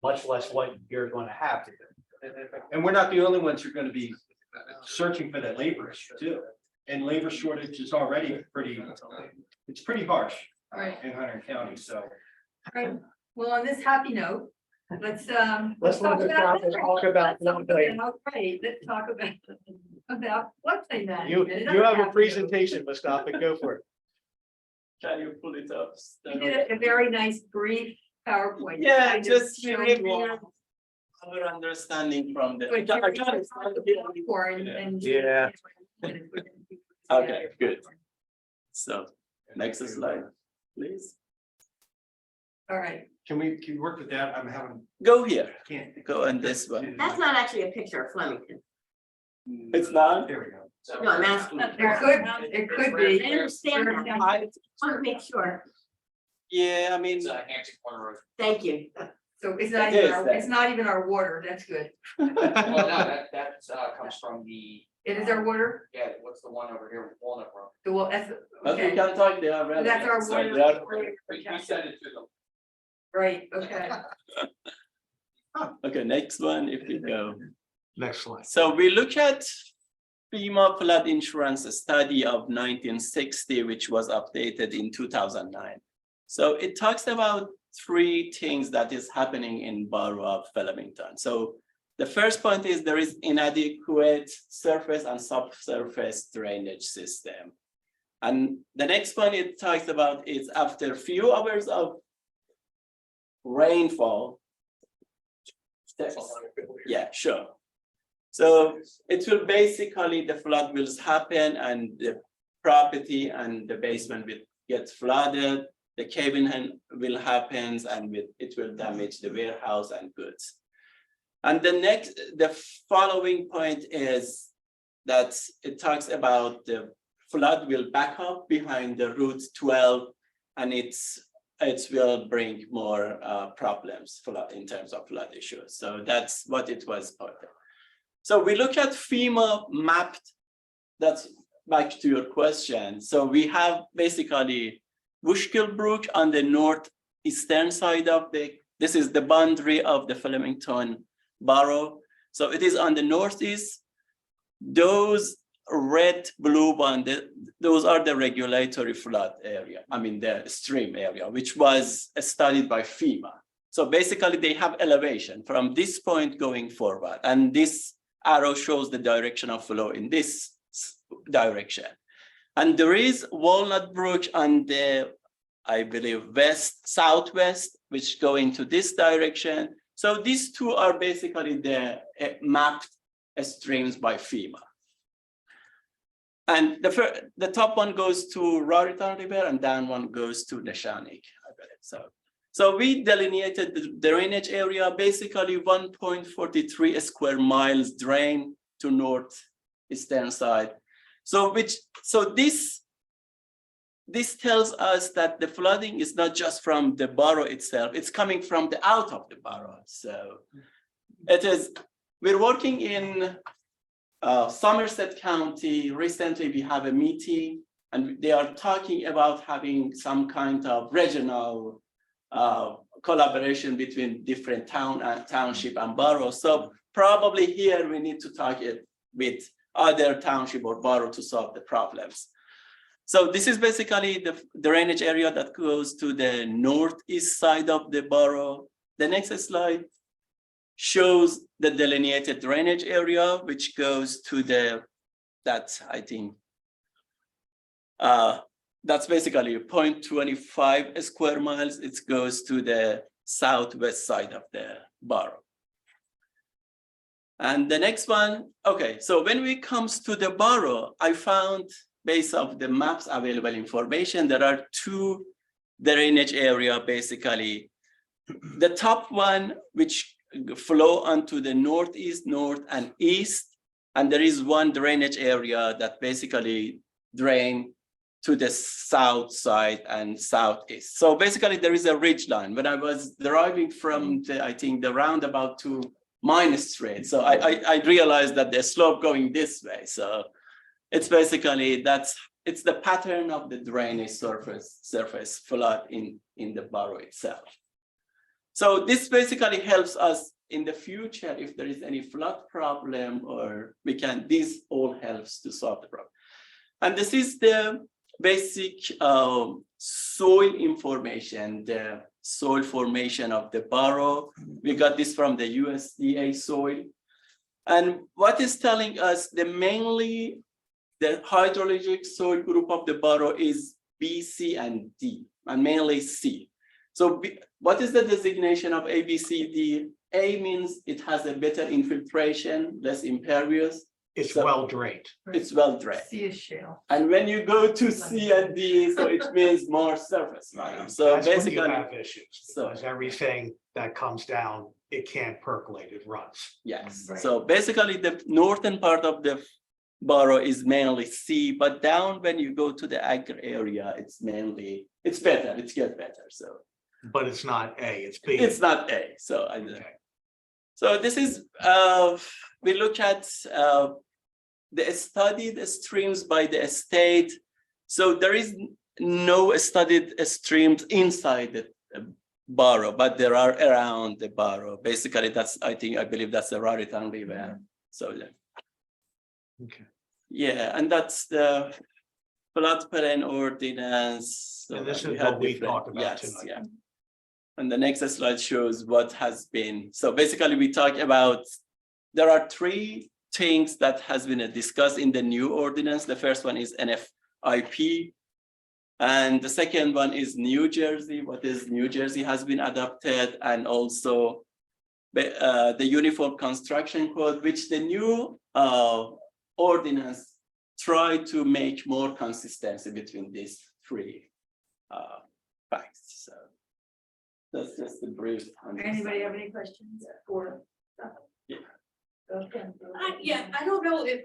much less what you're going to have to do. And we're not the only ones who are gonna be searching for that labor issue too. And labor shortage is already it's pretty harsh All right, in Hunter County, so. all right. Well, on this happy note, let's Let's talk move it about. down and talk about floodplain. Right, let's talk about floodplain You, management. It you doesn't have a to- presentation, Mustafa, go for it. Can you pull it up? You did a very nice brief PowerPoint. Yeah, Kind of just showed give you me all. our understanding from the. But Yeah. Okay, good. So, next slide, please. All right, Can we work with that? I'm having, Go here, can't. go on this one. That's not actually a picture of Flemington. It's not? There we go. No, I'm asking. it could be. I understand that. I want to make sure. Yeah, I mean, It's Hampton Corner Road. Thank you. So it's not It even is our, that. it's not even our water, that's good. Well, no, that comes from the. It is our water, Yeah, what's the one over here, Walnut Road? the well, that's, but we okay, can talk there. So that's our So water. they are- We send it to them. Right, okay. Okay, next one, if we go. Next slide. So we look at FEMA flood insurance study of 1960, which was updated in 2009. So it talks about three things that is happening in Borough of Flemington. So The first point is there is inadequate surface and subsurface drainage system. And the next point it talks about is after a few hours of rainfall. Yeah, sure. So it will basically, the flood will happen and the property and the basement will get flooded. The caving will happen and it will damage the warehouse and goods. And the following point is that it talks about the flood will back up behind the Route 12 and it will bring more problems in terms of flood issues. So that's what it was part of. So we look at FEMA mapped, that's back to your question. So we have basically Bushkill Brook on the northeastern side of this is the boundary of the Flemington Borough. So it is on the northeast. Those red, blue one, those are the regulatory flood area. I mean, the stream area, which was studied by FEMA. So basically they have elevation from this point going forward. And this arrow shows the direction of flow in this direction. And there is Walnut Brook on the, I believe, southwest, which go into this direction. So these two are basically the mapped streams by FEMA. And the top one goes to Raritan River and down one goes to Neshannock, I believe. So we delineated the drainage area, basically 1.43 square miles drain to northeastern side. So this tells us that the flooding is not just from the borough itself, it's coming from the out of the borough. So we're working in Somerset County. Recently we have a meeting and they are talking about having some kind of regional collaboration between different township and borough. So probably here we need to talk with other township or borough to solve the problems. So this is basically the drainage area that goes to the northeast side of the borough. The next slide shows the delineated drainage area, which goes to that's basically 0.25 square miles. It goes to the southwest side of the borough. And the next one, okay, so when it comes to the borough, I found based off the maps available information, there are two drainage area basically. The top one, which flow onto the northeast, north and east, and there is one drainage area that basically drain to the south side and southeast. So basically there is a ridge line. When I was driving from the roundabout to Mine Street, so I realized that the slope going this way. So it's basically it's the pattern of the drainage surface flood in the borough itself. So this basically helps us in the future if there is any flood problem, or this all helps to solve the problem. And this is the basic soil information, the soil formation of the borough. We got this from the USDA soil. And what is telling us mainly the hydrologic soil group of the borough is B, C, and D, and mainly C. So what is the designation of A, B, C, D? A means it has a better infiltration, less impervious. It's well drained. It's well drained. C is shale. And when you go to C and D, so it means more surface volume. So That's when basically, you have issues, because everything that comes down, it can't percolate, it runs. yes. Right. So basically, the northern part of the borough is mainly C, but down when you go to the agri area, it's better. It gets better. So, But it's not A, it's B. it's not A. So So this is we look at the studied streams by the state. So there is no studied streams inside the borough, but there are around the borough. Basically, I believe that's the Raritan River. So Okay. yeah, and that's the floodplain ordinance. So And this we is have what we different- talked about yes, tonight. yeah. And the next slide shows what has been. So basically, we talk about there are three things that has been discussed in the new ordinance. The first one is NFIP. And the second one is New Jersey, what is New Jersey has been adopted, and also the Uniform Construction Code, which the new ordinance try to make more consistency between these three facts. So that's just the brief. on this. Anybody have any questions for? Yeah. Okay. Yeah, I don't know if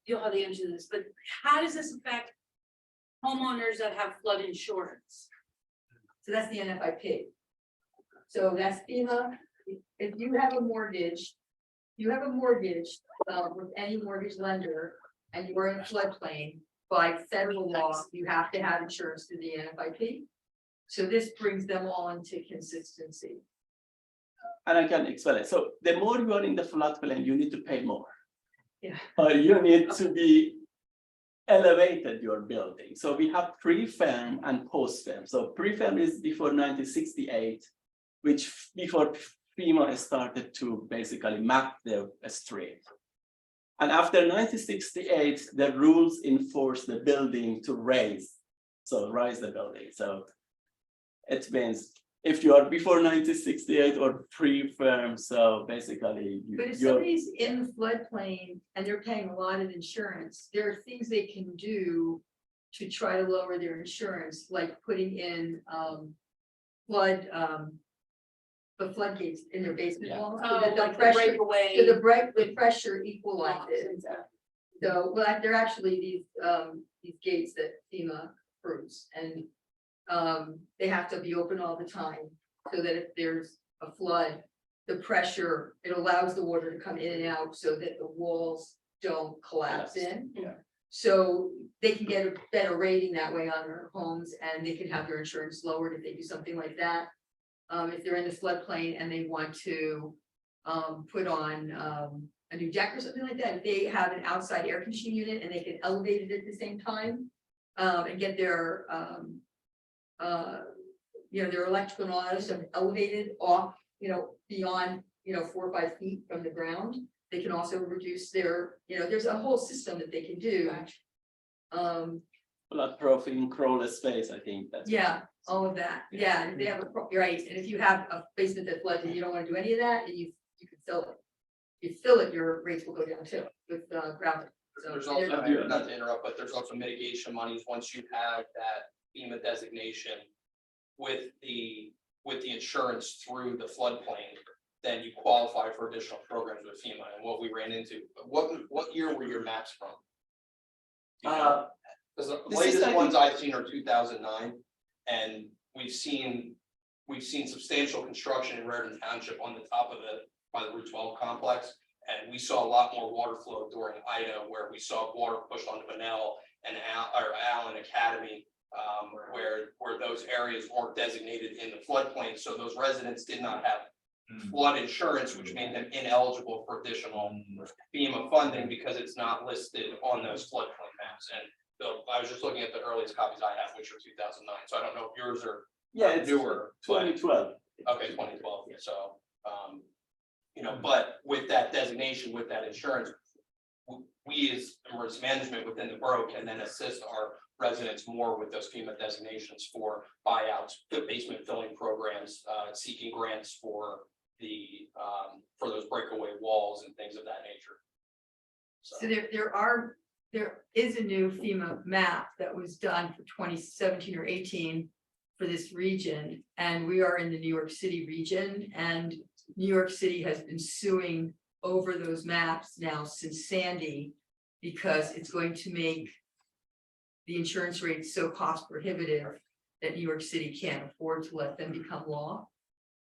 you'll have the answer to this, but how does this affect homeowners that have flood insurance? So that's the NFIP. So that's FEMA. If you have a mortgage, with any mortgage lender, and you are in a floodplain, by federal law, you have to have insurance through the NFIP. So this brings them all into consistency. And I can explain it. So the more you are in the floodplain, you need to pay more. Yeah. Or you need to be elevated your building. So we have pre-firm and post-firm. So pre-firm is before 1968, which before FEMA started to basically map the street. And after 1968, the rules enforce the building to raise the building. So it means if you are before 1968 or pre-firm, so basically But if you're somebody's in the floodplain and they're paying a lot of insurance, there are things they can do to try to lower their insurance, like putting in the floodgates in their basement Yeah. walls. Oh, So that the like the pressure, breakaway. so the pressure equalizes. So, well, they're actually these gates that FEMA approves, and they have to be open all the time, so that if there's a flood, the pressure, it allows the water to come in and out so that the walls don't collapse in. Yeah. So they can get a better rating that way on their homes, and they can have their insurance lowered if they do something like that. If they're in the floodplain and they want to put on a new deck or something like that, if they have an outside air conditioning unit and they can elevate it at the same time, and get their their electrical and all that stuff elevated off, beyond, 4 or 5 feet from the ground. They can also reduce their, there's a whole system that they can do. flood-proofing crawl space, I think that's. Yeah, all of that. Yeah, and if they have you're right. And if you have a basement that floods and you don't want to do any of that, and you can fill it. If you fill it, your rates will go down too with gravel. So There's they're- also, not to interrupt, but there's also mitigation monies once you have that FEMA designation with the insurance through the floodplain, then you qualify for additional programs with FEMA. And what we ran into, what year were your maps from? Because the This is, latest I ones I've seen are 2009, and we've seen substantial construction in Raritan Township on the top of by the Route 12 complex. And we saw a lot more water flow during Ida, where we saw water pushed onto Vanell and Allen Academy, where those areas weren't designated in the floodplain. So those residents did not have flood insurance, which made them ineligible for additional FEMA funding because it's not listed on those floodplain maps. And so I was just looking at the earliest copies I have, which are 2009. So I don't know if yours are It's newer. but- 2012. Okay, 2012, so, but with that designation, with that insurance, we as emergency management within the borough can then assist our residents more with those FEMA designations for buyouts, the basement filling programs, seeking grants for for those breakaway walls and things of that nature. So there is a new FEMA map that was done for 2017 or 18 for this region, and we are in the New York City region, and New York City has been suing over those maps now since Sandy, because it's going to make the insurance rates so cost prohibitive that New York City can't afford to let them become law.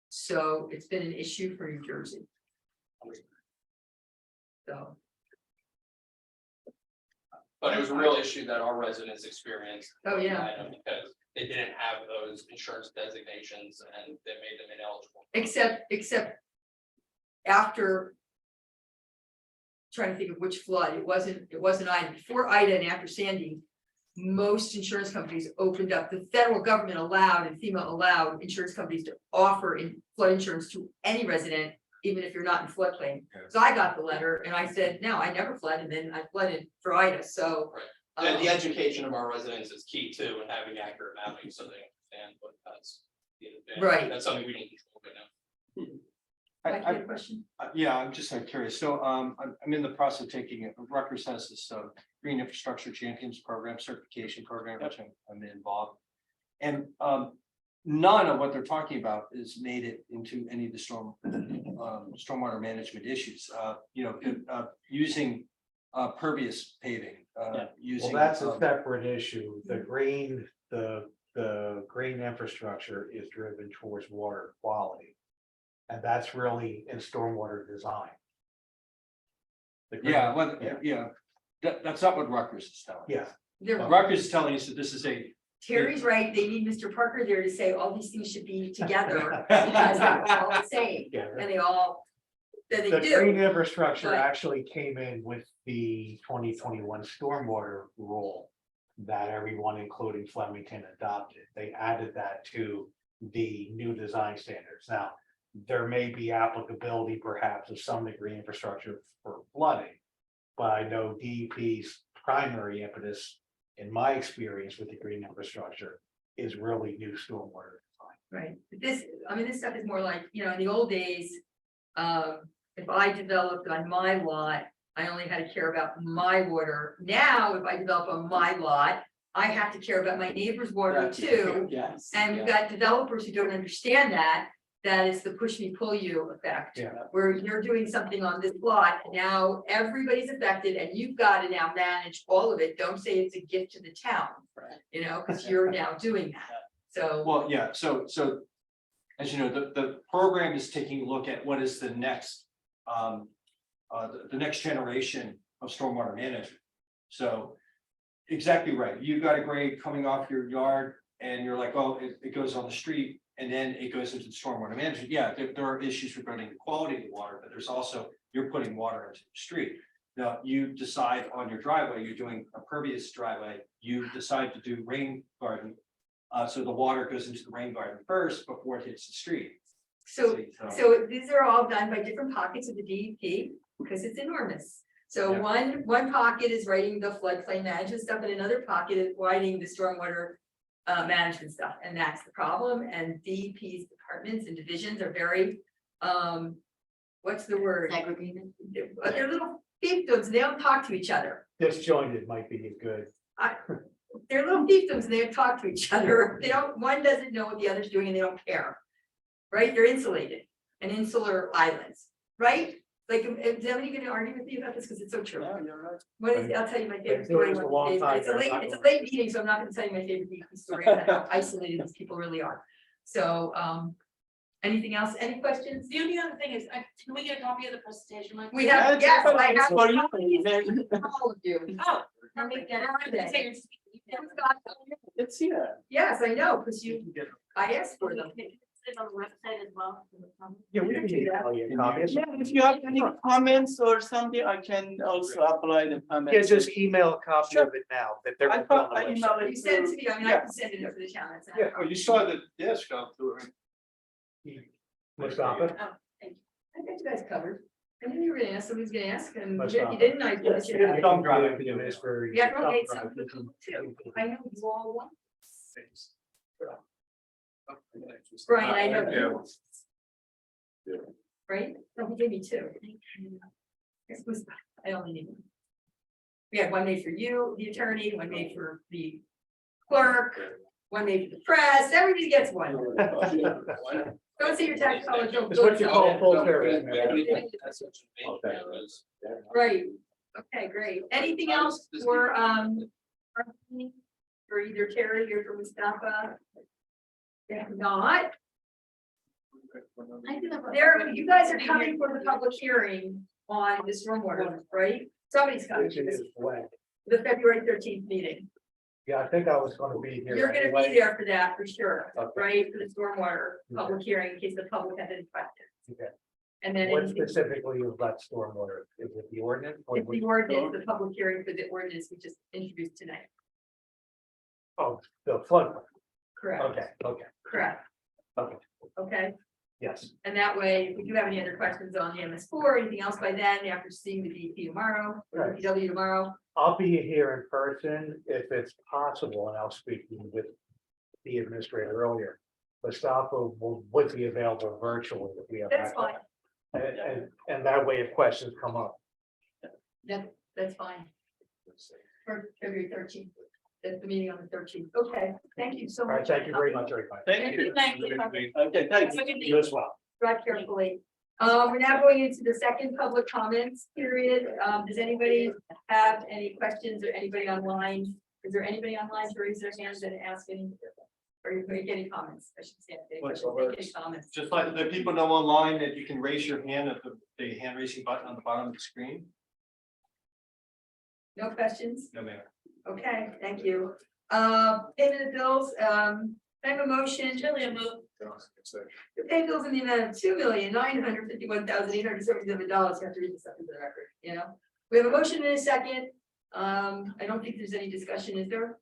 So it's been an issue for New Jersey. So. But it was a real issue that our residents experienced. Oh, yeah. Because they didn't have those insurance designations and they made them ineligible. Except after trying to think of which flood, it wasn't Ida. Before Ida and after Sandy, most insurance companies opened up. The federal government allowed and FEMA allowed insurance companies to offer flood insurance to any resident even if you're not in floodplain. Yeah. So I got the letter and I said, no, I never flood, and then I flooded for Ida, so. And the um, education of our residents is key too, and having accurate mapping so they understand what that's. Right. That's something we don't control right now. Mike, you had a question? Yeah, I'm just curious. So I'm in the process of taking, Rutgers has this Green Infrastructure Champions Program, certification program, which I'm involved. And none of what they're talking about is made it into any of the stormwater management issues, using pervious paving, Well, using. that's a separate issue. The green infrastructure is driven towards water quality. And that's really in stormwater design. The green- Yeah, well, yeah, that's not what Rutgers is telling. Yeah, They're- Rutgers is telling us that this is a. Terry's right, they need Mr. Parker there to say all these things should be together, because they're all the same, yeah. and they all, that they The green do. infrastructure but- actually came in with the 2021 stormwater rule that everyone, including Flemington, adopted. They added that to the new design standards. Now, there may be applicability perhaps of some degree infrastructure for flooding. But I know DEP's primary impetus, in my experience with the green infrastructure, is really new stormwater design. Right, but this, I mean, this stuff is more like, in the old days, if I developed on my lot, I only had to care about my water. Now, if I develop on my lot, I have to care about my neighbor's water too. Yes. And we've got developers who don't understand that is the push me, pull you effect. Yeah. Where you're doing something on this lot, and now everybody's affected, and you've got to now manage all of it. Don't say it's a gift to the town, because you're now doing that. So, Well, yeah, so as you know, the program is taking a look at what is the next the next generation of stormwater management. So exactly right. You got a grade coming off your yard and you're like, oh, it goes on the street and then it goes into the stormwater management. Yeah, there are issues regarding the quality of the water, but there's also, you're putting water into the street. Now, you decide on your driveway, you're doing a pervious driveway, you decide to do rain garden. So the water goes into the rain garden first before it hits the street. so these are all done by different pockets of the DEP, because it's enormous. So Yeah. one pocket is writing the floodplain management stuff, and another pocket is writing the stormwater management stuff, and that's the problem. And DEP's departments and divisions are very, what's the word? Segregated. They're little fiefdoms, they don't talk to each other. Disjointed might be good. They're little fiefdoms, and they don't talk to each other. They don't, one doesn't know what the other's doing and they don't care. Right? They're insulated and insular islands, right? Like, is anybody gonna argue with me about this? Because it's so true. You're right. What is, I'll tell you my favorite Been doing story. this a one long day, but time, It's a I'm late, not it's a gonna- late meeting, so I'm not gonna tell you my favorite DEP story about how isolated these people really are. So, anything else? Any questions? The only other thing is, can we get a copy of the presentation, Mike? We have, yes, I have. For you. All of you. Oh, Let me get it I was gonna say you're speaking. It's here. Yes, I know, because I asked for them. It's on the website as well. Yeah, we can email you copies. Yeah, if you have any comments or something, I can also apply the comments. Yeah, just email a copy of it now, that they're. I gonna put on thought the I website. emailed it You send it to. to me, I mean, I Yeah. can send it over to the town. It's not a Yeah, problem. You saw the desk go through it. Mustafa? I got you guys covered. I knew you were gonna ask, somebody's gonna ask, and Must if not. you didn't, I. Yes, you know. Thumb drive to do this for. Yeah, no, thumb it's drive. something too. I know you all want. Brian, I know you. Yeah. Right? No, he gave me two. This was, I only need one. We had one made for you, the attorney, one made for the clerk, one made for the press, everybody gets one. Don't say your tax dollars don't. It's what you call full service. Right, okay, great. Anything else for, for either Terry or for Mustafa? If not, there, you guys are coming for the public hearing on the stormwater, right? Somebody's coming Which to it this, is way. the February 13th meeting. Yeah, I think I was gonna be here. You're gonna anyway. be there for that for sure, Okay. right? For the stormwater public hearing in case the public has any questions. Okay. And then What anything- specifically is that stormwater? Is it the ordinance? or it's the ordinance, the public hearing for the ordinance we just introduced tonight. Oh, the flood. Correct, Okay, okay. correct. Okay. Okay, Yes, And that way, if we do have any other questions on the MS4 or anything else by then, after seeing the DEP tomorrow, or Right. DPW tomorrow. I'll be here in person if it's possible, and I'll speak with the administrator earlier. Mustafa would be available virtually if we have. That's access. fine. And that way, if questions come up. That's fine. For February 13th. That's the meeting on the 13th. Okay, thank you so All much. right, thank you very much, everybody. Thank you. Thank you. Okay, thanks. Have a good You as well. Drive carefully. We're now going into the second public comments period. Does anybody have any questions or anybody online? Is there anybody online to raise their hands and ask any? Or make any comments? I should say, make any comments. Just let the people know online that you can raise your hand at the hand raising button on the bottom of the screen. No questions? No, ma'am. Okay, thank you. Payment of bills, I have a motion. Julia, move. To pay bills in the amount of $2,951,877. You have to read this up into the record, you know? We have a motion in a second. I don't think there's any discussion, is there?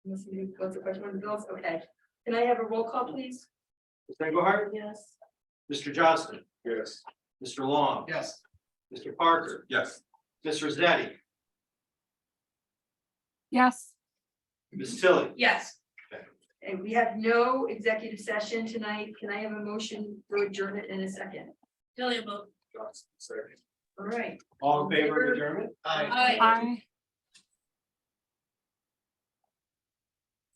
Unless somebody wants a question on the bills, okay. Can I have a roll call, please? Mr. Engelhardt, Yes. Mr. Johnston, Yes. Mr. Long, Yes. Mr. Parker, Yes. Ms. Rosetti, Yes. Ms. Tilly. Yes. And we have no executive session tonight. Can I have a motion for adjournment in a second? Julia, move. Johnson, second. All right. All in favor of adjournment? Aye. Aye.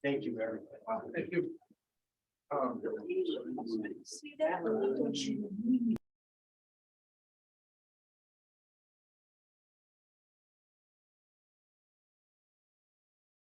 Thank you, everybody. Thank you. See that?